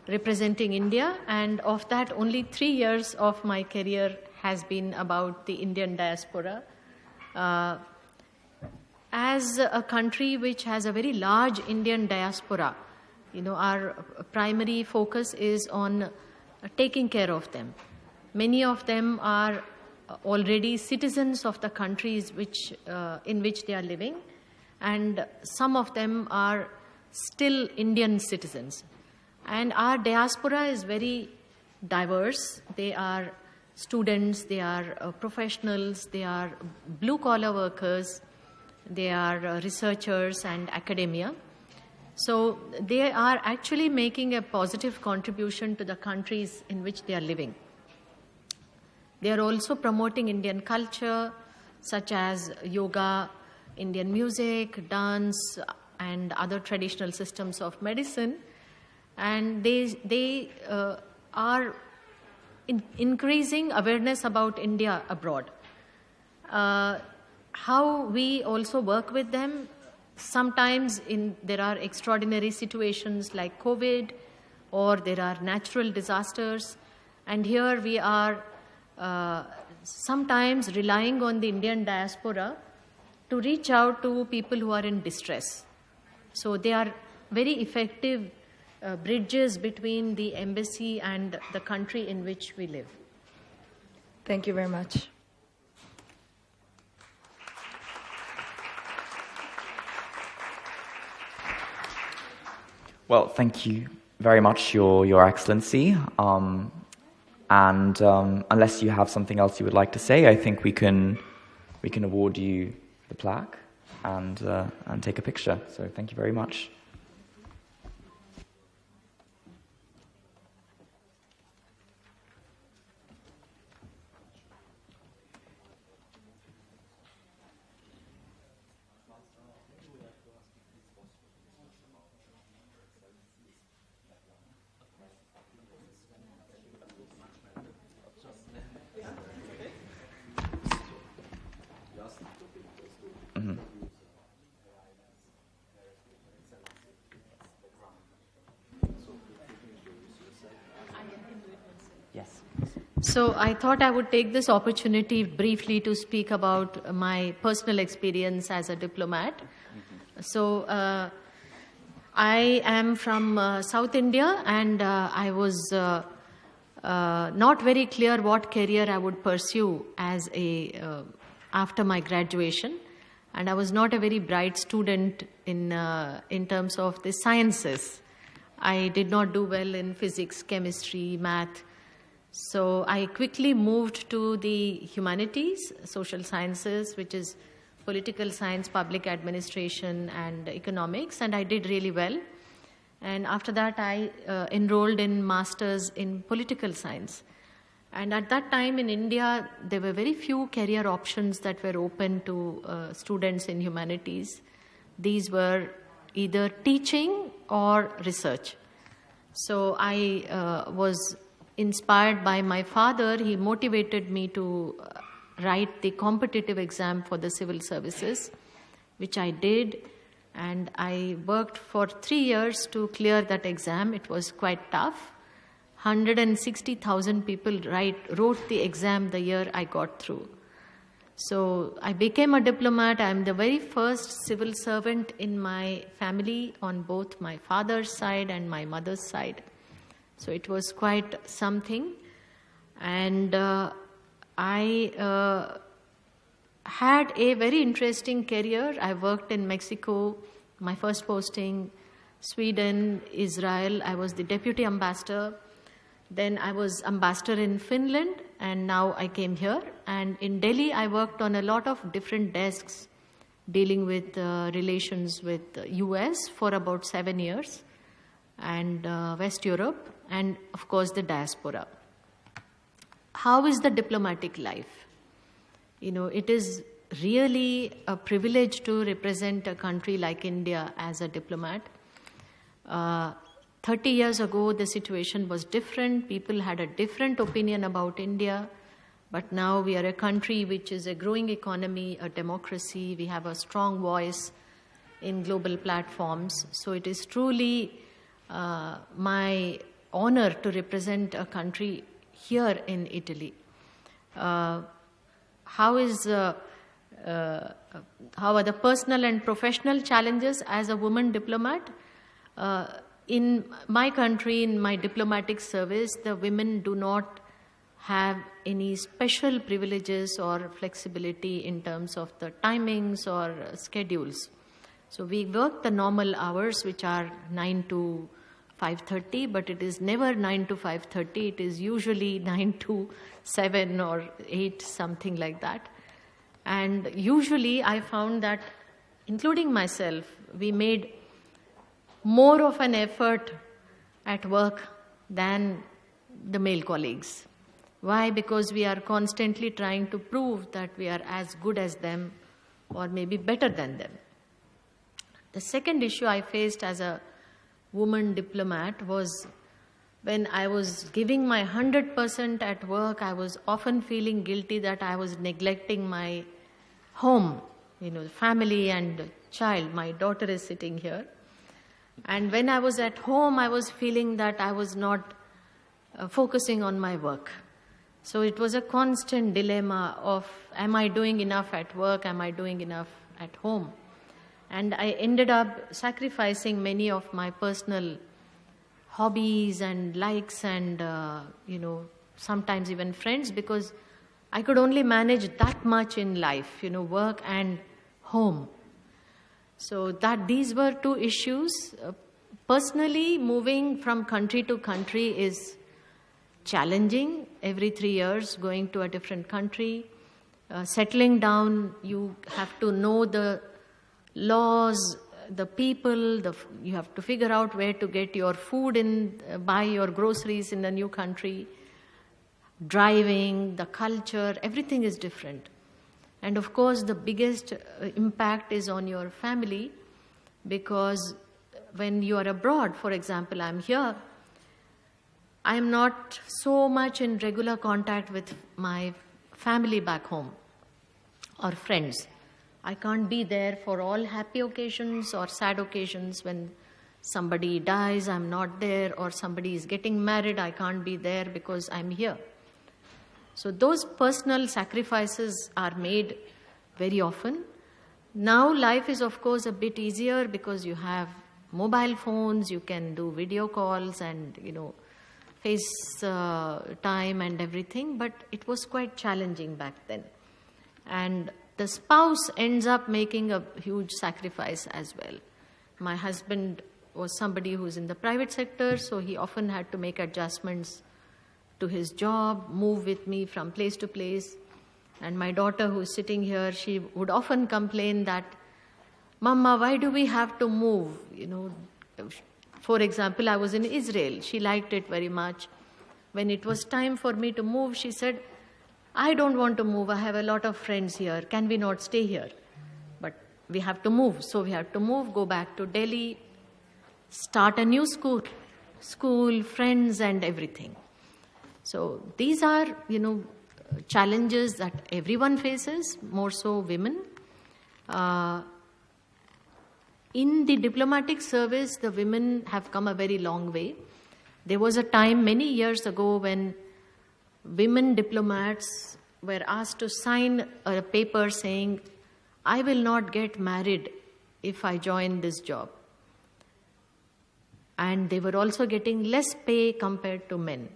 representing India, and of that, only 3 years of my career has been about the Indian diaspora. As a country which has a very large Indian diaspora, our primary focus is on taking care of them. Many of them are already citizens of the countries in which they are living, and some of them are still Indian citizens. And our diaspora is very diverse. They are students, they are professionals, they are blue-collar workers, they are researchers and academia. So they are actually making a positive contribution to the countries in which they are living. They are also promoting Indian culture, such as yoga, Indian music, dance, and other traditional systems of medicine. And they are increasing awareness about India abroad. How we also work with them, sometimes there are extraordinary situations like COVID, or there are natural disasters, and here we are sometimes relying on the Indian diaspora to reach out to people who are in distress. So they are very effective bridges between the embassy and the country in which we live. Thank you very much. Well, thank you very much, Your Excellency. And unless you have something else you would like to say, I think we can award you the plaque and take a picture. So thank you very much. So I thought I would take this opportunity briefly to speak about my personal experience as a diplomat. So I am from South India, and I was not very clear what career I would pursue as after my graduation. And I was not a very bright student in terms of the sciences. I did not do well in physics, chemistry, math. So I quickly moved to the humanities, social sciences, which is political science, public administration, and economics, and I did really well. And after that, I enrolled in masters in political science. And at that time in India, there were very few career options that were open to students in humanities. These were either teaching or research. So I was inspired by my father. He motivated me to write the competitive exam for the civil services, which I did. And I worked for 3 years to clear that exam. It was quite tough. 160,000 people wrote the exam the year I got through. So I became a diplomat. I'm the very first civil servant in my family on both my father's side and my mother's side. So it was quite something. And I had a very interesting career. I worked in Mexico, my first posting, Sweden, Israel. I was the deputy ambassador. Then I was ambassador in Finland, and now I came here. And in Delhi, I worked on a lot of different desks dealing with relations with US for about 7 years, and West Europe, and of course the diaspora. How is the diplomatic life? You know, it is really a privilege to represent a country like India as a diplomat. 30 years ago, the situation was different. People had a different opinion about India. But now we are a country which is a growing economy, a democracy. We have a strong voice in global platforms. So it is truly my honor to represent a country here in Italy. How are the personal and professional challenges as a woman diplomat? In my country, in my diplomatic service, the women do not have any special privileges or flexibility in terms of the timings or schedules. So we work the normal hours, which are 9 to 5:30, but it is never 9 to 5:30. It is usually 9 to 7 or 8, something like that. And usually I found that, including myself, we made more of an effort at work than the male colleagues. Why? Because we are constantly trying to prove that we are as good as them or maybe better than them. The second issue I faced as a woman diplomat was when I was giving my 100% at work, I was often feeling guilty that I was neglecting my home, family and child. My daughter is sitting here. And when I was at home, I was feeling that I was not focusing on my work. So it was a constant dilemma of, am I doing enough at work? Am I doing enough at home? And I ended up sacrificing many of my personal hobbies and likes and, sometimes even friends, because I could only manage that much in life, work and home. So these were two issues. Personally, moving from country to country is challenging. Every 3 years, going to a different country. Settling down, you have to know the laws, the people, you have to figure out where to get your food buy your groceries in the new country. Driving, the culture, everything is different. And of course, the biggest impact is on your family, because when you are abroad, for example, I'm here, I'm not so much in regular contact with my family back home or friends. I can't be there for all happy occasions or sad occasions. When somebody dies, I'm not there, or somebody is getting married, I can't be there because I'm here. So those personal sacrifices are made very often. Now life is, of course, a bit easier because you have mobile phones, you can do video calls and, FaceTime and everything, but it was quite challenging back then. And the spouse ends up making a huge sacrifice as well. My husband was somebody who's in the private sector, so he often had to make adjustments to his job, move with me from place to place. And my daughter, who's sitting here, she would often complain that, Mama, why do we have to move? For example, I was in Israel. She liked it very much. When it was time for me to move, she said, I don't want to move. I have a lot of friends here. Can we not stay here? But we have to move. So we have to move, go back to Delhi, start a new school, friends and everything. So these are, challenges that everyone faces, more so women. In the diplomatic service, the women have come a very long way. There was a time many years ago when women diplomats were asked to sign a paper saying, I will not get married if I join this job. And they were also getting less pay compared to men.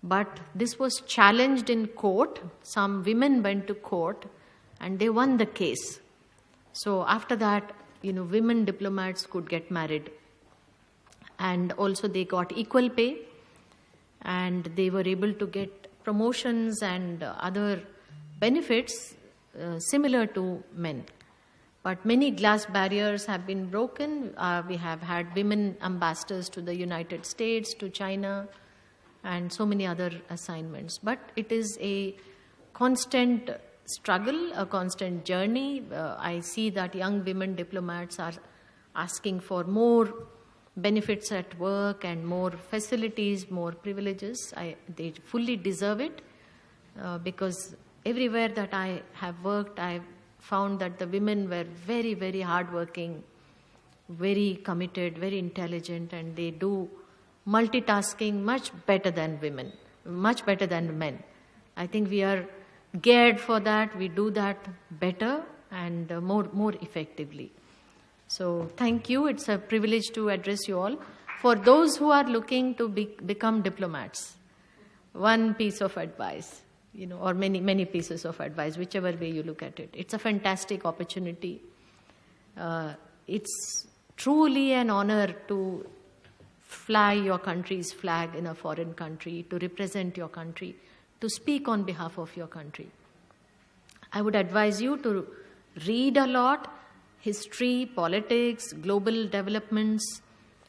But this was challenged in court. Some women went to court and they won the case. So after that, women diplomats could get married. And also they got equal pay and they were able to get promotions and other benefits similar to men. But many glass barriers have been broken. We have had women ambassadors to the United States, to China, and so many other assignments. But it is a constant struggle, a constant journey. I see that young women diplomats are asking for more benefits at work and more facilities, more privileges. They fully deserve it because everywhere that I have worked, I've found that the women were very, very hardworking, very committed, very intelligent, and they do multitasking much better than women, much better than men. I think we are geared for that. We do that better and more effectively. So thank you. It's a privilege to address you all. For those who are looking to become diplomats, one piece of advice, or many pieces of advice, whichever way you look at it. It's a fantastic opportunity. It's truly an honor to fly your country's flag in a foreign country, to represent your country, to speak on behalf of your country. I would advise you to read a lot, history, politics, global developments,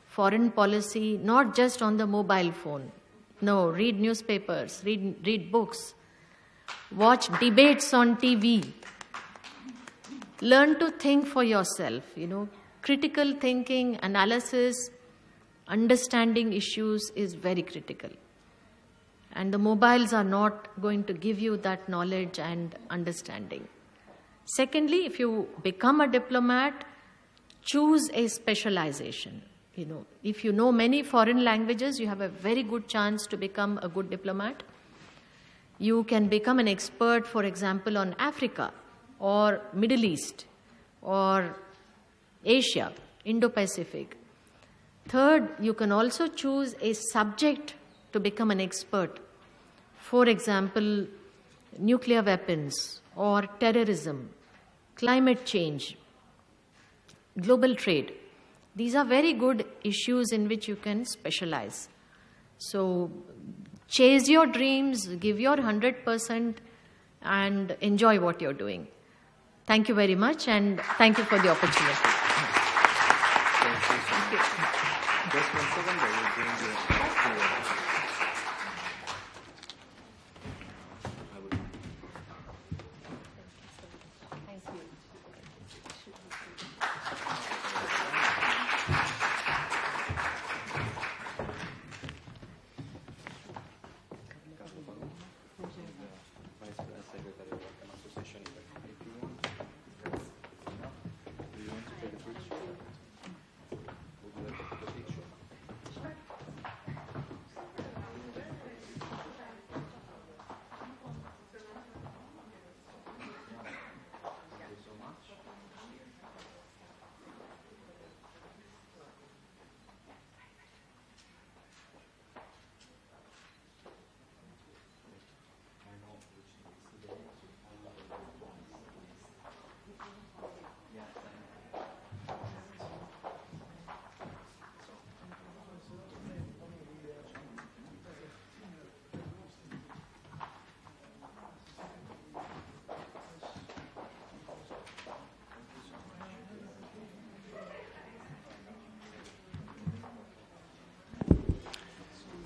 foreign policy, not just on the mobile phone. No, read newspapers, read books, watch debates on TV. Learn to think for yourself, Critical thinking, analysis, understanding issues is very critical. And the mobiles are not going to give you that knowledge and understanding. Secondly, if you become a diplomat, choose a specialization. If you know many foreign languages, you have a very good chance to become a good diplomat. You can become an expert, for example, on Africa or Middle East or Asia, Indo-Pacific. Third, you can also choose a subject to become an expert. For example, nuclear weapons or terrorism, climate change, global trade. These are very good issues in which you can specialize. So chase your dreams, give your 100% and enjoy what you're doing. Thank you very much and thank you for the opportunity. Thank you. Just 1 second, I will bring you.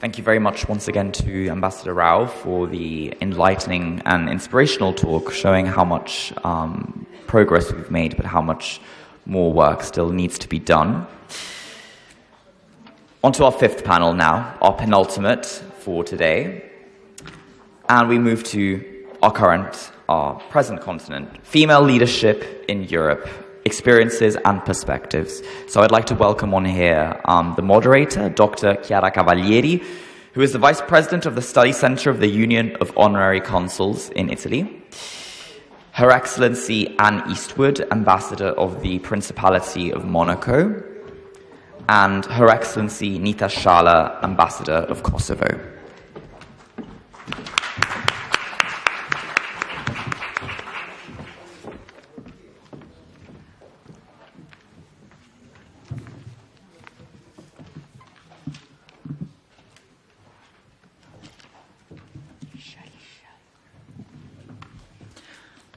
Thank you very much once again to Ambassador Rao for the enlightening and inspirational talk, showing how much progress we've made, but how much more work still needs to be done. On to our fifth panel now, our penultimate for today. And we move to our present continent, female leadership in Europe experiences and perspectives. So I'd like to welcome on here the moderator, Dr. Chiara Cavalieri, who is the Vice President of the Study Center of the Union of Honorary Consuls in Italy, Her Excellency Anne Eastwood, Ambassador of the Principality of Monaco, and Her Excellency Nita Shala, Ambassador of Kosovo.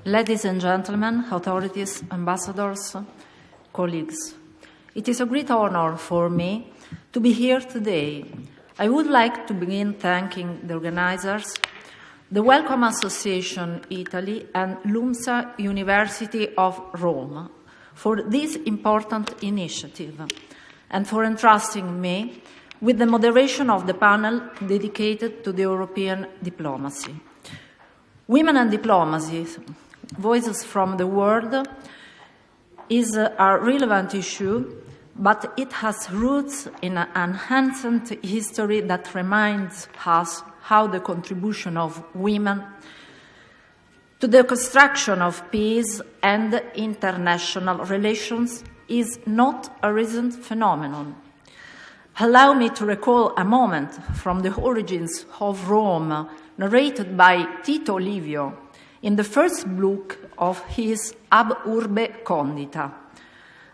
Ladies and gentlemen, authorities, ambassadors, colleagues, it is a great honor for me to be here today. I would like to begin thanking the organizers, the Welcome Association Italy and LUMSA University of Rome for this important initiative and for entrusting me with the moderation of the panel dedicated to the European diplomacy. Women and diplomacy, Voices from the World, is a relevant issue, but it has roots in an ancient history that reminds us how the contribution of women to the construction of peace and international relations is not a recent phenomenon. Allow me to recall a moment from the origins of Rome, narrated by Tito Livio in the first book of his Ab Urbe Condita.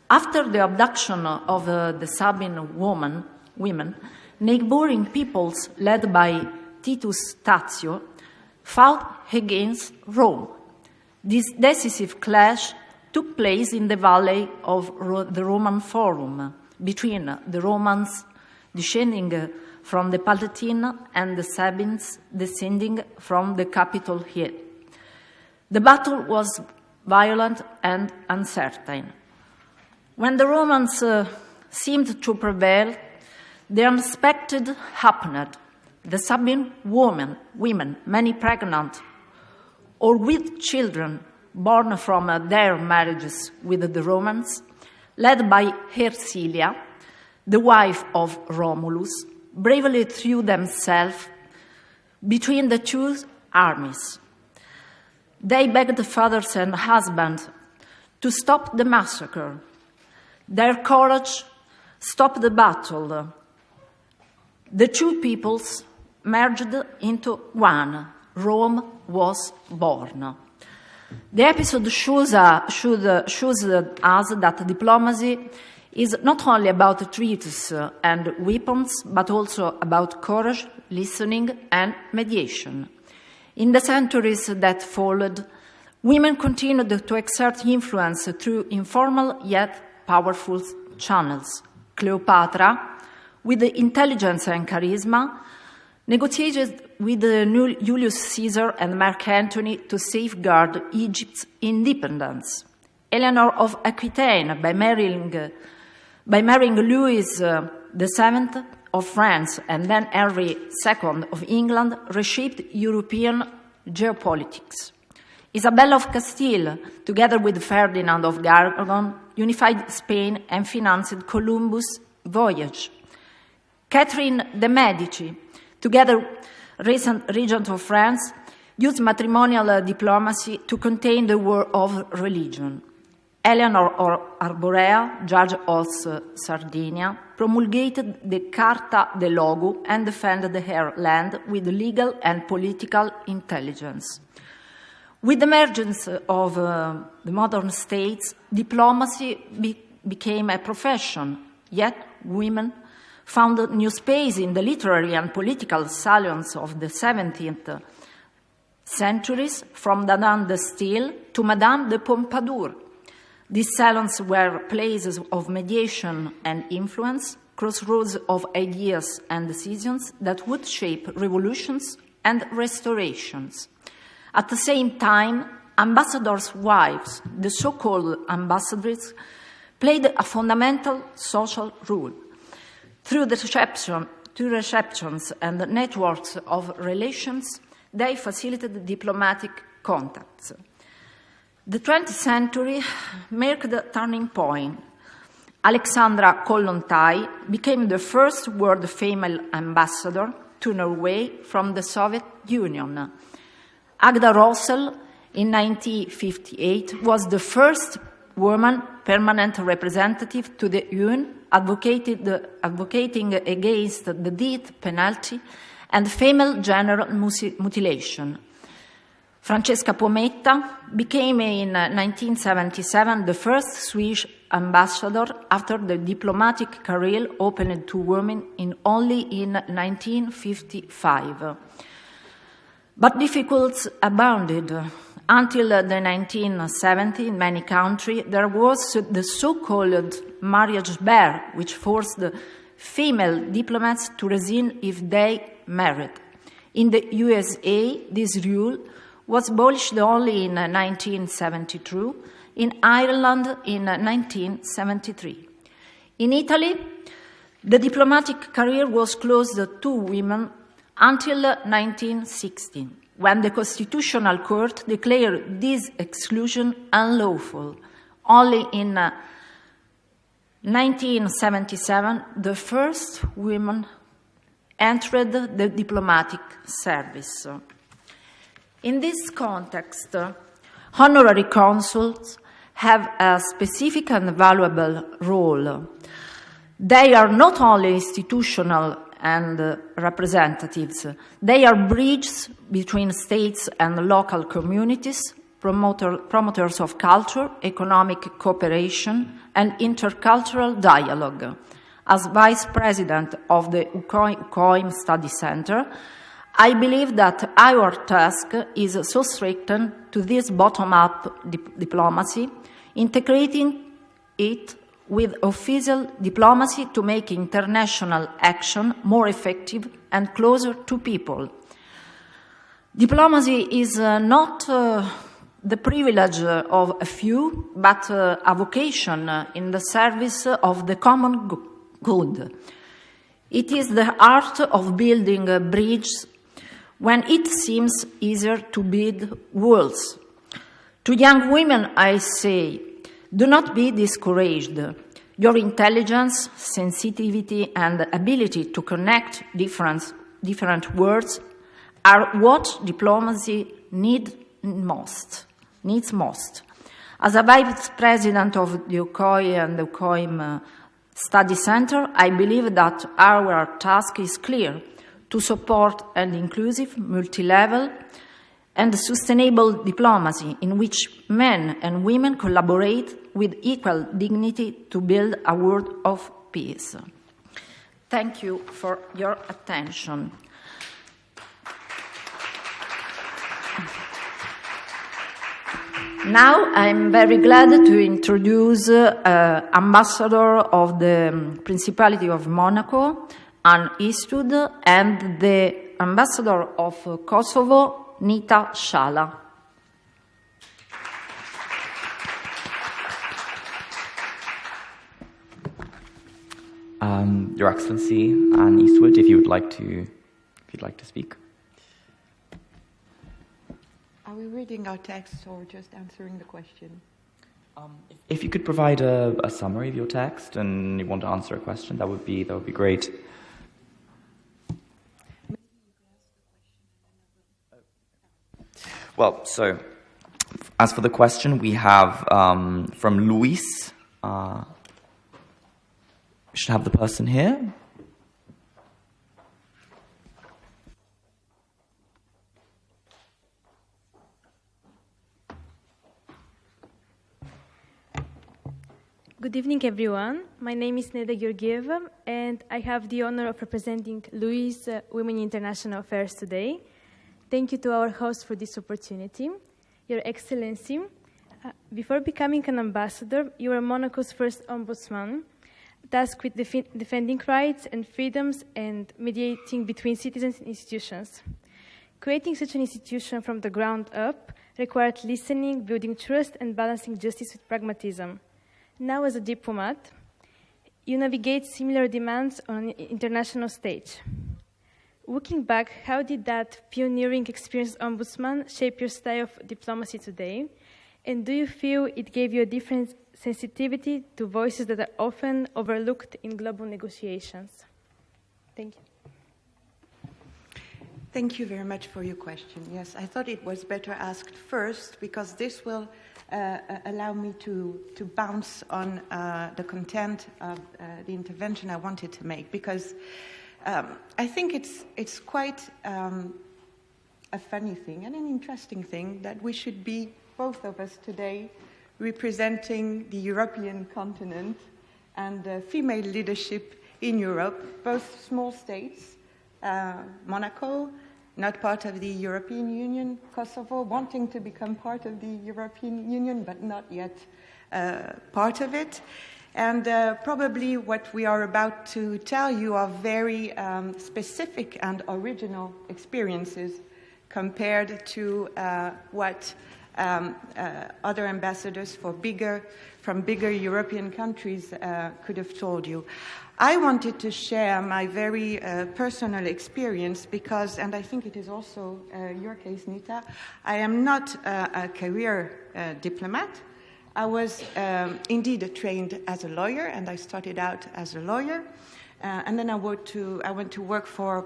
After the abduction of the Sabine women, neighboring peoples led by Titus Tazio fought against Rome. This decisive clash took place in the valley of the Roman Forum between the Romans descending from the Palatine and the Sabines descending from the Capitol Hill. The battle was violent and uncertain. When the Romans seemed to prevail, the unexpected happened. The Sabine women, many pregnant or with children born from their marriages with the Romans, led by Hersilia, the wife of Romulus, bravely threw themselves between the two armies. They begged the fathers and husbands to stop the massacre. Their courage stopped the battle. The two peoples merged into one. Rome was born. The episode shows us that diplomacy is not only about treaties and weapons, but also about courage, listening, and mediation. In the centuries that followed, women continued to exert influence through informal yet powerful channels. Cleopatra, with intelligence and charisma, negotiated with Julius Caesar and Mark Antony to safeguard Egypt's independence. Eleanor of Aquitaine, by marrying Louis VII of France and then Henry II of England, reshaped European geopolitics. Isabella of Castile, together with Ferdinand of Aragon, unified Spain and financed Columbus' voyage. Catherine de' Medici, together regent of France, used matrimonial diplomacy to contain the war of religion. Eleanor of Arborea, Judge of Sardinia, promulgated the Carta de Logu and defended her land with legal and political intelligence. With the emergence of the modern states, diplomacy became a profession, yet women found a new space in the literary and political salons of the 17th centuries, from Madame de Staël to Madame de Pompadour. These salons were places of mediation and influence, crossroads of ideas and decisions that would shape revolutions and restorations. At the same time, ambassadors' wives, the so-called ambassadresses, played a fundamental social role. Through receptions and networks of relations, they facilitated diplomatic contacts. The 20th century marked a turning point. Alexandra Kollontai became the first world female ambassador to Norway from the Soviet Union. Agda Rosel, in 1958, was the first woman permanent representative to the UN, advocating against the death penalty and female genital mutilation. Francesca Pometta became in 1977 the first Swedish ambassador after the diplomatic career opened to women only in 1955. But difficulties abounded. Until the 1970s, in many countries, there was the so-called marriage bar, which forced female diplomats to resign if they married. In the USA, this rule was abolished only in 1972, in Ireland in 1973. In Italy, the diplomatic career was closed to women until 1916, when the Constitutional Court declared this exclusion unlawful. Only in 1977, the first women entered the diplomatic service. In this context, honorary consuls have a specific and valuable role. They are not only institutional and representatives, they are bridges between states and local communities, promoters of culture, economic cooperation, and intercultural dialogue. As Vice President of the UCOIM Study Center, I believe that our task is so strictened to this bottom-up diplomacy, integrating it with official diplomacy to make international action more effective and closer to people. Diplomacy is not the privilege of a few, but a vocation in the service of the common good. It is the art of building bridges when it seems easier to build walls. To young women, I say, do not be discouraged. Your intelligence, sensitivity, and ability to connect different words are what diplomacy needs most. As a Vice President of the UCOI and the UCOIM Study Center, I believe that our task is clear: to support an inclusive, multi-level, and sustainable diplomacy in which men and women collaborate with equal dignity to build a world of peace. Thank you for your attention. Now I'm very glad to introduce Ambassador of the Principality of Monaco, Anne Eastwood, and the Ambassador of Kosovo, Nita Shala. Your Excellency, Anne Eastwood, if you'd like to speak. Are we reading our text or just answering the question? If you could provide a summary of your text and you want to answer a question, that would be great. Well, so as for the question, we have from Luis. We should have the person here. Good evening, everyone. My name is Neda Georgieva, and I have the honor of representing Louis Women in International Affairs today. Thank you to our host for this opportunity. Your Excellency, before becoming an ambassador, you were Monaco's first ombudsman, tasked with defending rights and freedoms and mediating between citizens and institutions. Creating such an institution from the ground up required listening, building trust, and balancing justice with pragmatism. Now, as a diplomat, you navigate similar demands on an international stage. Looking back, how did that pioneering experience ombudsman shape your style of diplomacy today? And do you feel it gave you a different sensitivity to voices that are often overlooked in global negotiations? Thank you. Thank you very much for your question. Yes, I thought it was better asked first because this will allow me to bounce on the content of the intervention I wanted to make, because I think it's quite a funny thing and an interesting thing that we should be, both of us today, representing the European continent and female leadership in Europe, both small states, Monaco, not part of the European Union, Kosovo, wanting to become part of the European Union, but not yet part of it. And probably what we are about to tell you are very specific and original experiences compared to what other ambassadors from bigger European countries could have told you. I wanted to share my very personal experience because, and I think it is also your case, Nita, I am not a career diplomat. I was indeed trained as a lawyer, and I started out as a lawyer. And then I went to work for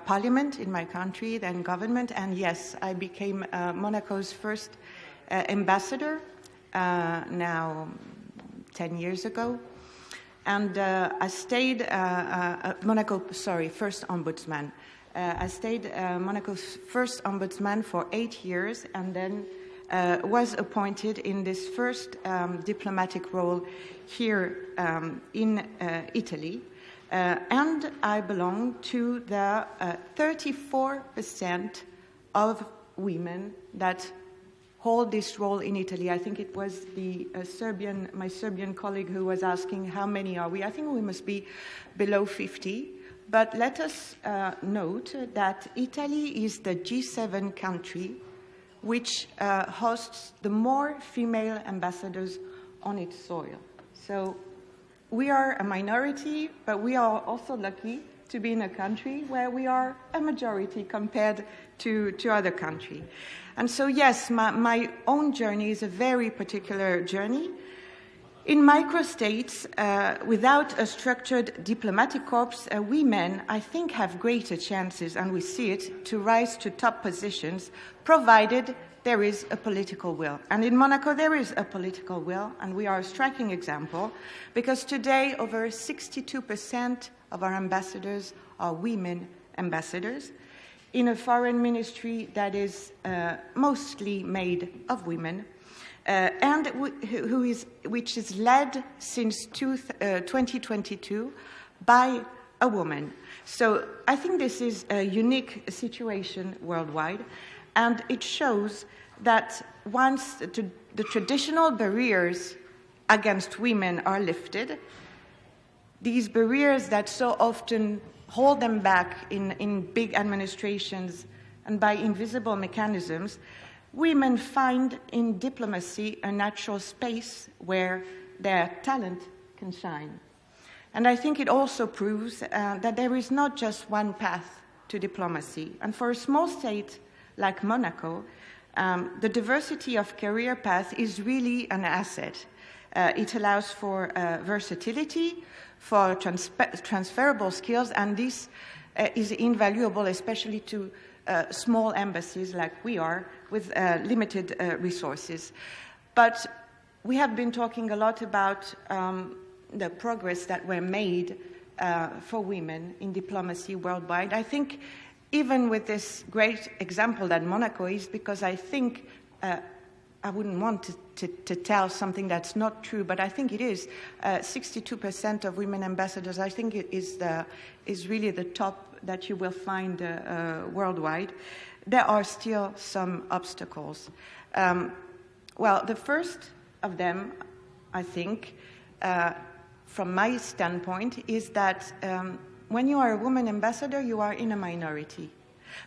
parliament in my country, then government, and yes, I became Monaco's first ambassador now 10 years ago. And I stayed first ombudsman. I stayed Monaco's first ombudsman for 8 years, and then was appointed in this first diplomatic role here in Italy. And I belong to the 34% of women that hold this role in Italy. I think it was my Serbian colleague who was asking how many are we. I think we must be below 50. But let us note that Italy is the G7 country which hosts the more female ambassadors on its soil. So we are a minority, but we are also lucky to be in a country where we are a majority compared to other countries. And so, yes, my own journey is a very particular journey. In microstates, without a structured diplomatic corps, women, I think, have greater chances, and we see it, to rise to top positions, provided there is a political will. And in Monaco, there is a political will, and we are a striking example, because today, over 62% of our ambassadors are women ambassadors, in a foreign ministry that is mostly made of women, and which is led since 2022 by a woman. So I think this is a unique situation worldwide, and it shows that once the traditional barriers against women are lifted, these barriers that so often hold them back in big administrations and by invisible mechanisms, women find in diplomacy a natural space where their talent can shine. And I think it also proves that there is not just one path to diplomacy. And for a small state like Monaco, the diversity of career paths is really an asset. It allows for versatility, for transferable skills, and this is invaluable, especially to small embassies like we are, with limited resources. But we have been talking a lot about the progress that were made for women in diplomacy worldwide. I think even with this great example that Monaco is, because I think I wouldn't want to tell something that's not true, but I think it is. 62% of women ambassadors, I think it is really the top that you will find worldwide. There are still some obstacles. Well, the first of them, I think, from my standpoint, is that when you are a woman ambassador, you are in a minority.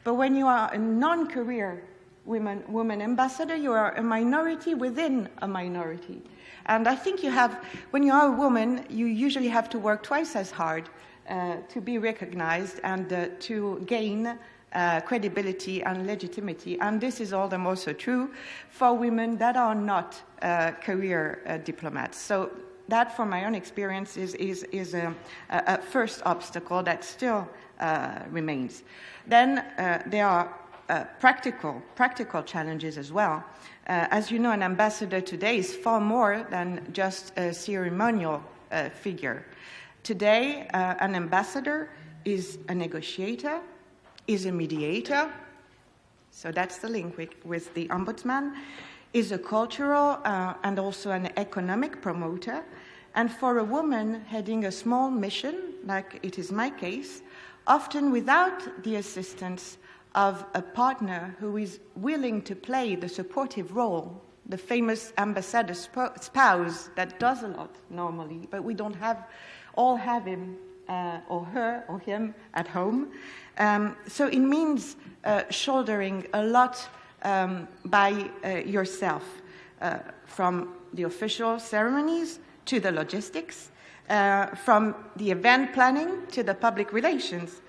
But when you are a non-career woman ambassador, you are a minority within a minority. And I think when you are a woman, you usually have to work twice as hard to be recognized and to gain credibility and legitimacy. And this is all the more so true for women that are not career diplomats. So that, from my own experience, is a first obstacle that still remains. Then there are practical challenges as well. As you know, an ambassador today is far more than just a ceremonial figure. Today, an ambassador is a negotiator, is a mediator, so that's the link with the ombudsman, is a cultural and also an economic promoter. And for a woman heading a small mission, like it is my case, often without the assistance of a partner who is willing to play the supportive role, the famous ambassador spouse that does a lot normally, but we don't all have him or her or him at home. So it means shouldering a lot by yourself, from the official ceremonies to the logistics, from the event planning to the public relations.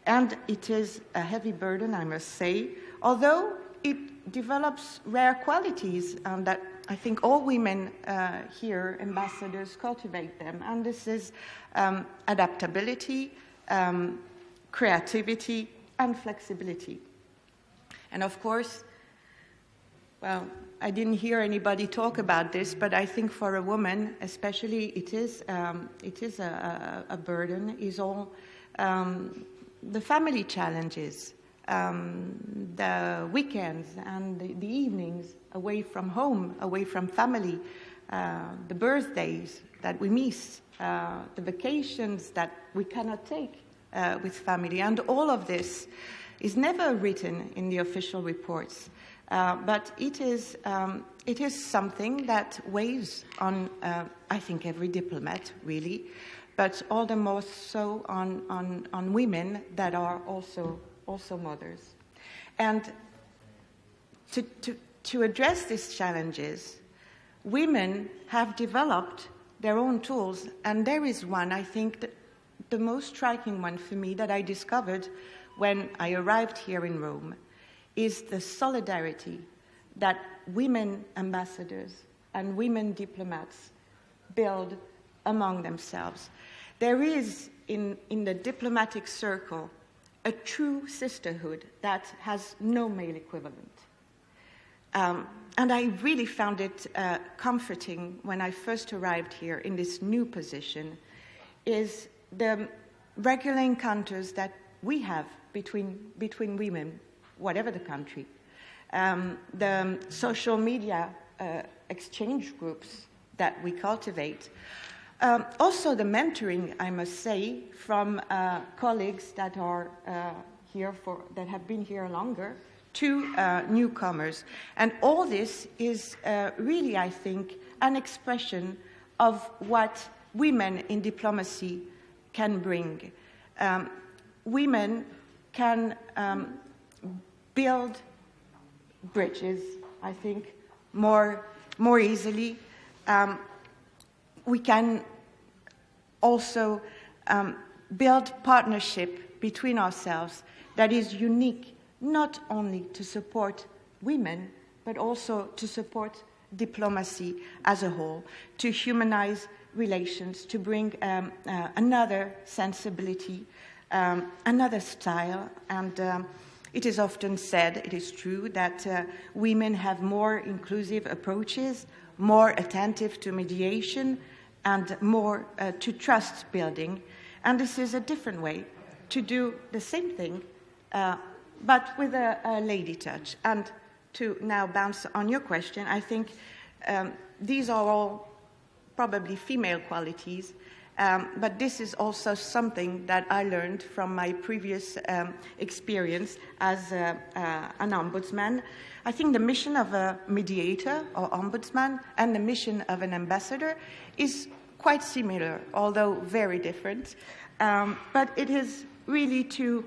And it is a heavy burden, I must say, although it develops rare qualities that I think all women here, ambassadors, cultivate them. And this is adaptability, creativity, and flexibility. And of course, well, I didn't hear anybody talk about this, but I think for a woman, especially, it is a burden. Is all the family challenges, the weekends and the evenings away from home, away from family, the birthdays that we miss, the vacations that we cannot take with family, and all of this is never written in the official reports. But it is something that weighs on, I think, every diplomat, really, but all the more so on women that are also mothers. And to address these challenges, women have developed their own tools, and there is one, I think, that the most striking one for me that I discovered when I arrived here in Rome is the solidarity that women ambassadors and women diplomats build among themselves. There is, in the diplomatic circle, a true sisterhood that has no male equivalent. And I really found it comforting when I first arrived here in this new position, is the regular encounters that we have between women, whatever the country. The social media exchange groups that we cultivate. Also the mentoring, I must say, from colleagues that are that have been here longer to newcomers. And all this is really, I think, an expression of what women in diplomacy can bring. Women can build bridges, I think, more easily. We can also build partnership between ourselves that is unique, not only to support women, but also to support diplomacy as a whole, to humanize relations, to bring another sensibility, another style. And it is often said, it is true, that women have more inclusive approaches, more attentive to mediation, and more to trust building. And this is a different way to do the same thing, but with a lady touch. And to now bounce on your question, I think these are all probably female qualities, but this is also something that I learned from my previous experience as an ombudsman. I think the mission of a mediator or ombudsman and the mission of an ambassador is quite similar, although very different. But it is really to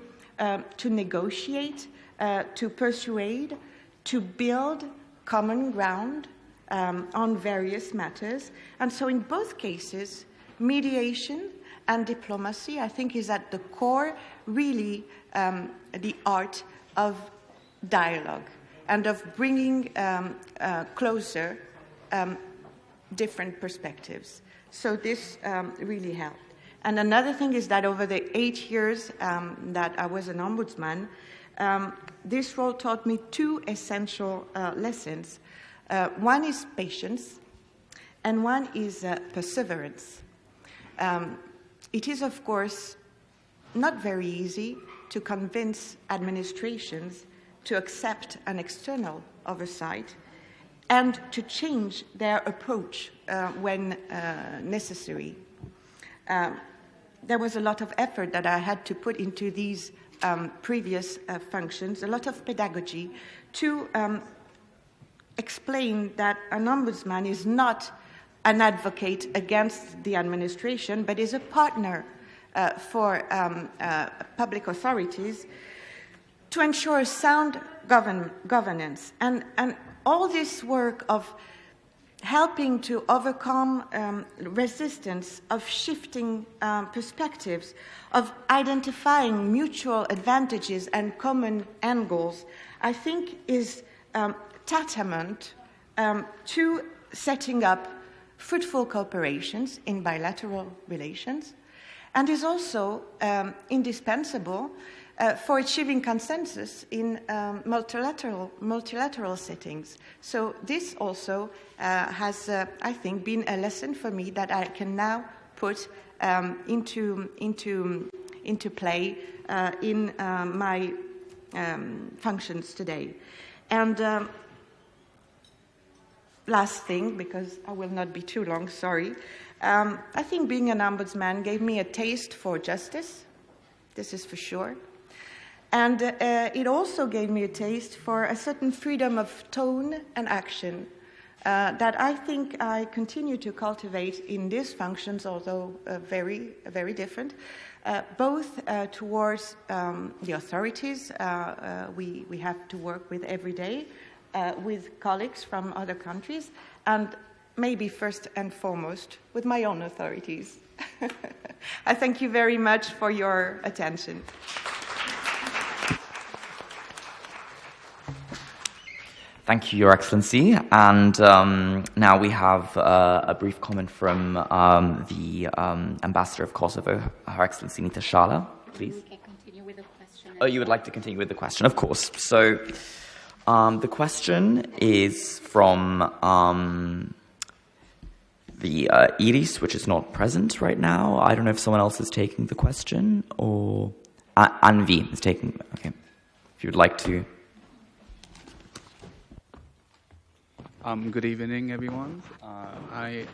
negotiate, to persuade, to build common ground on various matters. And so in both cases, mediation and diplomacy, I think, is at the core, really, the art of dialogue and of bringing closer different perspectives. So this really helped. And another thing is that over the 8 years that I was an ombudsman, this role taught me two essential lessons. One is patience, and one is perseverance. It is, of course, not very easy to convince administrations to accept an external oversight and to change their approach when necessary. There was a lot of effort that I had to put into these previous functions, a lot of pedagogy to explain that an ombudsman is not an advocate against the administration, but is a partner for public authorities to ensure sound governance. And all this work of helping to overcome resistance, of shifting perspectives, of identifying mutual advantages and common end goals, I think is tantamount to setting up fruitful cooperations in bilateral relations, and is also indispensable for achieving consensus in multilateral settings. So this also has, I think, been a lesson for me that I can now put into play in my functions today. And last thing, because I will not be too long, sorry. I think being an ombudsman gave me a taste for justice. This is for sure. And it also gave me a taste for a certain freedom of tone and action that I think I continue to cultivate in these functions, although very, very different, both towards the authorities we have to work with every day, with colleagues from other countries, and maybe first and foremost with my own authorities. I thank you very much for your attention. Thank you, Your Excellency. And now we have a brief comment from the Ambassador of Kosovo, Her Excellency Nita Shala, please. We can continue with the question. Oh, you would like to continue with the question? Of course. So the question is from the Iris, which is not present right now. I don't know if someone else is taking the question, or Anvi is taking. Okay, if you would like to. Good evening, everyone. On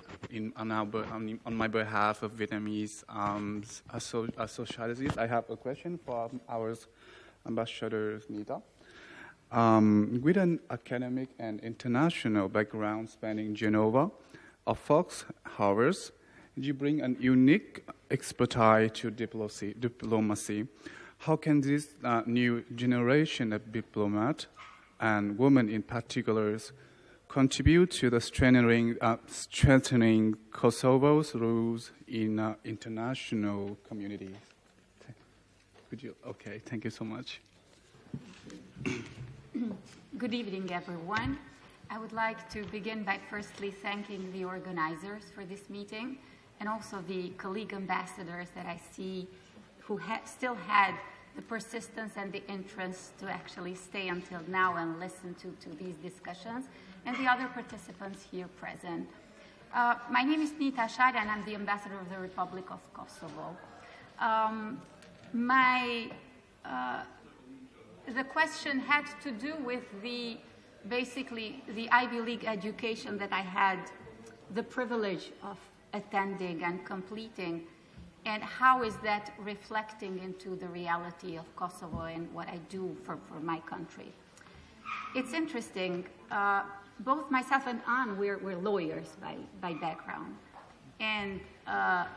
my behalf of Vietnamese sociologists, I have a question for our Ambassador Nita. With an academic and international background spanning Geneva, of Fox Hours, you bring a unique expertise to diplomacy. How can this new generation of diplomats, and women in particular, contribute to the strengthening Kosovo's rules in international communities? Okay, thank you so much. Good evening, everyone. I would like to begin by firstly thanking the organizers for this meeting, and also the colleague ambassadors that I see who still had the persistence and the interest to actually stay until now and listen to these discussions, and the other participants here present. My name is Nita Shala, and I'm the ambassador of the Republic of Kosovo. The question had to do with basically the Ivy League education that I had the privilege of attending and completing, and how is that reflecting into the reality of Kosovo and what I do for my country. It's interesting. Both myself and Anne, we're lawyers by background. And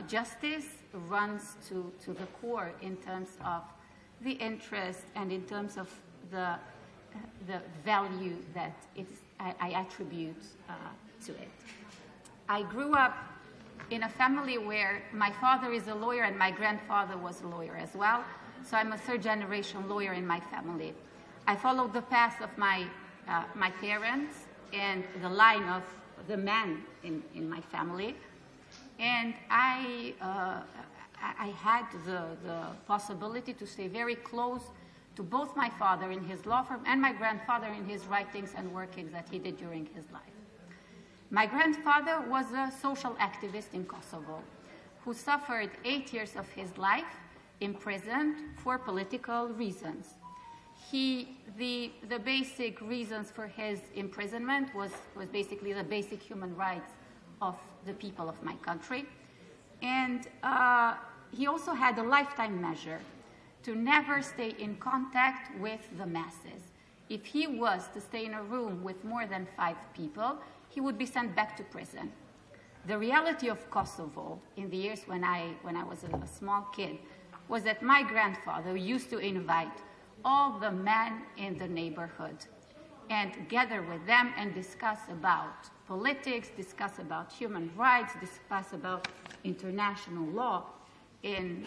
justice runs to the core in terms of the interest and in terms of the value that I attribute to it. I grew up in a family where my father is a lawyer and my grandfather was a lawyer as well. So I'm a third-generation lawyer in my family. I followed the path of my parents and the line of the men in my family. And I had the possibility to stay very close to both my father in his law firm and my grandfather in his writings and workings that he did during his life. My grandfather was a social activist in Kosovo who suffered 8 years of his life imprisoned for political reasons. The basic reasons for his imprisonment was basically the basic human rights of the people of my country. And he also had a lifetime measure to never stay in contact with the masses. If he was to stay in a room with more than 5 people, he would be sent back to prison. The reality of Kosovo in the years when I was a small kid was that my grandfather used to invite all the men in the neighborhood and gather with them and discuss about politics, discuss about human rights, discuss about international law, and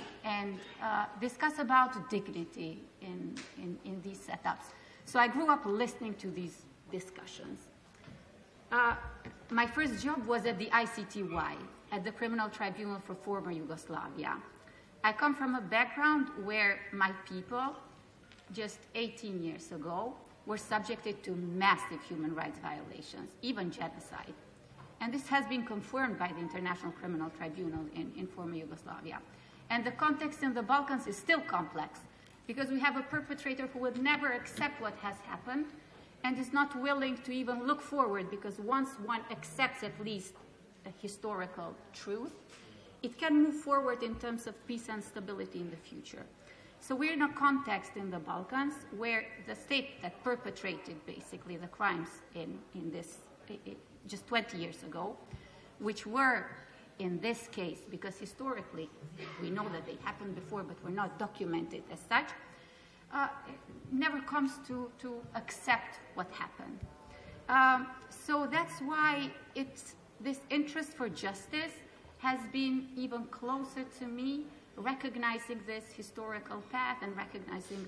discuss about dignity in these setups. So I grew up listening to these discussions. My first job was at the ICTY, at the Criminal Tribunal for Former Yugoslavia. I come from a background where my people, just 18 years ago, were subjected to massive human rights violations, even genocide. And this has been confirmed by the International Criminal Tribunal in former Yugoslavia. And the context in the Balkans is still complex, because we have a perpetrator who would never accept what has happened and is not willing to even look forward, because once one accepts at least a historical truth, it can move forward in terms of peace and stability in the future. So we're in a context in the Balkans where the state that perpetrated basically the crimes in this just 20 years ago, which were in this case, because historically we know that they happened before but were not documented as such, never comes to accept what happened. So that's why this interest for justice has been even closer to me, recognizing this historical path and recognizing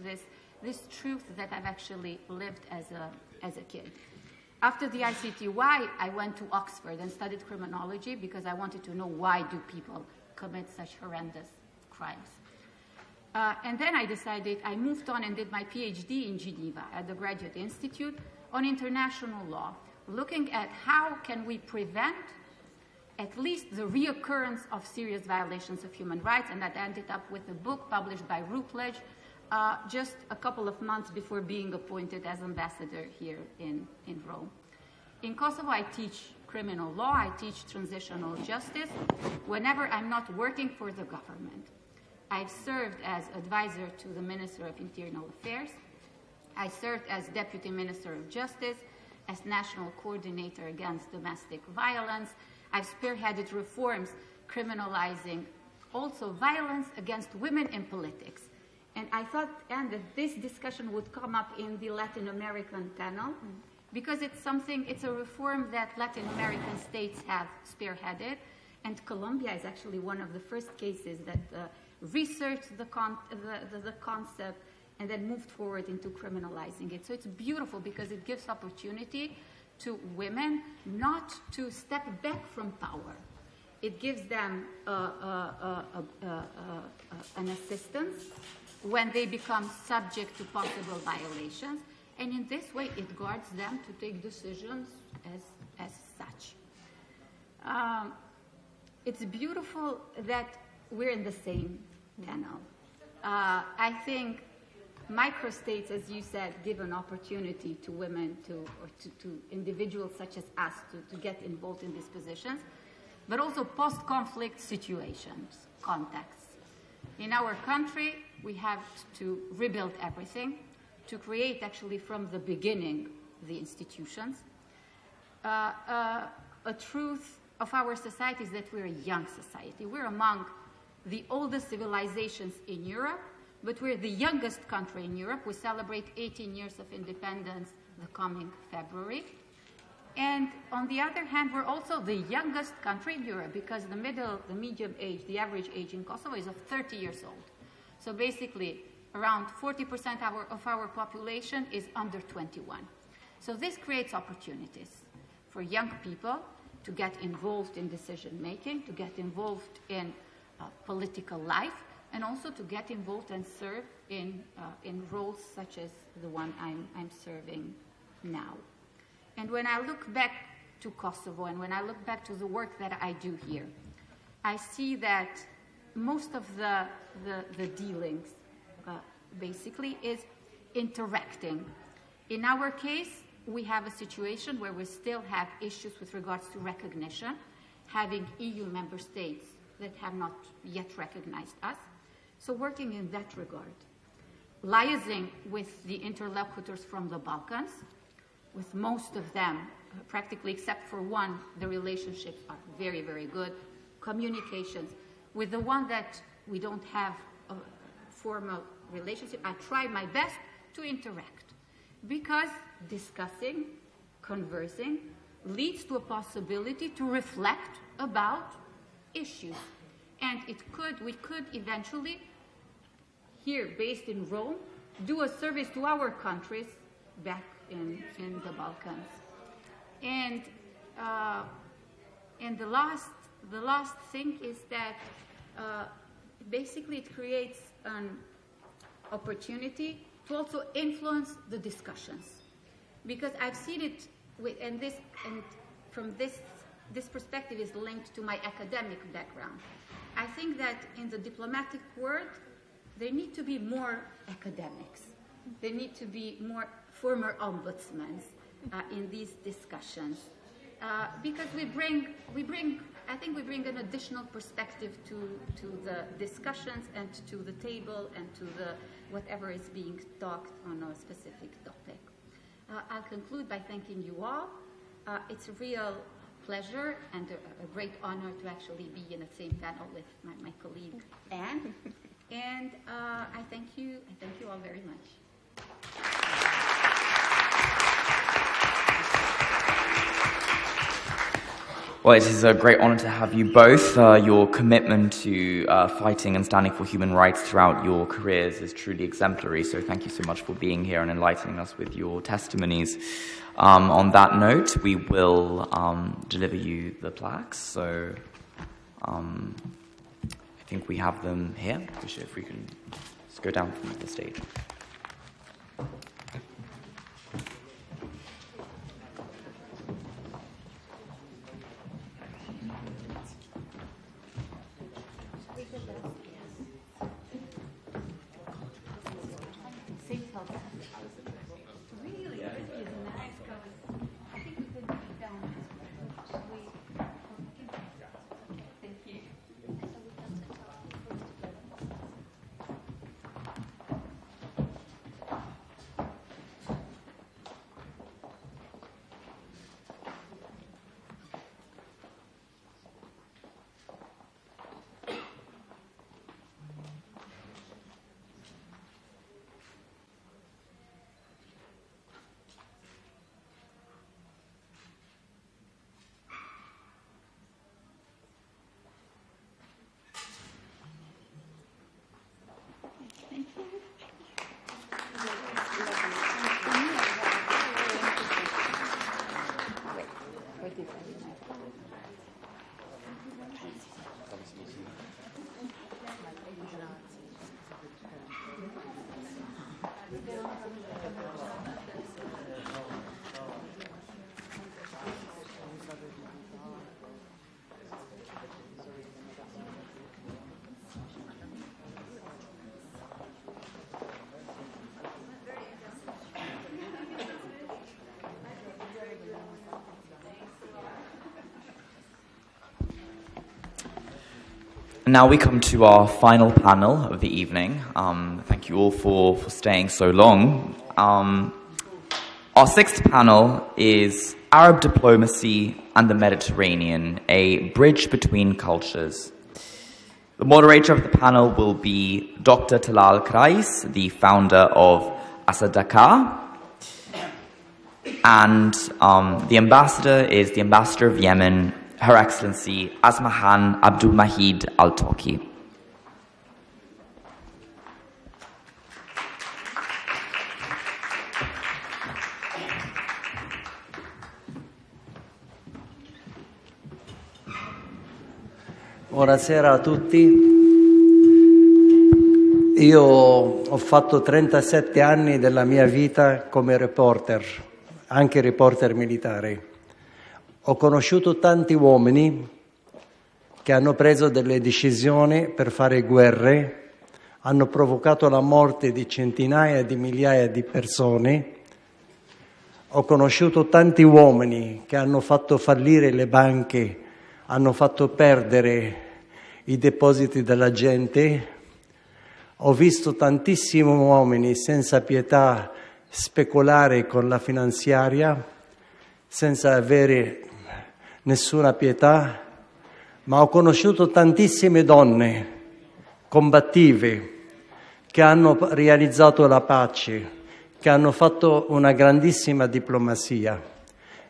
this truth that I've actually lived as a kid. After the ICTY, I went to Oxford and studied criminology because I wanted to know why do people commit such horrendous crimes. And then I moved on and did my PhD in Geneva at the Graduate Institute on international law, looking at how can we prevent at least the reoccurrence of serious violations of human rights, and that ended up with a book published by Routledge just a couple of months before being appointed as ambassador here in Rome. In Kosovo, I teach criminal law, I teach transitional justice whenever I'm not working for the government. I've served as advisor to the Minister of Internal Affairs. I served as Deputy Minister of Justice, as National Coordinator against Domestic Violence. I've spearheaded reforms criminalizing also violence against women in politics. And I thought, Anne, that this discussion would come up in the Latin American panel, because it's a reform that Latin American states have spearheaded. And Colombia is actually one of the first cases that researched the concept and then moved forward into criminalizing it. So it's beautiful because it gives opportunity to women not to step back from power. It gives them an assistance when they become subject to possible violations, and in this way it guards them to take decisions as such. It's beautiful that we're in the same panel. I think microstates, as you said, give an opportunity to women to individuals such as us to get involved in these positions, but also post-conflict situations, contexts. In our country, we have to rebuild everything, to create actually from the beginning the institutions. A truth of our society is that we're a young society. We're among the oldest civilizations in Europe, but we're the youngest country in Europe. We celebrate 18 years of independence the coming February. And on the other hand, we're also the youngest country in Europe because the medium age, the average age in Kosovo is of 30 years old. So basically, around 40% of our population is under 21. So this creates opportunities for young people to get involved in decision-making, to get involved in political life, and also to get involved and serve in roles such as the one I'm serving now. And when I look back to Kosovo and when I look back to the work that I do here, I see that most of the dealings basically is interacting. In our case, we have a situation where we still have issues with regards to recognition, having EU member states that have not yet recognized us. So working in that regard, liaising with the interlocutors from the Balkans, with most of them, practically except for one, the relationships are very, very good. Communications. With the one that we don't have a formal relationship, I try my best to interact because discussing, conversing, leads to a possibility to reflect about issues. And we could eventually, here based in Rome, do a service to our countries back in the Balkans. And the last thing is that basically it creates an opportunity to also influence the discussions, because I've seen it and from this perspective is linked to my academic background. I think that in the diplomatic world there need to be more academics. There need to be more former ombudsmen in these discussions, because we bring an additional perspective to the discussions and to the table and to the whatever is being talked on a specific topic. I'll conclude by thanking you all. It's a real pleasure and a great honor to actually be in the same panel with my colleague Anne. And I thank you all very much. Well, it is a great honor to have you both. Your commitment to fighting and standing for human rights throughout your careers is truly exemplary, so thank you so much for being here and enlightening us with your testimonies. On that note, we will deliver you the plaques, so I think we have them here. If we can just go down from the stage. Now we come to our final panel of the evening. Thank you all for staying so long. Our sixth panel is Arab Diplomacy and the Mediterranean, a bridge between cultures. The moderator of the panel will be Dr. Talal Krais, the founder of Asadaka. And the ambassador is the ambassador of Yemen, Her Excellency Asmahan Abdul Mahid Al Toki. Buonasera a tutti. Io ho fatto 37 anni della mia vita come reporter, anche reporter militare. Ho conosciuto tanti uomini che hanno preso delle decisioni per fare guerre, hanno provocato la morte di centinaia di migliaia di persone. Ho conosciuto tanti uomini che hanno fatto fallire le banche, hanno fatto perdere i depositi della gente. Ho visto tantissimi uomini senza pietà speculare con la finanziaria, senza avere nessuna pietà, ma ho conosciuto tantissime donne combattive che hanno realizzato la pace, che hanno fatto una grandissima diplomazia.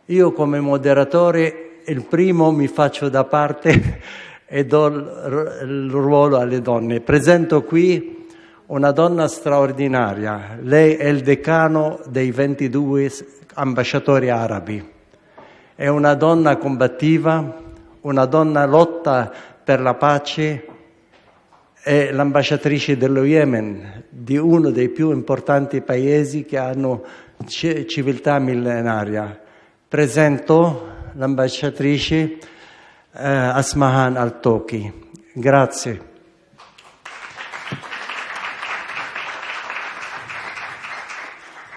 Io come moderatore il primo mi faccio da parte e do il ruolo alle donne. Presento qui una donna straordinaria. Lei è il decano dei 22 ambasciatori arabi. È una donna combattiva, una donna lotta per la pace, è l'ambasciatrice dello Yemen, di uno dei più importanti paesi che hanno civiltà millenaria. Presento l'ambasciatrice Asmahan Al Toki. Grazie.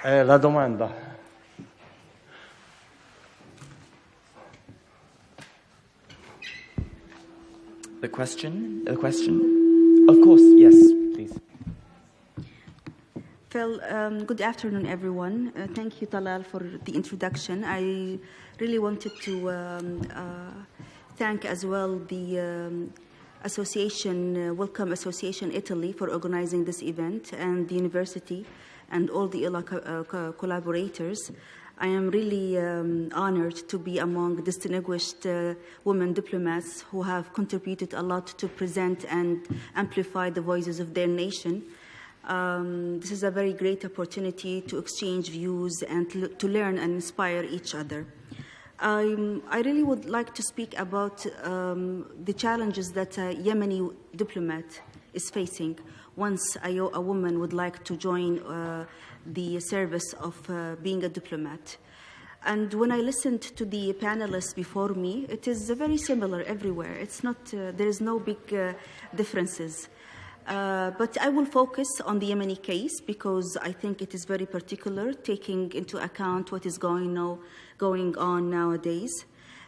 La domanda. The question? Of course, yes, please. Well, good afternoon, everyone. Thank you, Talal, for the introduction. I really wanted to thank as well the Welcome Association Italy for organizing this event, and the university and all the collaborators. I am really honored to be among distinguished women diplomats who have contributed a lot to present and amplify the voices of their nation. This is a very great opportunity to exchange views and to learn and inspire each other. I really would like to speak about the challenges that a Yemeni diplomat is facing once a woman would like to join the service of being a diplomat. And when I listened to the panelists before me, it is very similar everywhere. It's not, there is no big differences. But I will focus on the Yemeni case because I think it is very particular, taking into account what is going on nowadays.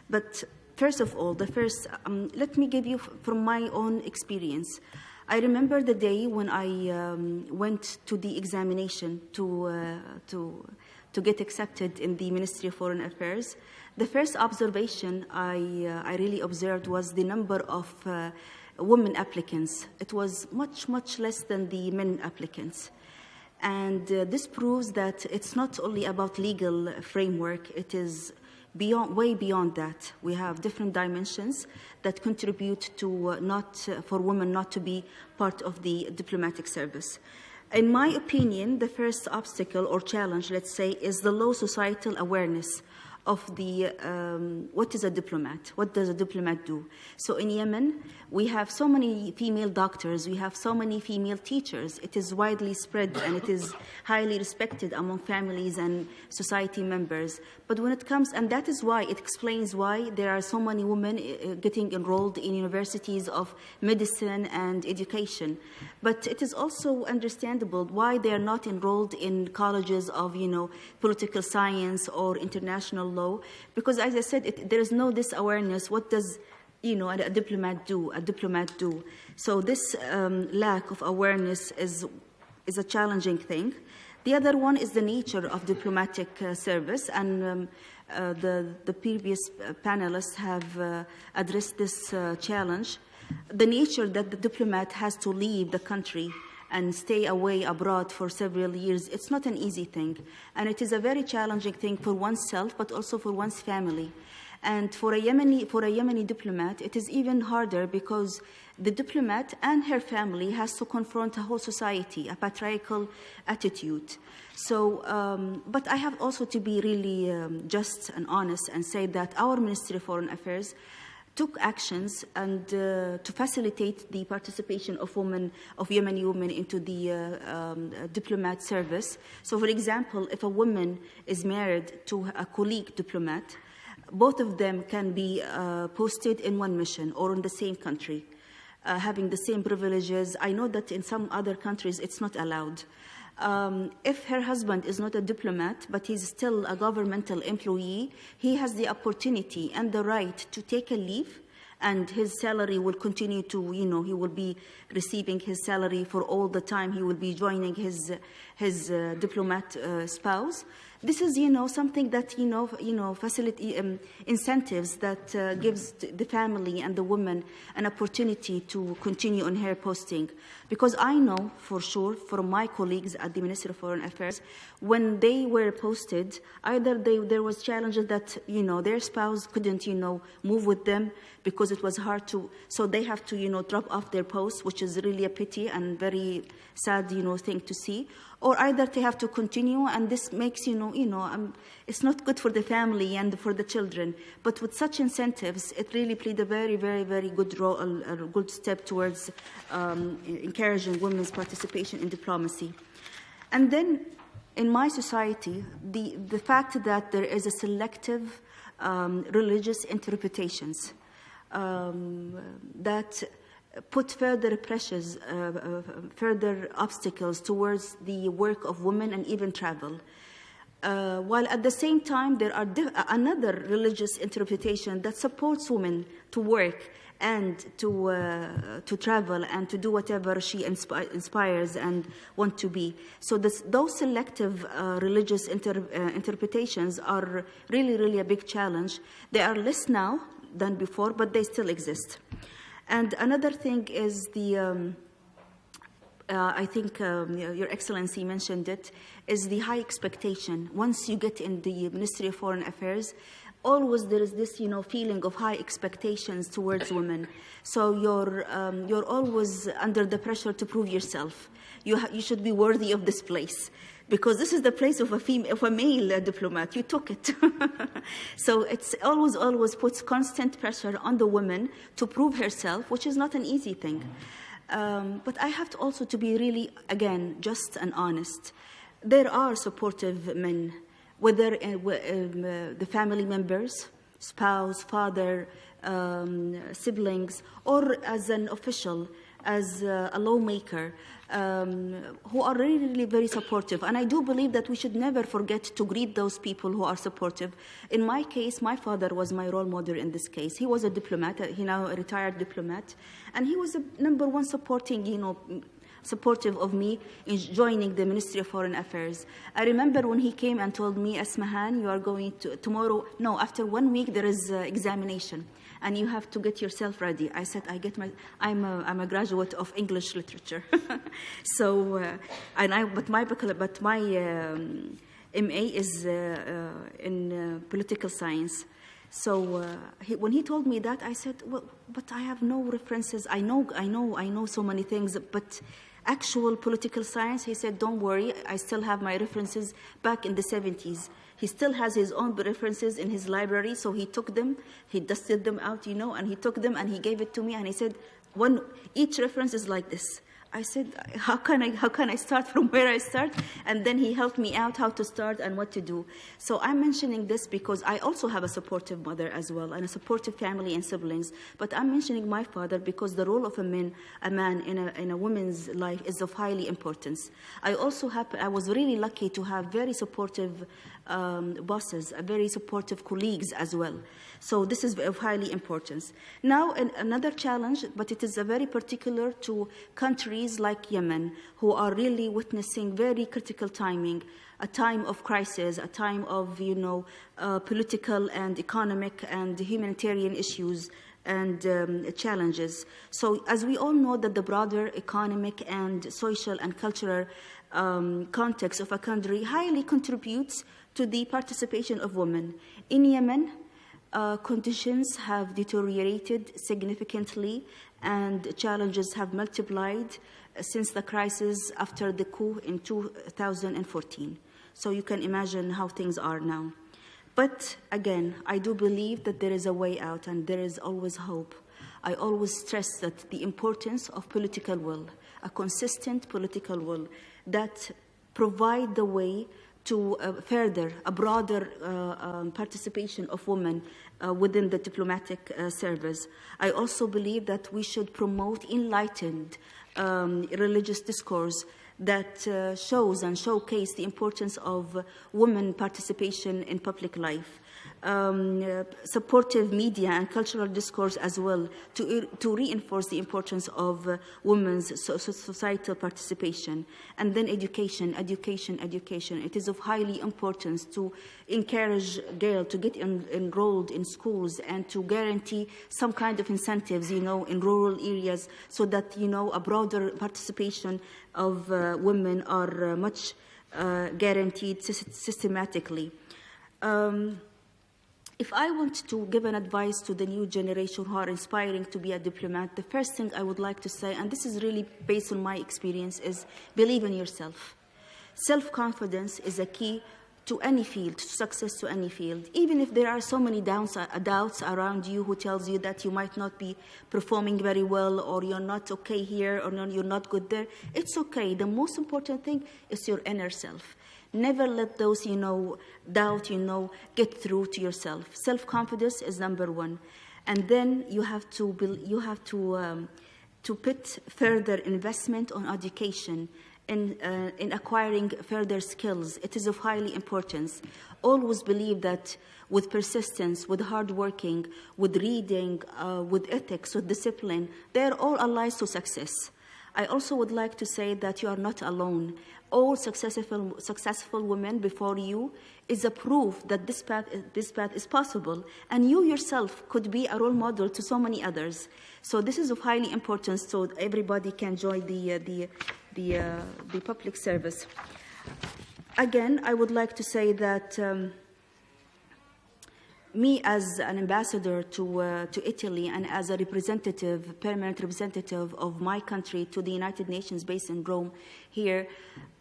But first of all, let me give you from my own experience. I remember the day when I went to the examination to get accepted in the Ministry of Foreign Affairs. The first observation I really observed was the number of women applicants. It was much, much less than the men applicants. And this proves that it's not only about legal framework, it is way beyond that. We have different dimensions that contribute to for women not to be part of the diplomatic service. In my opinion, the first obstacle or challenge, let's say, is the low societal awareness of what is a diplomat? What does a diplomat do? So in Yemen, we have so many female doctors, we have so many female teachers. It is widely spread and it is highly respected among families and society members. But when it comes, and that is why, it explains why there are so many women getting enrolled in universities of medicine and education. But it is also understandable why they are not enrolled in colleges of, political science or international law, because as I said, there is no this awareness. What does a diplomat do? So this lack of awareness is a challenging thing. The other one is the nature of diplomatic service, and the previous panelists have addressed this challenge. The nature that the diplomat has to leave the country and stay away abroad for several years, it's not an easy thing. And it is a very challenging thing for oneself, but also for one's family. And for a Yemeni diplomat, it is even harder because the diplomat and her family has to confront a whole society, a patriarchal attitude. So, but I have also to be really just and honest and say that our Ministry of Foreign Affairs took actions and to facilitate the participation of Yemeni women into the diplomat service. So, for example, if a woman is married to a colleague diplomat, both of them can be posted in one mission or in the same country, having the same privileges. I know that in some other countries it's not allowed. If her husband is not a diplomat, but he's still a governmental employee, he has the opportunity and the right to take a leave, and his salary will continue to, he will be receiving his salary for all the time he will be joining his diplomat spouse. This is, something that, facility incentives that gives the family and the woman an opportunity to continue on her posting. Because I know for sure from my colleagues at the Ministry of Foreign Affairs, when they were posted, either there was challenges that, their spouse couldn't, move with them because it was hard to, so they have to, drop off their post, which is really a pity and very sad, thing to see. Or either they have to continue, and this makes, it's not good for the family and for the children. But with such incentives, it really played a very, very, very good role, a good step towards encouraging women's participation in diplomacy. And then, in my society, the fact that there is a selective religious interpretations that put further pressures, further obstacles towards the work of women and even travel. While at the same time, there are another religious interpretation that supports women to work and to travel and to do whatever she inspires and want to be. So those selective religious interpretations are really, really a big challenge. They are less now than before, but they still exist. And another thing is I think Your Excellency mentioned it, is the high expectation. Once you get in the Ministry of Foreign Affairs, always there is this, feeling of high expectations towards women. So you're always under the pressure to prove yourself. You should be worthy of this place, because this is the place of a male diplomat. You took it. So it's always puts constant pressure on the woman to prove herself, which is not an easy thing. But I have to also to be really, again, just and honest. There are supportive men, whether the family members, spouse, father, siblings, or as an official, as a lawmaker, who are really, really very supportive. And I do believe that we should never forget to greet those people who are supportive. In my case, my father was my role model in this case. He was a diplomat, he now a retired diplomat, and he was a number one supportive of me in joining the Ministry of Foreign Affairs. I remember when he came and told me, Asmahan, you are going to, after 1 week there is examination, and you have to get yourself ready. I said, I'm a graduate of English literature. So, but my MA is in political science. So when he told me that, I said, well, but I have no references. I know so many things, but actual political science, he said, don't worry, I still have my references back in the 70s. He still has his own references in his library, so he took them, he dusted them out, and he took them and he gave it to me, and he said, each reference is like this. I said, how can I start from where I start? And then he helped me out how to start and what to do. So I'm mentioning this because I also have a supportive mother as well, and a supportive family and siblings. But I'm mentioning my father because the role of a man in a woman's life is of highly importance. I was really lucky to have very supportive bosses, very supportive colleagues as well. So this is of highly importance. Now, another challenge, but it is a very particular to countries like Yemen, who are really witnessing very critical timing, a time of crisis, a time of, political and economic and humanitarian issues and challenges. So as we all know that the broader economic and social and cultural context of a country highly contributes to the participation of women. In Yemen, conditions have deteriorated significantly and challenges have multiplied since the crisis after the coup in 2014. So you can imagine how things are now. But again, I do believe that there is a way out and there is always hope. I always stress that the importance of political will, a consistent political will that provide the way to further a broader participation of women within the diplomatic service. I also believe that we should promote enlightened religious discourse that shows and showcase the importance of women participation in public life. Supportive media and cultural discourse as well to reinforce the importance of women's societal participation. And then education. It is of highly importance to encourage girls to get enrolled in schools and to guarantee some kind of incentives, in rural areas so that, a broader participation of women are much guaranteed systematically. If I want to give an advice to the new generation who are inspiring to be a diplomat, the first thing I would like to say, and this is really based on my experience, is believe in yourself. Self-confidence is a key to any field, to success to any field. Even if there are so many doubts around you who tells you that you might not be performing very well or you're not okay here or you're not good there, it's okay. The most important thing is your inner self. Never let those, doubt, get through to yourself. Self-confidence is number one. And then you have to put further investment on education in acquiring further skills. It is of highly importance. Always believe that with persistence, with hard working, with reading, with ethics, with discipline, they are all allies to success. I also would like to say that you are not alone. All successful women before you is a proof that this path is possible, and you yourself could be a role model to so many others. So this is of highly importance, so everybody can join the public service. Again, I would like to say that me as an ambassador to Italy and as a permanent representative of my country to the United Nations based in Rome here,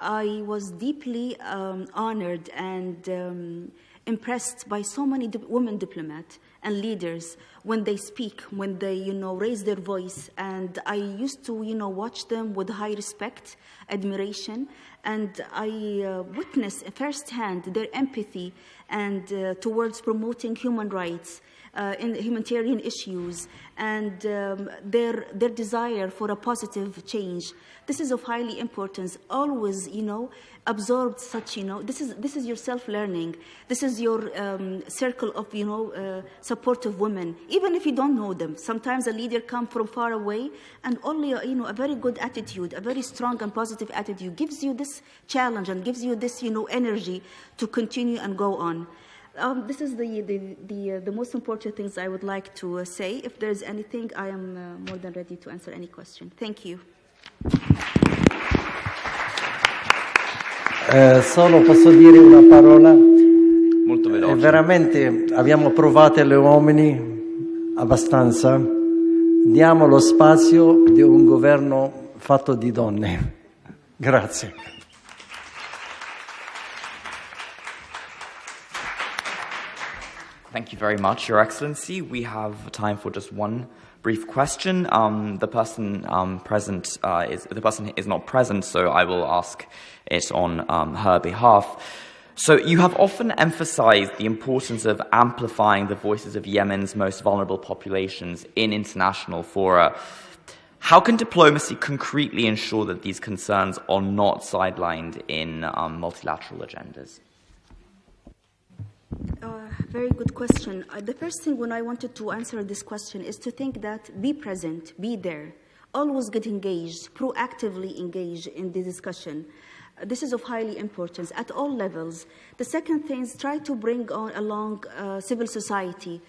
I was deeply honored and impressed by so many women diplomats and leaders when they speak, when they, raise their voice. And I used to, watch them with high respect, admiration, and I witnessed firsthand their empathy and towards promoting human rights in humanitarian issues and their desire for a positive change. This is of highly importance. Always, absorb such, this is your self-learning. This is your circle of, supportive women, even if you don't know them. Sometimes a leader comes from far away and only, a very good attitude, a very strong and positive attitude gives you this challenge and gives you this, energy to continue and go on. This is the most important things I would like to say. If there's anything, I am more than ready to answer any question. Thank you. Solo posso dire una parola? Molto veloce. Veramente abbiamo provato le uomini abbastanza. Diamo lo spazio di un governo fatto di donne. Grazie. Thank you very much, Your Excellency. We have time for just one brief question. The person is not present, so I will ask it on her behalf. So you have often emphasized the importance of amplifying the voices of Yemen's most vulnerable populations in international fora. How can diplomacy concretely ensure that these concerns are not sidelined in multilateral agendas? Very good question. The first thing when I wanted to answer this question is to think that be present, be there, always get engaged, proactively engaged in the discussion. This is of highly importance at all levels. The second thing is try to bring along civil society.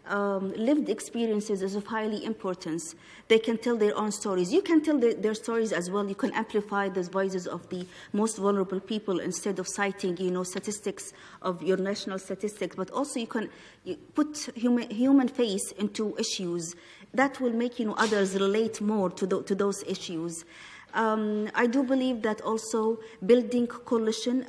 lived experiences is of highly importance. They can tell their own stories. You can tell their stories as well. You can amplify the voices of the most vulnerable people instead of citing, statistics of your national statistics. But also you put human face into issues. That will make others relate more to those issues. I do believe that also building coalition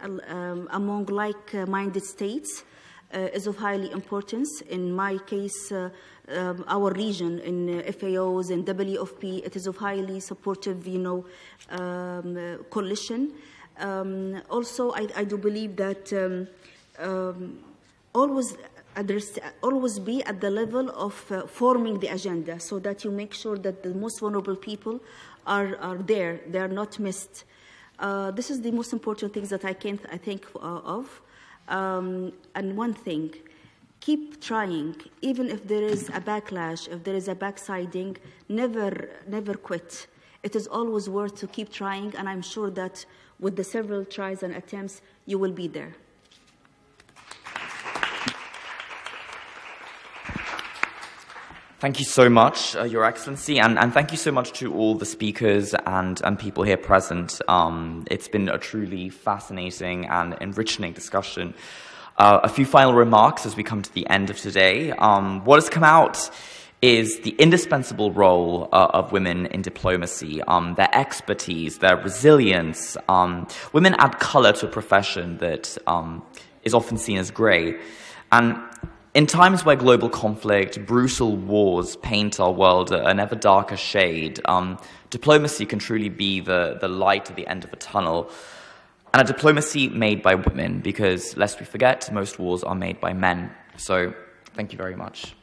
among like-minded states is of highly importance. In my case, our region in FAOs and WFP, it is of highly supportive, coalition. Also, I do believe that always be at the level of forming the agenda, so that you make sure that the most vulnerable people are there; they are not missed. This is the most important things that I think of. And one thing, keep trying, even if there is a backlash, if there is a backsliding, never quit. It is always worth to keep trying, and I'm sure that with the several tries and attempts, you will be there. Thank you so much, Your Excellency, and thank you so much to all the speakers and people here present. It's been a truly fascinating and enriching discussion. A few final remarks as we come to the end of today. What has come out is the indispensable role of women in diplomacy, their expertise, their resilience. Women add color to a profession that is often seen as grey. And in times where global conflict, brutal wars paint our world an ever darker shade, diplomacy can truly be the light at the end of a tunnel. And a diplomacy made by women, because, lest we forget, most wars are made by men. So, thank you very much.